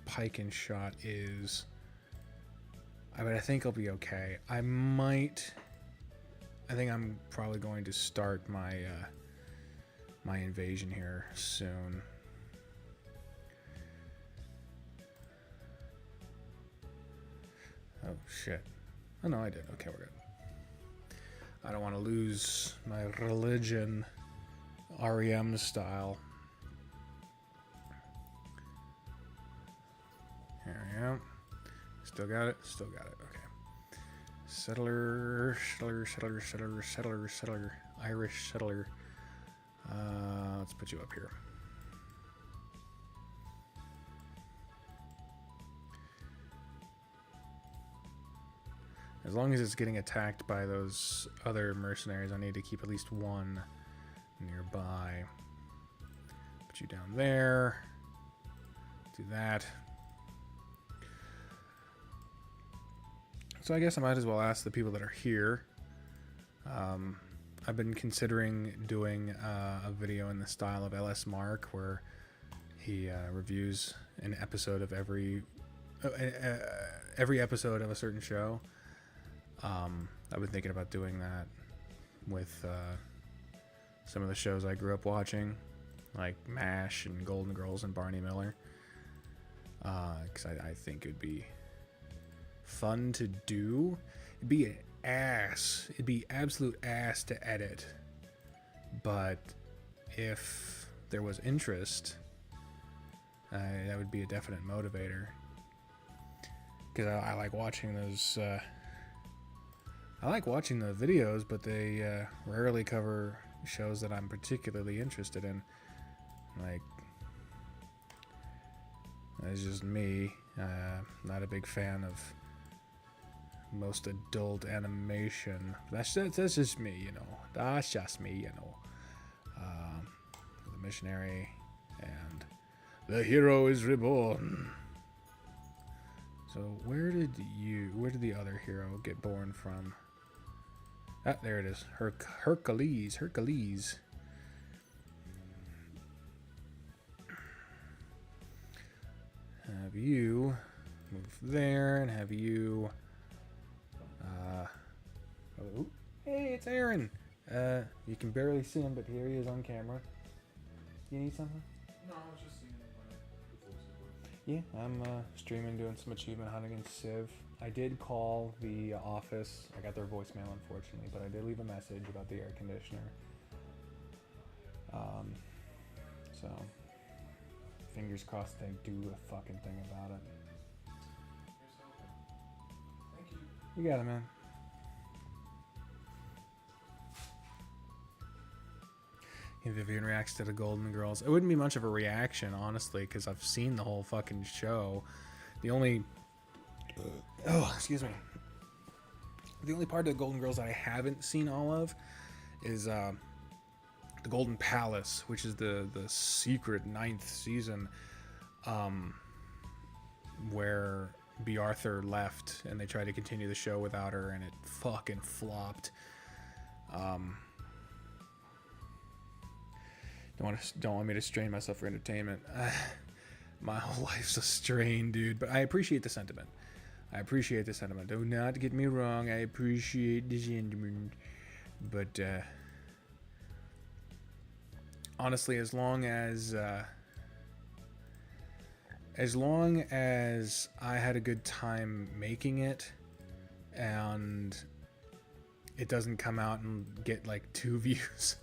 pike and shot is. But I think I'll be okay. I think I'm probably going to start my my invasion here soon. Oh shit. Oh no, I did. Okay, we're good. I don't want to lose my religion REM style. Here we go. Still got it? Still got it. Okay. Settler. Irish settler. Let's put you up here. As long as it's getting attacked by those other mercenaries, I need to keep at least one nearby. Put you down there. Do that. So I guess I might as well ask the people that are here. I've been considering doing a video in the style of LS Mark, where he reviews an episode of every episode of a certain show. I've been thinking about doing that with some of the shows I grew up watching, like MASH and Golden Girls and Barney Miller, because I think it'd be fun to do. It'd be an ass. It'd be absolute ass to edit, but if there was interest, that would be a definite motivator. Because I like watching those. I like watching the videos, but they rarely cover shows that I'm particularly interested in. Like, that's just me. Not a big fan of most adult animation. That's just me, you know. That's just me, you know. The missionary and the hero is reborn. So where did the other hero get born from? Ah, there it is. Hercules. Have you move there and have you oh, hey, it's Aaron. You can barely see him, but here he is on camera. You need something? No, I was just seeing the voices work. Yeah, I'm streaming, doing some achievement hunting in Civ. I did call the office. I got their voicemail, unfortunately, but I did leave a message about the air conditioner. So, fingers crossed they do a fucking thing about it. Here's helping. Thank you. You got it, man. Vivian reacts to the Golden Girls. It wouldn't be much of a reaction, honestly, because I've seen the whole fucking show. The only... excuse me. The only part of the Golden Girls that I haven't seen all of is the Golden Palace, which is the secret 9th season, where B. Arthur left and they tried to continue the show without her, and it fucking flopped. Don't want me to strain myself for entertainment. My whole life's a strain, dude. But I appreciate the sentiment. Do not get me wrong. I appreciate the sentiment. But honestly, as long as I had a good time making it, and it doesn't come out and get like 2 views.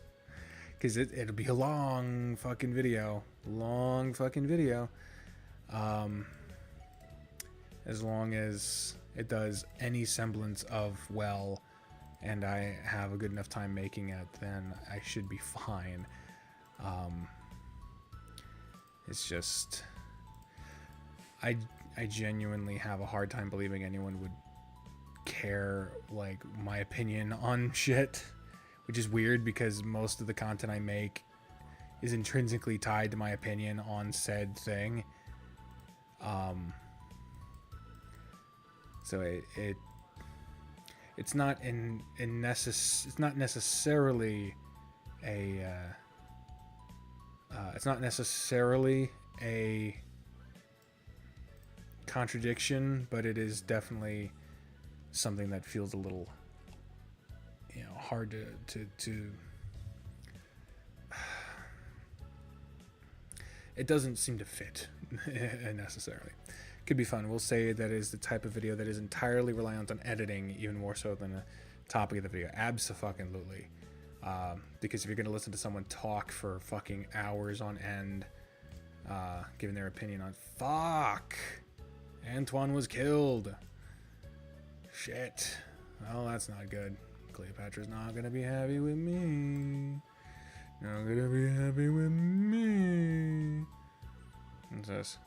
Because it'll be a long fucking video. As long as it does any semblance of well, and I have a good enough time making it, then I should be fine. It's just... I genuinely have a hard time believing anyone would care, like, my opinion on shit. Which is weird because most of the content I make is intrinsically tied to my opinion on said thing. So it's not it's not necessarily a contradiction, but it is definitely something that feels a little, you know, hard to it doesn't seem to fit necessarily. Could be fun. We'll say that is the type of video that is entirely reliant on editing, even more so than the topic of the video. Abso-fucking-lutely. Because if you're going to listen to someone talk for fucking hours on end, giving their opinion on fuck, Antoine was killed. Shit. Well, that's not good. Cleopatra's not gonna be happy with me. Not gonna be happy with me. What's this?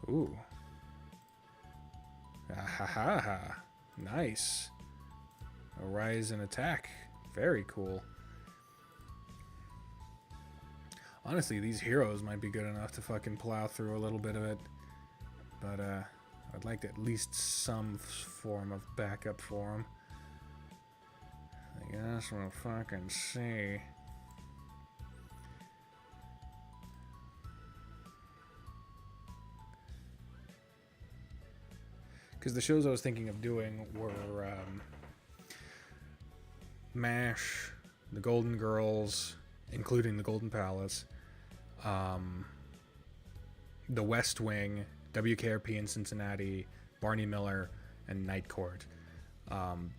Ooh. Ah ha ha ha. Nice. A rise in attack. Very cool. Honestly, these heroes might be good enough to fucking plow through a little bit of it. But, I'd like at least some form of backup for them. Guess we'll fucking see. Because the shows I was thinking of doing were MASH, The Golden Girls, including The Golden Palace, The West Wing, WKRP in Cincinnati, Barney Miller, and Night Court.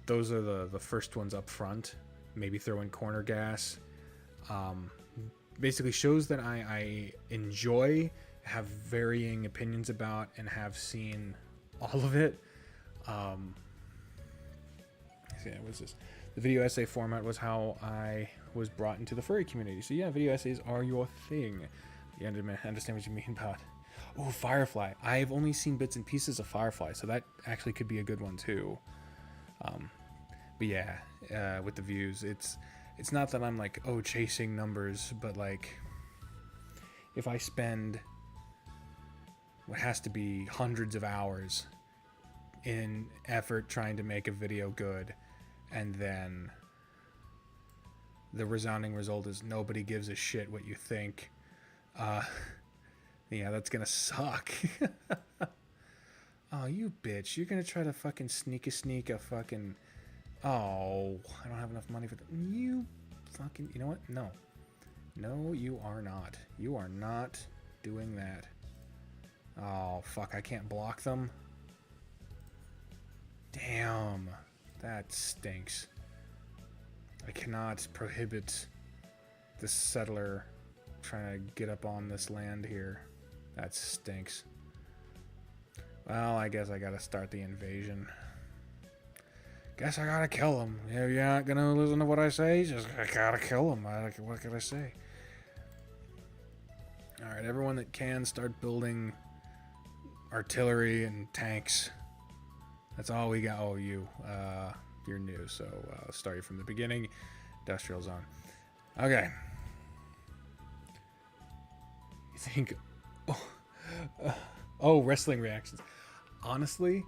Those are the first ones up front. Maybe throw in Corner Gas. Basically shows that I enjoy, have varying opinions about, and have seen all of it. Yeah, what's this? The video essay format was how I was brought into the furry community. So yeah, video essays are your thing. You understand what you mean about... Oh, Firefly. I've only seen bits and pieces of Firefly, so that actually could be a good one too. But yeah, with the views, it's not that I'm like, oh, chasing numbers, but like, if I spend what has to be hundreds of hours in effort trying to make a video good, and then the resounding result is nobody gives a shit what you think, yeah, that's gonna suck. Oh, you bitch. You're gonna try to fucking sneak a fucking... Oh, I don't have enough money for that. You fucking... You know what? No. No, you are not. You are not doing that. Oh, fuck. I can't block them. Damn. That stinks. I cannot prohibit the settler trying to get up on this land here. That stinks. Well, I guess I gotta start the invasion. Guess I gotta kill him. If you're not gonna listen to what I say, just I gotta kill him. What can I say? Alright, everyone that can, start building artillery and tanks. That's all we got. Oh, you're new, so I'll start you from the beginning. Industrial zone. Okay. You think... Oh, wrestling reactions. Honestly,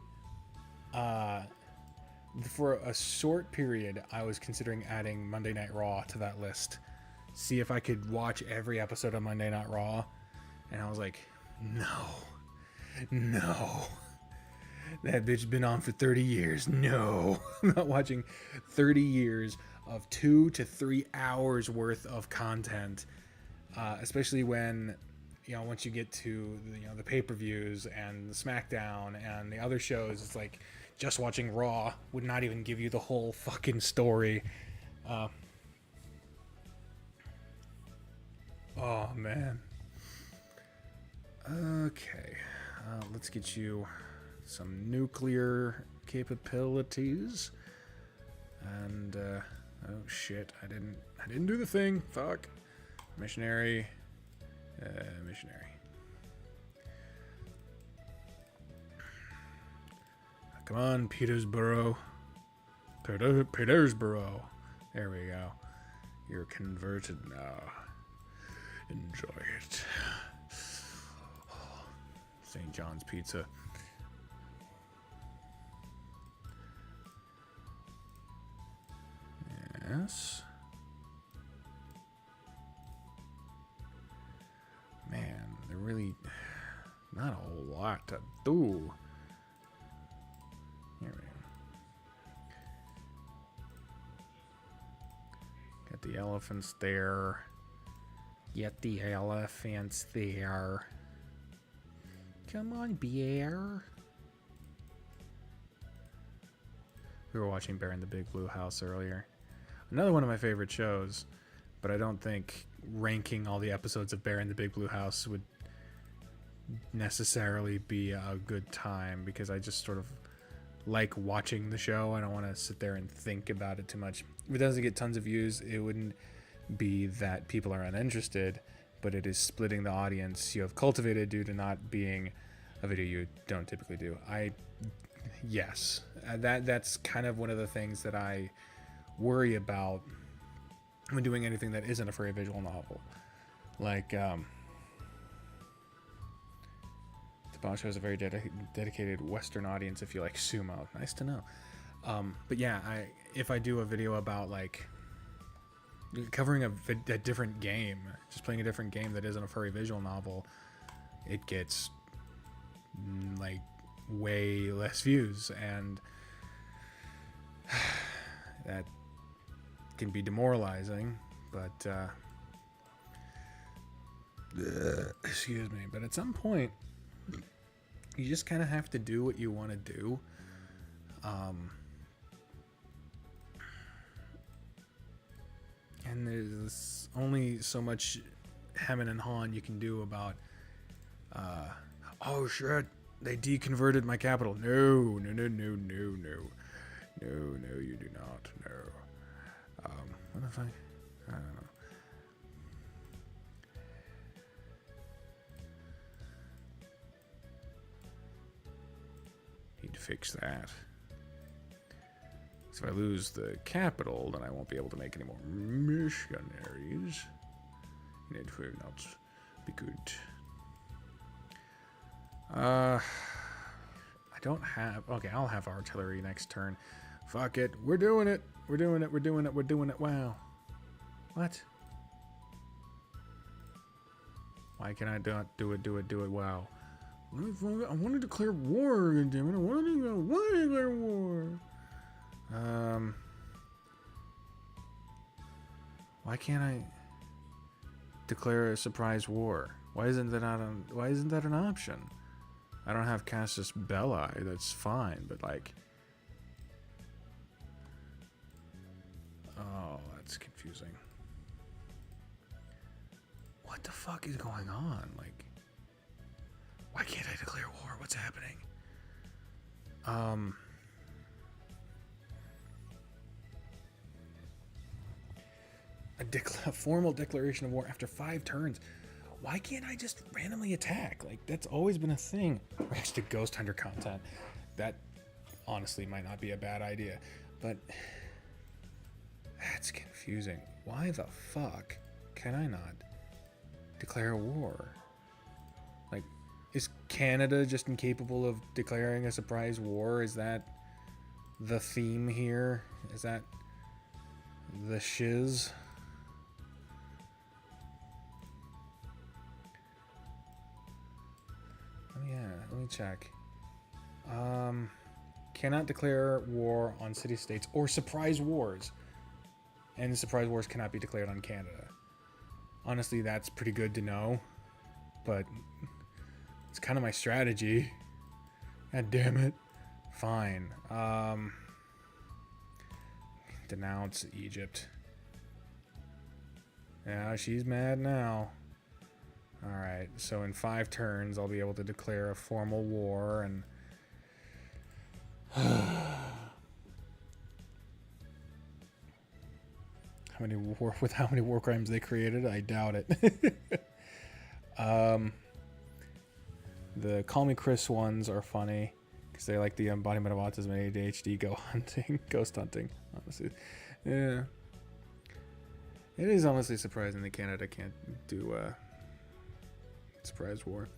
for a short period, I was considering adding Monday Night Raw to that list. See if I could watch every episode of Monday Night Raw. And I was like, no. That bitch been on for 30 years. No. I'm not watching 30 years of 2 to 3 hours worth of content. Especially when... once you get to the pay-per-views and the SmackDown and the other shows, it's like just watching Raw would not even give you the whole fucking story. Oh man. Okay, let's get you some nuclear capabilities. And oh shit, I didn't do the thing. Fuck. Missionary. Missionary. Come on, Petersboro. Petersboro. There we go. You're converted now. Enjoy it. St. John's Pizza. Yes. Man, there really not a whole lot to do. Here we go. Got the elephants there. Get the elephants there. Come on, bear. We were watching Bear in the Big Blue House earlier. Another one of my favorite shows, but I don't think ranking all the episodes of Bear in the Big Blue House would necessarily be a good time, because I just sort of like watching the show. I don't want to sit there and think about it too much. If it doesn't get tons of views, it wouldn't be that people are uninterested, but it is splitting the audience you have cultivated due to not being a video you don't typically do. Yes, that's kind of one of the things that I worry about when doing anything that isn't a furry visual novel. Like, Tabasco has a very dedicated Western audience if you like sumo. Nice to know. But yeah, if I do a video about like covering a different game, just playing a different game that isn't a furry visual novel, it gets like way less views, and that can be demoralizing. But excuse me, but at some point you just kind of have to do what you want to do. And there's only so much hemming and hawing you can do about oh shit, they deconverted my capital. No, you do not. No. What the fuck? I don't know. Need to fix that. So if I lose the capital, then I won't be able to make any more missionaries. It will not be good. I don't have... Okay, I'll have artillery next turn. Fuck it. We're doing it. We're doing it. Wow. What? Why can I not do it? Wow. I want to declare war, goddammit. I want to declare war. Why can't I declare a surprise war? Why isn't that an option? I don't have Casus Belli, that's fine, but like, oh, that's confusing. What the fuck is going on? Like, why can't I declare war? What's happening? A formal declaration of war after 5 turns. Why can't I just randomly attack? Like, that's always been a thing. Next to Ghost Hunter content. That honestly might not be a bad idea, but that's confusing. Why the fuck can I not declare a war? Like, is Canada just incapable of declaring a surprise war? Is that the theme here? Is that the shiz? Let me check. Cannot declare war on city-states or surprise wars. And the surprise wars cannot be declared on Canada. Honestly, that's pretty good to know. But it's kind of my strategy. God damn it. Fine. Denounce Egypt. Yeah, she's mad now. Alright, so in 5 turns, I'll be able to declare a formal war, and... how many war crimes they created? I doubt it. The Call Me Chris ones are funny, because they're like the embodiment of autism and ADHD ghost hunting, honestly. Yeah. It is honestly surprising that Canada can't do, surprise war.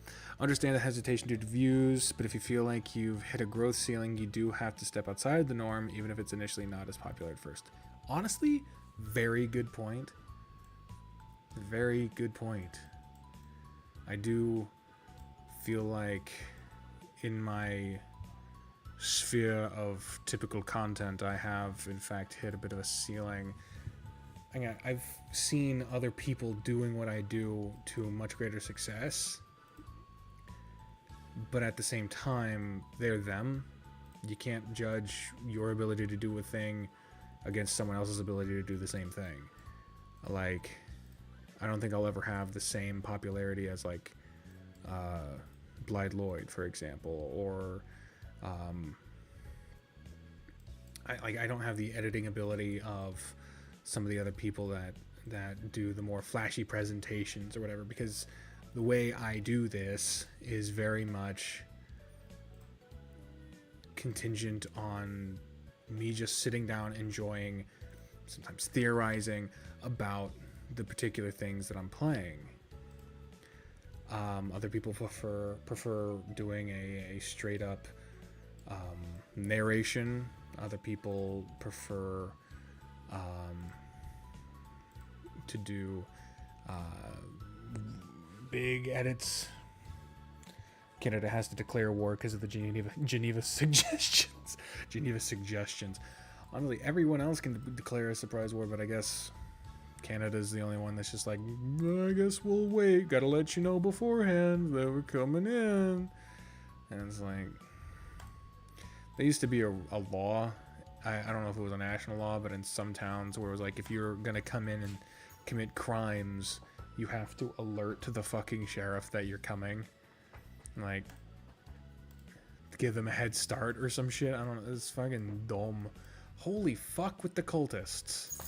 Understand the hesitation due to views, but if you feel like you've hit a growth ceiling, you do have to step outside the norm, even if it's initially not as popular at first. Honestly, very good point. Very good point. I do feel like in my sphere of typical content, I have in fact hit a bit of a ceiling. I've seen other people doing what I do to much greater success, but at the same time, they're them. You can't judge your ability to do a thing against someone else's ability to do the same thing. Like, I don't think I'll ever have the same popularity as like Blythe Lloyd, for example, or I don't have the editing ability of some of the other people that do the more flashy presentations or whatever, because the way I do this is very much contingent on me just sitting down, enjoying, sometimes theorizing about the particular things that I'm playing. Other people prefer doing a straight up narration Other people prefer to do big edits. Canada has to declare war because of the Geneva suggestions. Geneva suggestions. Honestly, everyone else can declare a surprise war, but I guess Canada's the only one that's just like, I guess we'll wait. Gotta let you know beforehand that we're coming in. And it's like, there used to be a law. I don't know if it was a national law, but in some towns where it was like, if you're gonna come in and commit crimes, you have to alert to the fucking sheriff that you're coming. Like, give them a head start or some shit. I don't know. It's fucking dumb. Holy fuck with the cultists.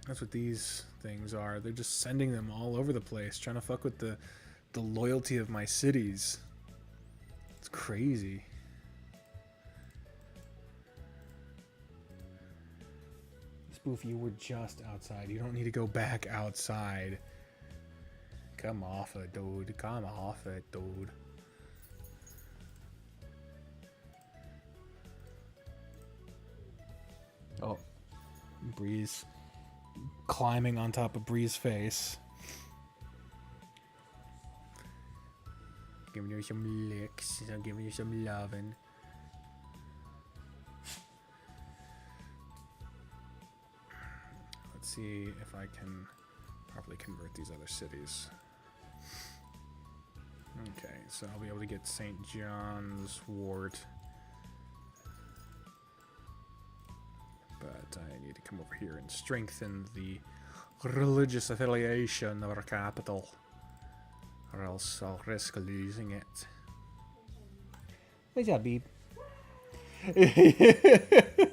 That's what these things are. They're just sending them all over the place, trying to fuck with the loyalty of my cities. It's crazy. Spoof, you were just outside. You don't need to go back outside. Come off it, dude. Come off it, dude. Oh. Breeze. Climbing on top of Bree's face. Giving you some licks. I'm giving you some loving. Let's see if I can properly convert these other cities. Okay, so I'll be able to get St. John's Wort. But I need to come over here and strengthen the religious affiliation of our capital, or else I'll risk losing it. Good job, Beeb. It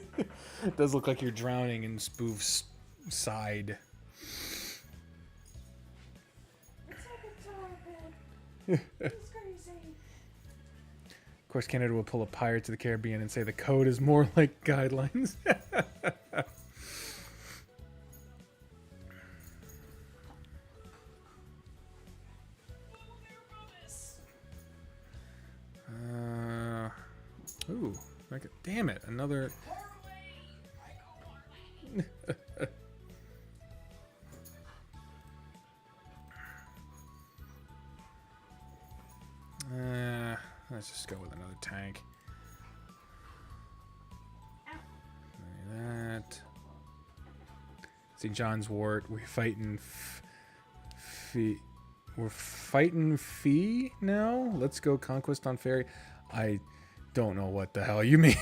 does look like you're drowning in Spoof's side. It's crazy. Of course, Canada will pull a Pirates of the Caribbean and say the code is more like guidelines. Ooh, damn it, another. Let's just go with another tank. Like that. St. John's Wort. We're fighting fee. We're fighting fee now. Let's go conquest on ferry. I don't know what the hell you mean.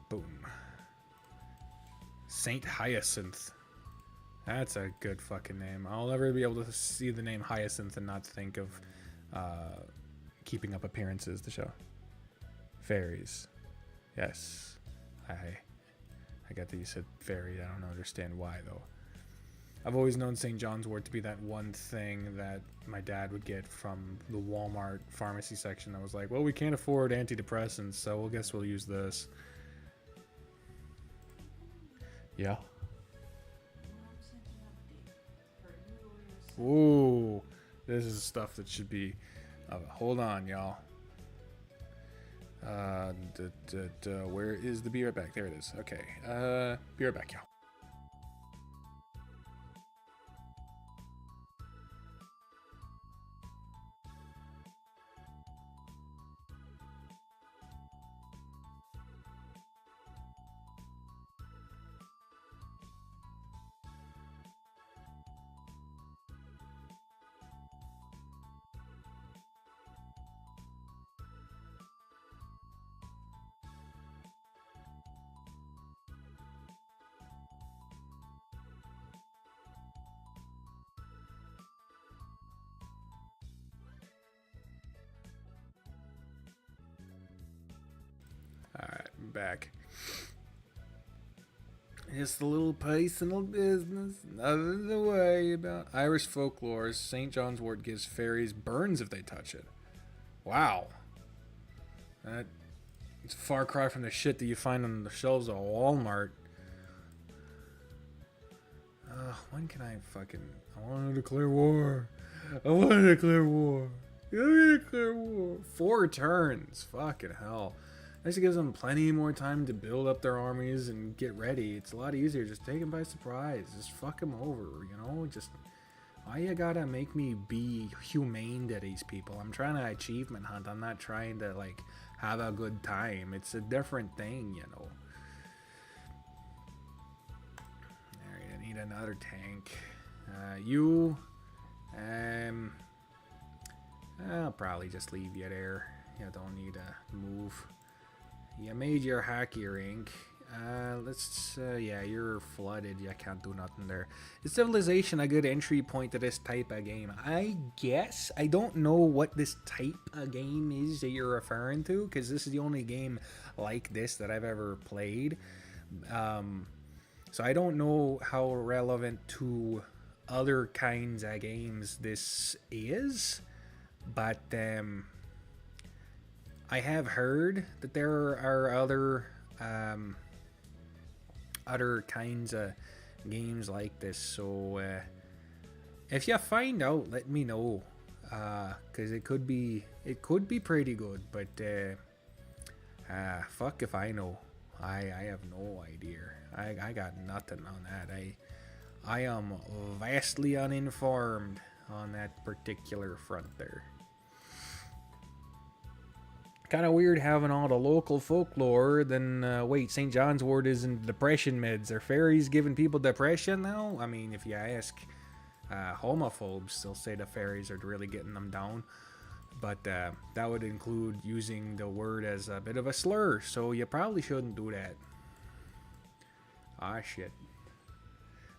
Boom. Saint Hyacinth. That's a good fucking name. I'll never be able to see the name Hyacinth and not think of Keeping Up Appearances, the show. Fairies. Yes. I got that you said fairy. I don't understand why, though. I've always known St. John's Wort to be that one thing that my dad would get from the Walmart pharmacy section. I was like, well, we can't afford antidepressants, so I guess we'll use this. Yeah. Ooh, this is stuff that should be. Hold on, y'all. Where is the Be Right Back? There it is. Okay. Be right back, y'all. Alright, I'm back. Just a little personal business. Nothing to worry about. Irish folklore. St. John's Wort gives fairies burns if they touch it. Wow. It's a far cry from the shit that you find on the shelves of Walmart. When can I fucking... I want to declare war. I want to declare war. Let me declare war. 4 turns. Fucking hell. This gives them plenty more time to build up their armies and get ready. It's a lot easier. Just take them by surprise. Just fuck them over, you know? Just... Why you gotta make me be humane to these people? I'm trying to achievement hunt. I'm not trying to, like, have a good time. It's a different thing, you know? Alright, I need another tank. I'll probably just leave you there. You don't need to move. You made your hockey rink. Yeah, you're flooded. You can't do nothing there. Is civilization a good entry point to this type of game? I guess. I don't know what this type of game is that you're referring to, because this is the only game like this that I've ever played. So I don't know how relevant to other kinds of games this is, but I have heard that there are other kinds of games like this. So if you find out, let me know, because it could be pretty good. But fuck if I know. I have no idea. I got nothing on that. I am vastly uninformed on that particular front there. Kind of weird having all the local folklore. Then wait, St. John's Wort is in depression meds. Are fairies giving people depression now? I mean, if you ask homophobes, they'll say the fairies are really getting them down. But that would include using the word as a bit of a slur, so you probably shouldn't do that. Ah, shit.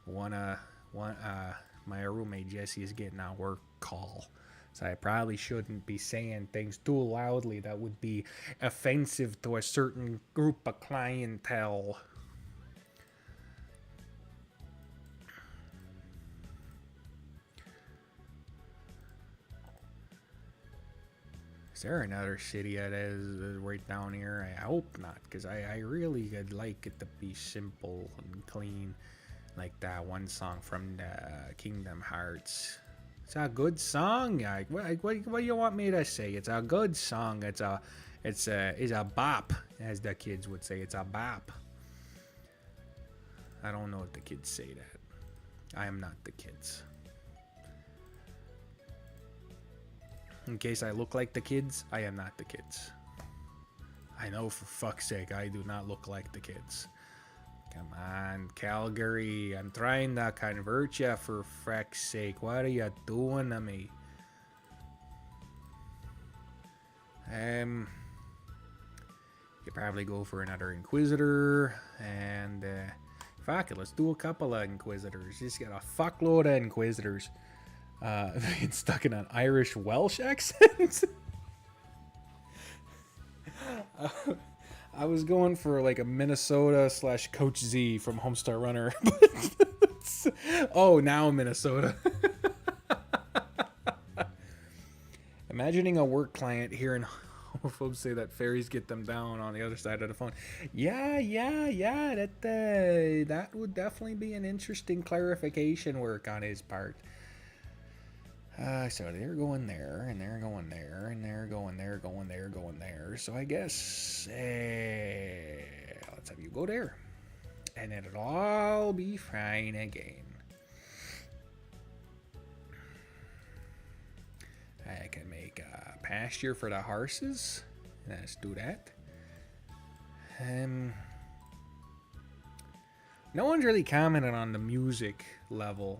My roommate Jesse is getting a work call, so I probably shouldn't be saying things too loudly that would be offensive to a certain group of clientele. Is there another city that is right down here? I hope not, because I really would like it to be simple and clean, like that one song from the Kingdom Hearts. It's a good song. Like, what do you want me to say? It's a good song. It's a bop, as the kids would say. It's a bop. I don't know if the kids say that. I am not the kids. In case I look like the kids, I am not the kids. I know for fuck's sake I do not look like the kids. Come on, Calgary. I'm trying to convert you for fuck's sake. What are you doing to me? You probably go for another Inquisitor. And fuck it, let's do a couple of Inquisitors. Just got a fuckload of Inquisitors. It's stuck in an Irish Welsh accent. I was going for like a Minnesota / Coach Z from Homestar Runner. Oh, now Minnesota. Imagining a work client hearing homophobes say that fairies get them down on the other side of the phone. Yeah. That would definitely be an interesting clarification work on his part. So they're going there, and they're going there, and they're going there. So I guess let's have you go there, and then it'll all be fine again. I can make a pasture for the horses. Let's do that. No one's really commented on the music level.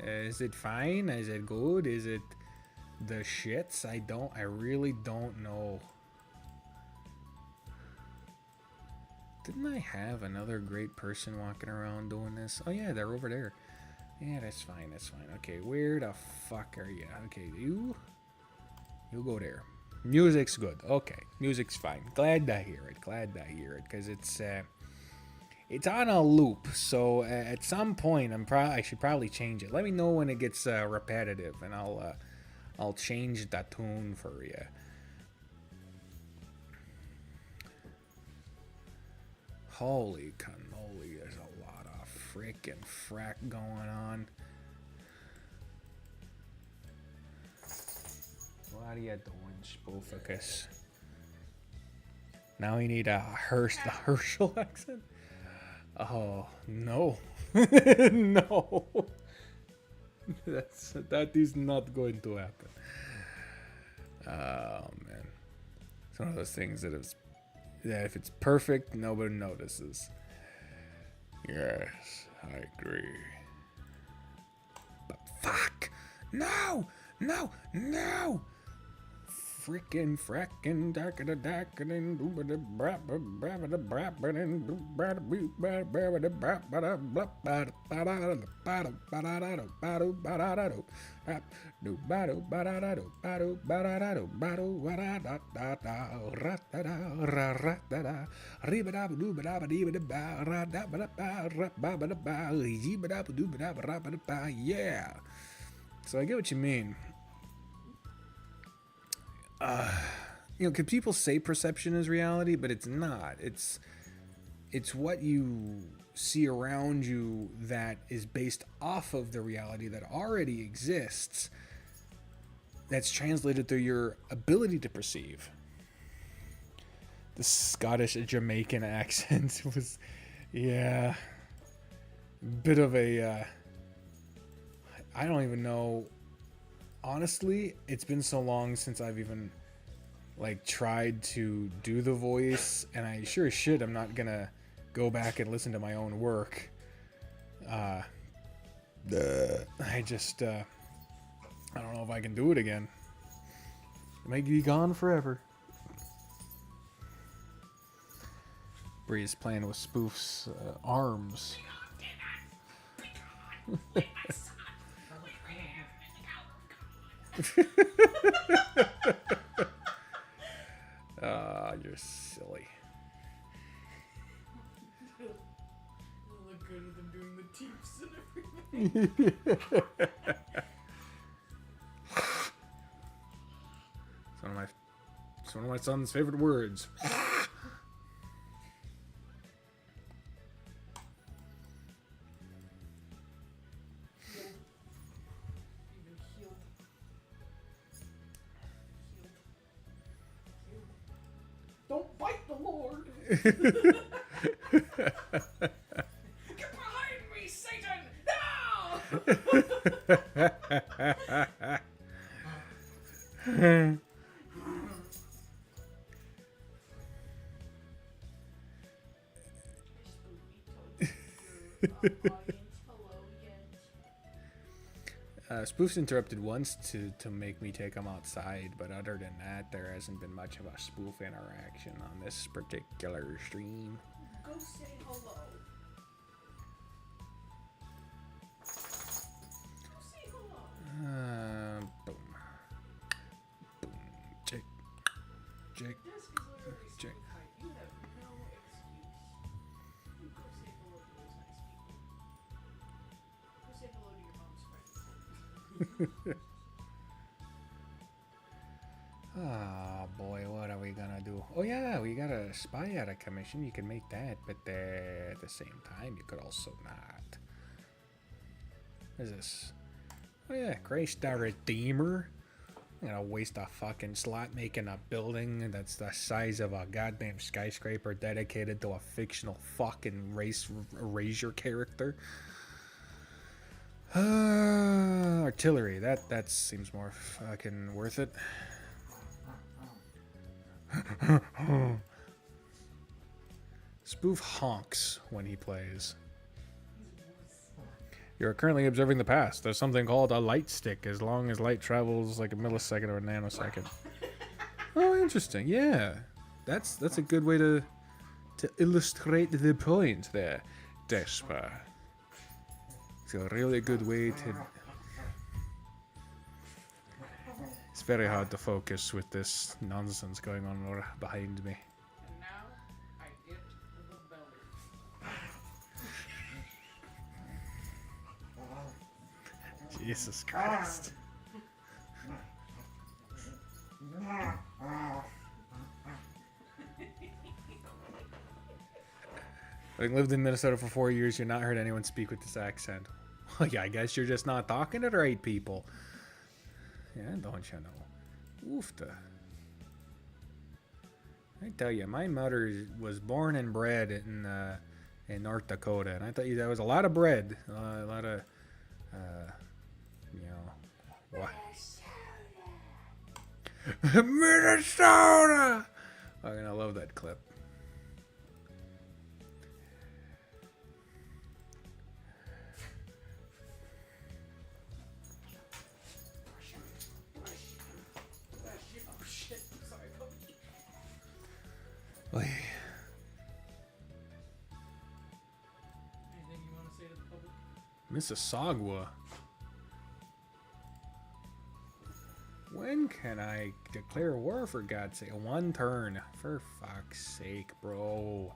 Is it fine? Is it good? Is it the shits? I really don't know. Didn't I have another great person walking around doing this? Oh yeah, they're over there. Yeah, that's fine. Okay, where the fuck are you? Okay, you go there. Music's good. Okay, music's fine. Glad to hear it. Because it's on a loop, so at some point I should probably change it. Let me know when it gets repetitive, and I'll change the tune for you. Holy cannoli, there's a lot of freaking frack going on. What are you doing, Spooficus? Now you need a Herschel accent? Oh, no. No. That is not going to happen. Oh, man. It's one of those things that if it's perfect, nobody notices. Yes, I agree. But fuck! No! No! No! Freaking fracking darkada darkadin doobada brabba brabba brabba brabba yeah. So I get what you mean. You know, because people say perception is reality, but it's not. It's what you see around you that is based off of the reality that already exists. That's translated through your ability to perceive. The Scottish Jamaican accent was, yeah, bit of a. I don't even know. Honestly, it's been so long since I've even like tried to do the voice, and I sure as shit I'm not gonna go back and listen to my own work. I just I don't know if I can do it again. It might be gone forever. Bree's playing with Spoof's arms. You're silly. Look good at them doing the teeps and everything. It's one of my son's favorite words. Don't bite the Lord. Get behind me, Satan! No! Spoof's interrupted once to make me take him outside, but other than that, there hasn't been much of a spoof interaction on this particular stream. Go say hello. Go say hello. Boom. Boom. Jake. Jake. Desk is literally Jake. super tight. You have no excuse. You go say hello to those nice people. Go say hello to your mom's friends. Oh boy, what are we gonna do? Oh yeah, we got a spy out of commission. You can make that, but at the same time, you could also not. What is this? Oh yeah, Christ the Redeemer. I'm gonna waste a fucking slot making a building that's the size of a goddamn skyscraper dedicated to a fictional fucking erasure character. Artillery, that seems more fucking worth it. Spoof honks when he plays. You're currently observing the past. There's something called a light stick as long as light travels like a millisecond or a nanosecond. Oh, interesting. Yeah. That's a good way to illustrate the point there, Despa. It's a really good way to... It's very hard to focus with this nonsense going on behind me. And now I get the belly. Jesus Christ. Having lived in Minnesota for 4 years, you've not heard anyone speak with this accent. Well, yeah, I guess you're just not talking to the right people. Yeah, don't you know? Oofta. I tell you, my mother was born and bred in North Dakota, and I thought that was a lot of bread, a lot of, you know, what? Minnesota. I love that clip. Oh shit, I'm sorry, puppy. Like, Anything you want to say to the public? Mississauga. When can I declare war, for God's sake? One turn. For fuck's sake, bro.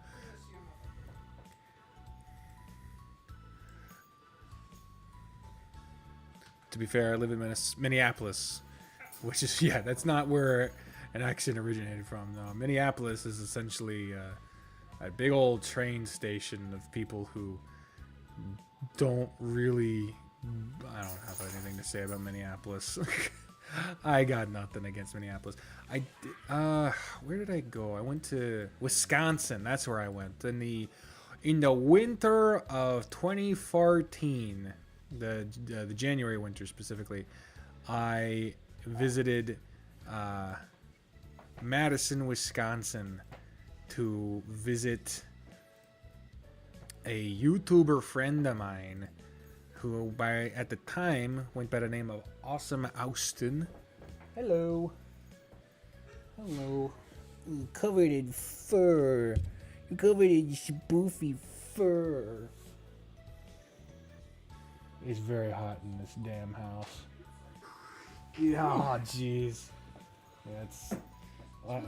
To be fair, I live in Minneapolis, which is, yeah, that's not where an accent originated from. No, Minneapolis is essentially a big old train station of people who don't really... I don't have anything to say about Minneapolis. I got nothing against Minneapolis. Where did I go? I went to Wisconsin. That's where I went. In the winter of 2014, the January winter specifically, I visited Madison, Wisconsin to visit a YouTuber friend of mine who at the time went by the name of Awesome Austin. Hello. Hello. You're covered in fur. You're covered in spoofy fur. It's very hot in this damn house. Yeah, oh, jeez. Yeah, it's... Say hello.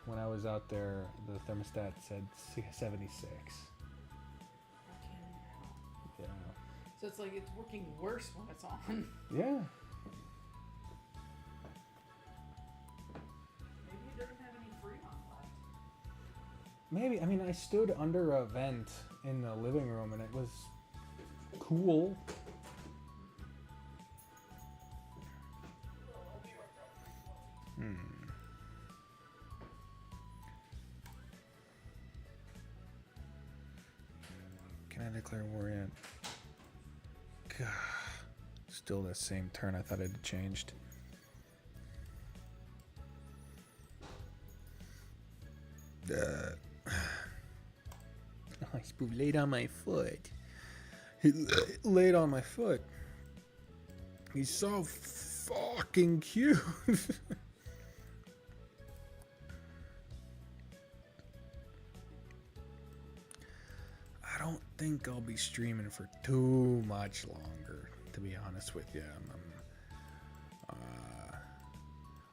when I was out there, the thermostat said 76. Yeah. So it's like it's working worse when it's on. Yeah. Maybe it doesn't have any Freon left. Maybe. I mean, I stood under a vent in the living room and it was cool. Can I declare war yet? God. Still that same turn. I thought it had changed. I spoof laid on my foot. He laid on my foot. He's so fucking cute. I don't think I'll be streaming for too much longer, to be honest with you.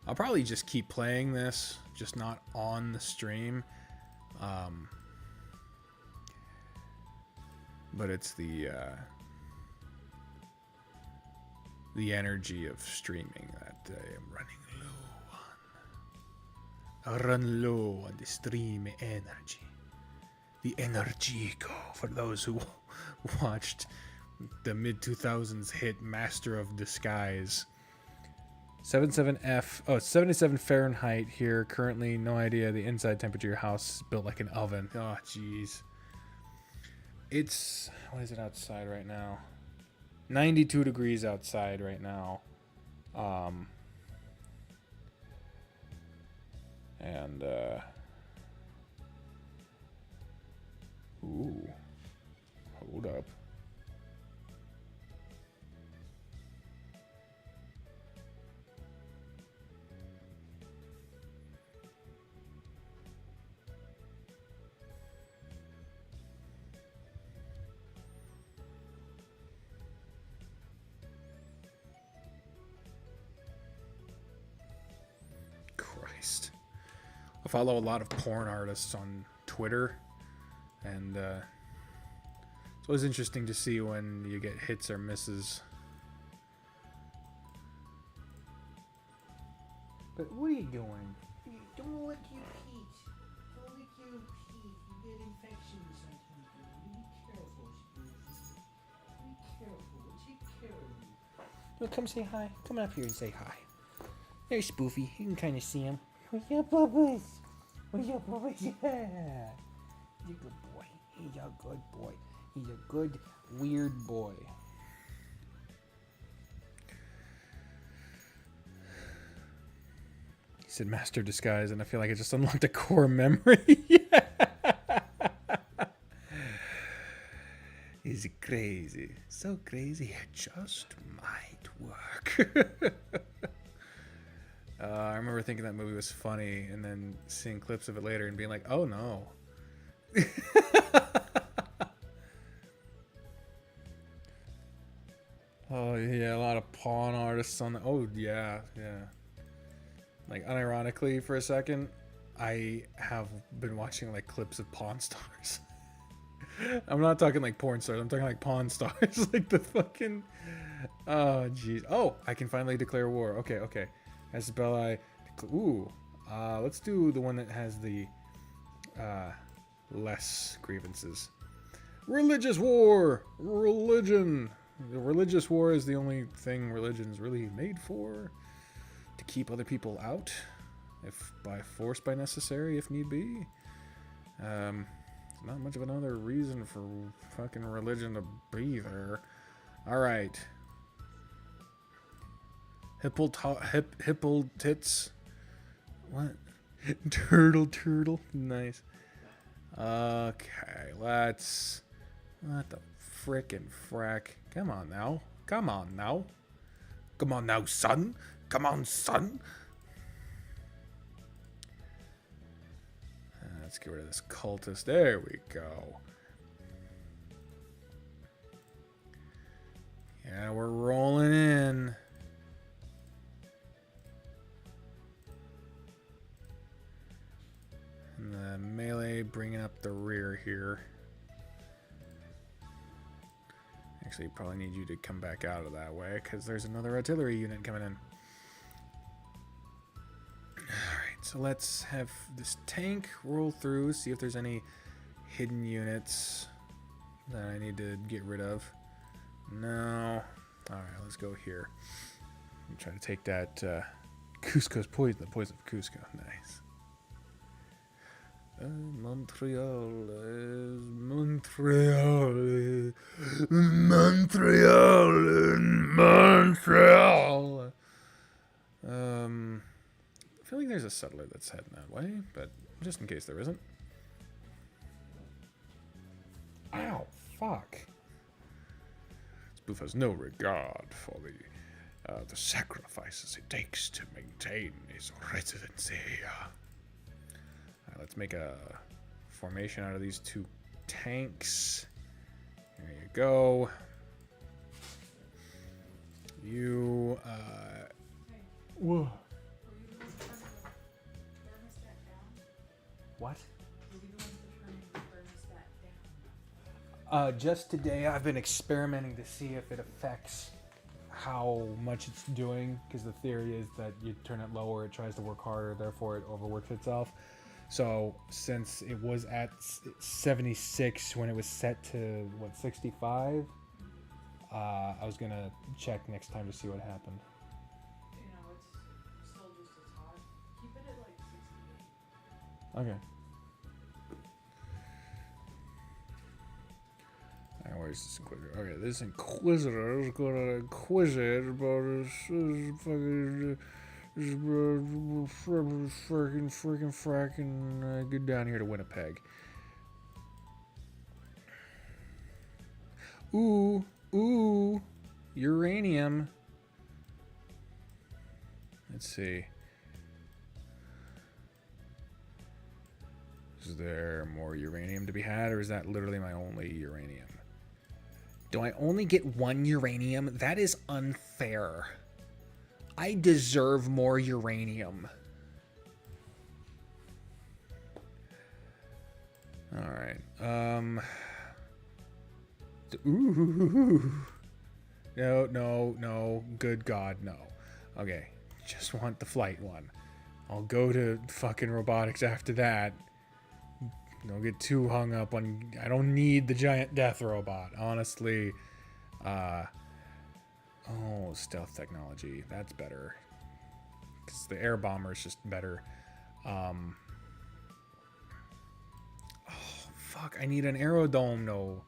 I'll probably just keep playing this, just not on the stream. But it's the energy of streaming that I am running low on. I run low on the stream energy. The Energico, for those who watched the mid-2000s hit Master of Disguise. 77F, oh, 77 Fahrenheit here. Currently, no idea the inside temperature of your house is built like an oven. Oh, jeez. It's, what is it outside right now? 92 degrees outside right now. Ooh. Hold up. Christ. I follow a lot of porn artists on Twitter, and it's always interesting to see when you get hits or misses. But what are you doing? Don't lick your feet. Don't lick your feet. You get infections on Well, come say hi. Come up here and say hi. There's Spoofy. You can kind of see him. What's up, Bubbles? What's up, Bubbles? Yeah. He's a good boy. He's a good boy. He's a good, weird boy. He said Master of Disguise, and I feel like I just unlocked a core memory. Yeah. He's crazy. So crazy, it just might work. I remember thinking that movie was funny, and then seeing clips of it later and being like, oh no. Oh, yeah, a lot of pawn artists on the... Oh, yeah, yeah. Like, unironically, for a second, I have been watching, like, clips of Pawn Stars. I'm not talking, like, porn stars. I'm talking, like, Pawn Stars. Like, the fucking... Oh, jeez. Oh, I can finally declare war. Okay, okay. As Bella... Ooh. Let's do the one that has the... less grievances. Religious war! Religion! The religious war is the only thing religion is really made for. To keep other people out. If by force, by necessary, if need be. Not much of another reason for fucking religion to be there. Alright. Hipple tits. What? Turtle. Nice. Okay, let's... What the frickin' frack? Come on now. Come on now. Come on now, son. Come on, son. Let's get rid of this cultist. There we go. Yeah, we're rolling in. And the melee bringing up the rear here. Actually, probably need you to come back out of that way because there's another artillery unit coming in. Alright, so let's have this tank roll through, see if there's any hidden units that I need to get rid of. No. Alright, let's go here. I'm trying to take that Cusco's poison, the poison of Cusco. Nice. Montreal. I feel like there's a settler that's heading that way, but just in case there isn't. Ow, fuck. Spoof has no regard for the sacrifices it takes to maintain his residency. Let's make a formation out of these two tanks. There you go. You, whoa. Were you the ones turning the thermostat down? What? Were you the ones turning the thermostat down? Just today I've been experimenting to see if it affects how much it's doing, because the theory is that you turn it lower, it tries to work harder, therefore it overworks itself. So since it was at 76 when it was set to, what, 65, I was going to check next time to see what happened. You know, it's still just as hot. Keep it at like 68. Okay. Alright, where's this Inquisitor? Okay, this Inquisitor is going to inquisite about his fucking... freaking fracking get down here to Winnipeg. Ooh, uranium. Let's see. Is there more uranium to be had, or is that literally my only uranium? Do I only get one uranium? That is unfair. I deserve more uranium. Alright. Ooh. No. Good God, no. Okay. Just want the flight one. I'll go to fucking robotics after that. Don't get too hung up on... I don't need the giant death robot. Honestly. Oh, Oh, stealth technology. That's better. Because the air bomber is just better. Oh, fuck. I need an aerodome, though.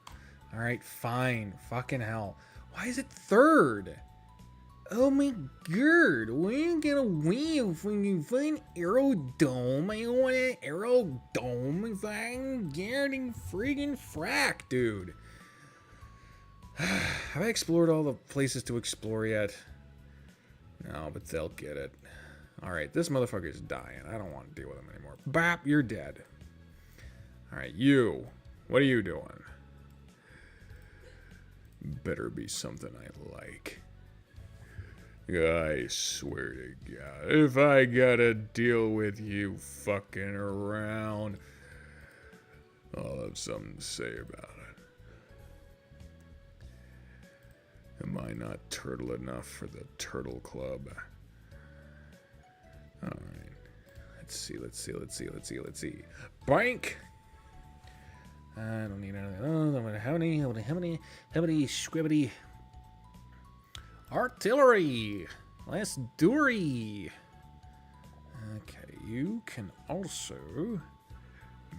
Alright, fine. Fucking hell. Why is it third? Oh my god. We ain't gonna win if we find aerodome. I want an aerodome if I'm getting friggin' frack, dude. Have I explored all the places to explore yet? No, but they'll get it. Alright, this motherfucker's dying. I don't want to deal with him anymore. Bap, you're dead. Alright, you. What are you doing? Better be something I like. I swear to God, if I gotta deal with you fucking around, I'll have something to say about it. Am I not turtle enough for the Turtle Club? Alright. Let's see. Bank! I don't need anything. Oh, how many squibbity artillery? Less doory. Okay, you can also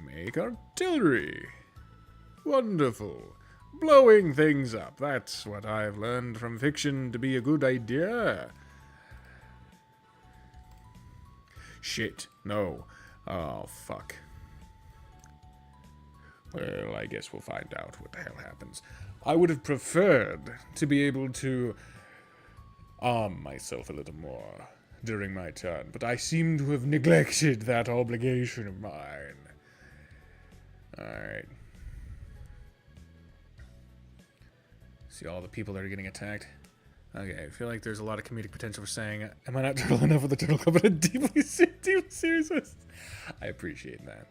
make artillery. Wonderful. Blowing things up. That's what I've learned from fiction to be a good idea. Shit. No. Oh, fuck. Well, I guess we'll find out what the hell happens. I would have preferred to be able to arm myself a little more during my turn, but I seem to have neglected that obligation of mine. Alright. See all the people that are getting attacked? Okay, I feel like there's a lot of comedic potential for saying, am I not turtle enough with the Turtle Club in a deeply serious way? I appreciate that.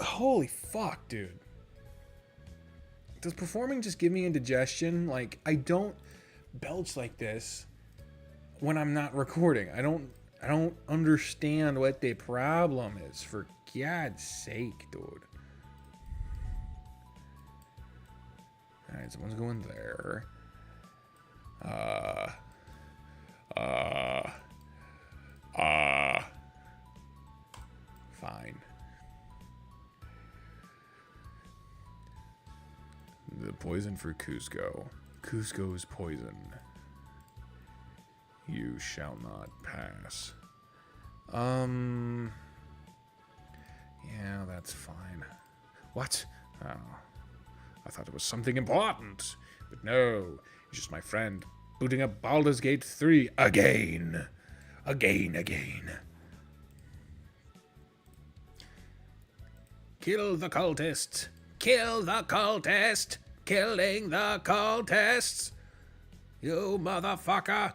Holy fuck, dude. Does performing just give me indigestion? Like, I don't belch like this when I'm not recording. I don't understand what the problem is, for God's sake, dude. Alright, someone's going there. Fine. The poison for Cusco. Cusco's poison. You shall not pass. Yeah, that's fine. What? Oh. I thought it was something important. But no, it's just my friend booting up Baldur's Gate 3 again. Again. Kill the cultist. Kill the cultist. Killing the cultists. You motherfucker.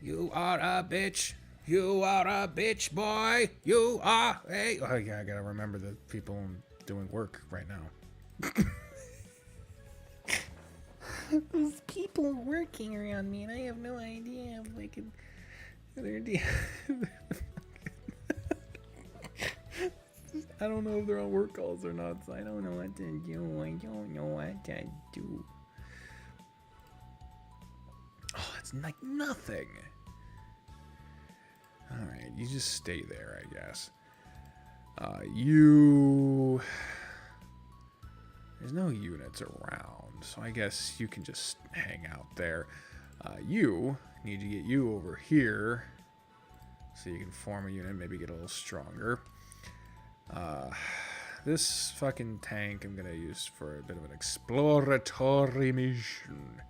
You are a bitch. You are a bitch, boy. You are a... Oh, yeah, I gotta remember the people doing work right now. There's people working around me, and I have no idea if I can... I don't know if they're on work calls or not, so I don't know what to do. I don't know what to do. Oh, it's like nothing. Alright, you just stay there, I guess. There's no units around, so I guess you can just hang out there. You need to get you over here so you can form a unit, maybe get a little stronger. This fucking tank I'm gonna use for a bit of an exploratory mission.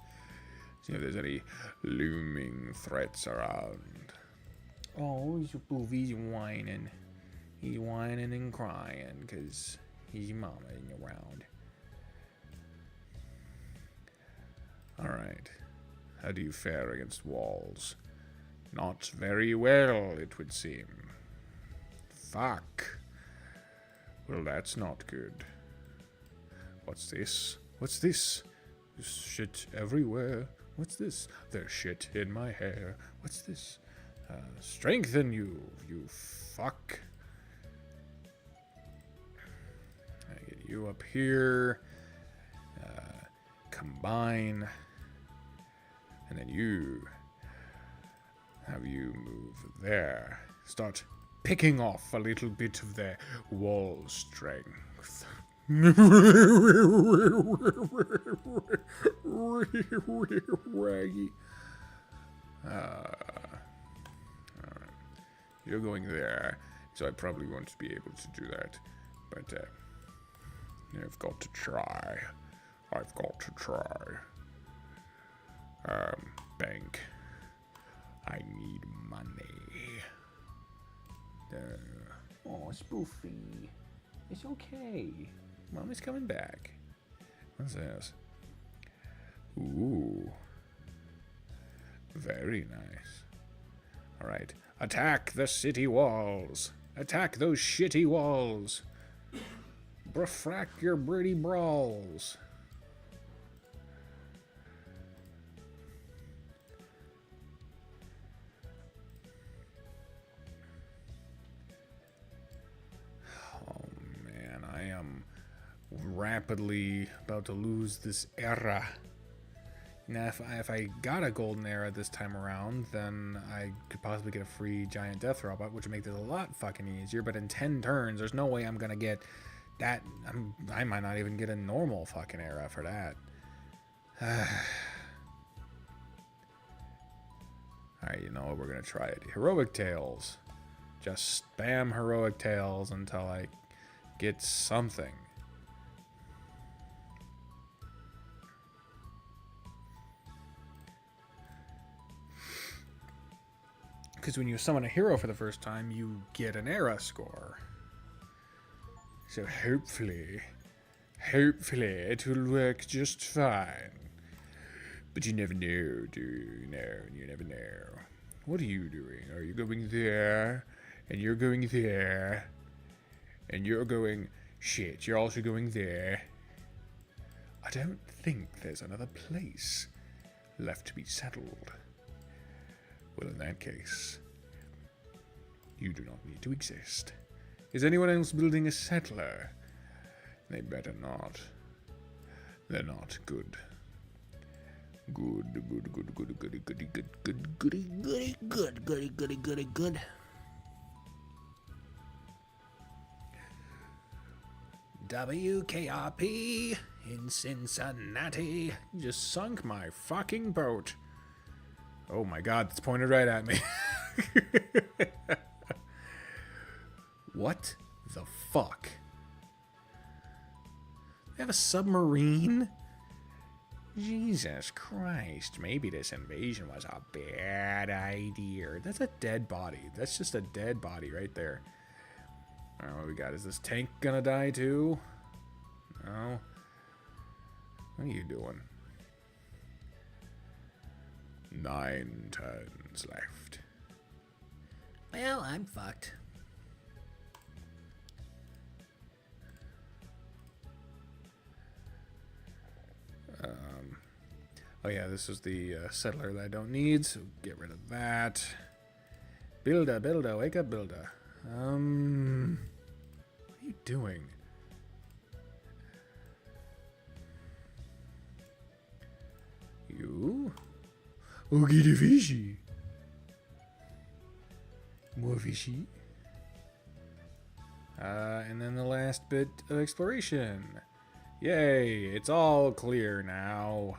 See if there's any looming threats around. Oh, he's whining. He's whining and crying because he's mamaing around. Alright. How do you fare against walls? Not very well, it would seem. Fuck. Well, that's not good. What's this? What's this? There's shit everywhere. What's this? There's shit in my hair. What's this? Strengthen you, you fuck. you up here. Combine. And then you. Have you move there. Start picking off a little bit of their wall strength. Raggy. Alright. You're going there, so I probably won't be able to do that. But I've got to try. I've got to try. Bank. I need money. Oh, Spoofy. It's okay. Mommy's coming back. What's this? Ooh. Very nice. Alright. Attack the city walls. Attack those shitty walls. Befrack your pretty brawls. Rapidly about to lose this era. Now, if I got a golden era this time around, then I could possibly get a free giant death robot, which would make this a lot fucking easier. But in 10 turns, there's no way I'm gonna get that. I might not even get a normal fucking era for that. Alright, you know what? We're gonna try it. Heroic Tales. Just spam Heroic Tales until I get something. Because when you summon a hero for the first time, you get an era score. So hopefully it will work just fine. But you never know, do you? No, you never know. What are you doing? Are you going there? And you're going there? And you're going... Shit, you're also going there. I don't think there's another place left to be settled. Well, in that case, you do not need to exist. Is anyone else building a settler? They better not. They're not good. Good. WKRP in Cincinnati just sunk my fucking boat. Oh my god, it's pointed right at me. What the fuck? They have a submarine? Jesus Christ, maybe this invasion was a bad idea. That's a dead body. That's just a dead body right there. Alright, what we got? Is this tank gonna die too? No. What are you doing? 9 turns left. Well, I'm fucked. Oh yeah, this is the settler that I don't need, so get rid of that. Builder, wake up, builder. What are you doing? You? Oogie the fishy. More fishy. And then the last bit of exploration. Yay, it's all clear now.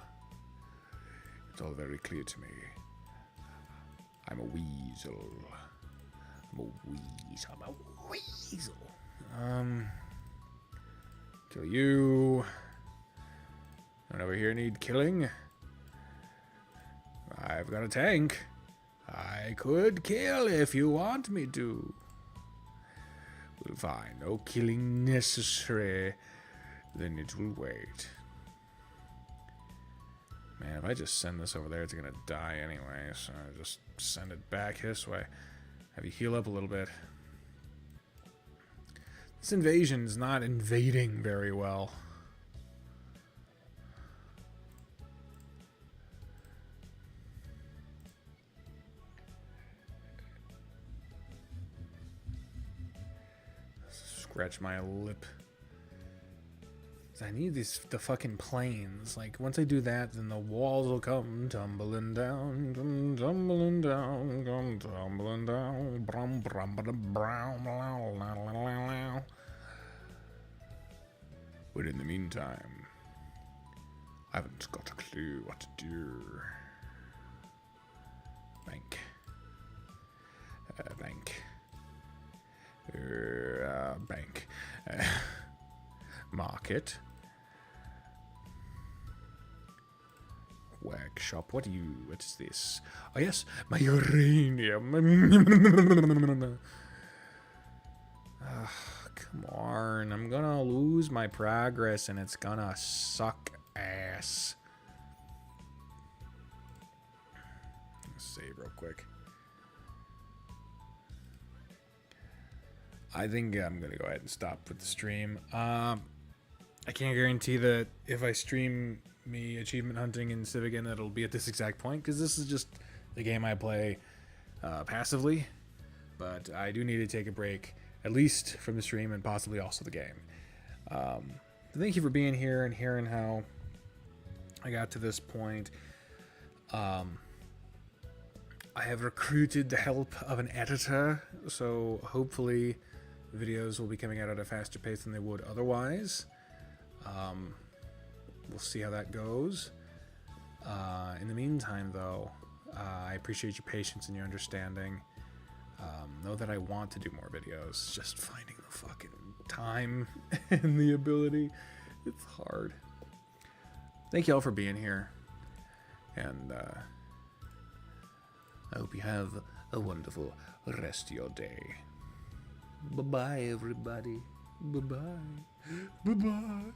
It's all very clear to me. I'm a weasel. Kill you. Anyone over here need killing? I've got a tank. I could kill if you want me to. Well, fine. No killing necessary. Then it will wait. Man, if I just send this over there, it's gonna die anyway. So I just send it back this way. Have you heal up a little bit. This invasion's not invading very well. Scratch my lip. I need the fucking planes. Like, once I do that, then the walls will come tumbling down, come tumbling down, come tumbling down. Brum, brum, ba-dum, brown, la, la, la, la, la. But in the meantime, I haven't got a clue what to do. Bank. Bank. Bank. Market. Workshop. What is this? Oh yes, my uranium. Come on, I'm gonna lose my progress and it's gonna suck ass. Let's save real quick. I think I'm gonna go ahead and stop with the stream. I can't guarantee that if I stream me achievement hunting in Civ again, that'll be at this exact point, because this is just the game I play passively. But I do need to take a break, at least from the stream and possibly also the game. Thank you for being here and hearing how I got to this point. I have recruited the help of an editor, so hopefully videos will be coming out at a faster pace than they would otherwise. We'll see how that goes. In the meantime, though, I appreciate your patience and your understanding. Know that I want to do more videos, just finding the fucking time and the ability. It's hard. Thank you all for being here, and I hope you have a wonderful rest of your day. Bye-bye, everybody. Bye-bye. Bye-bye.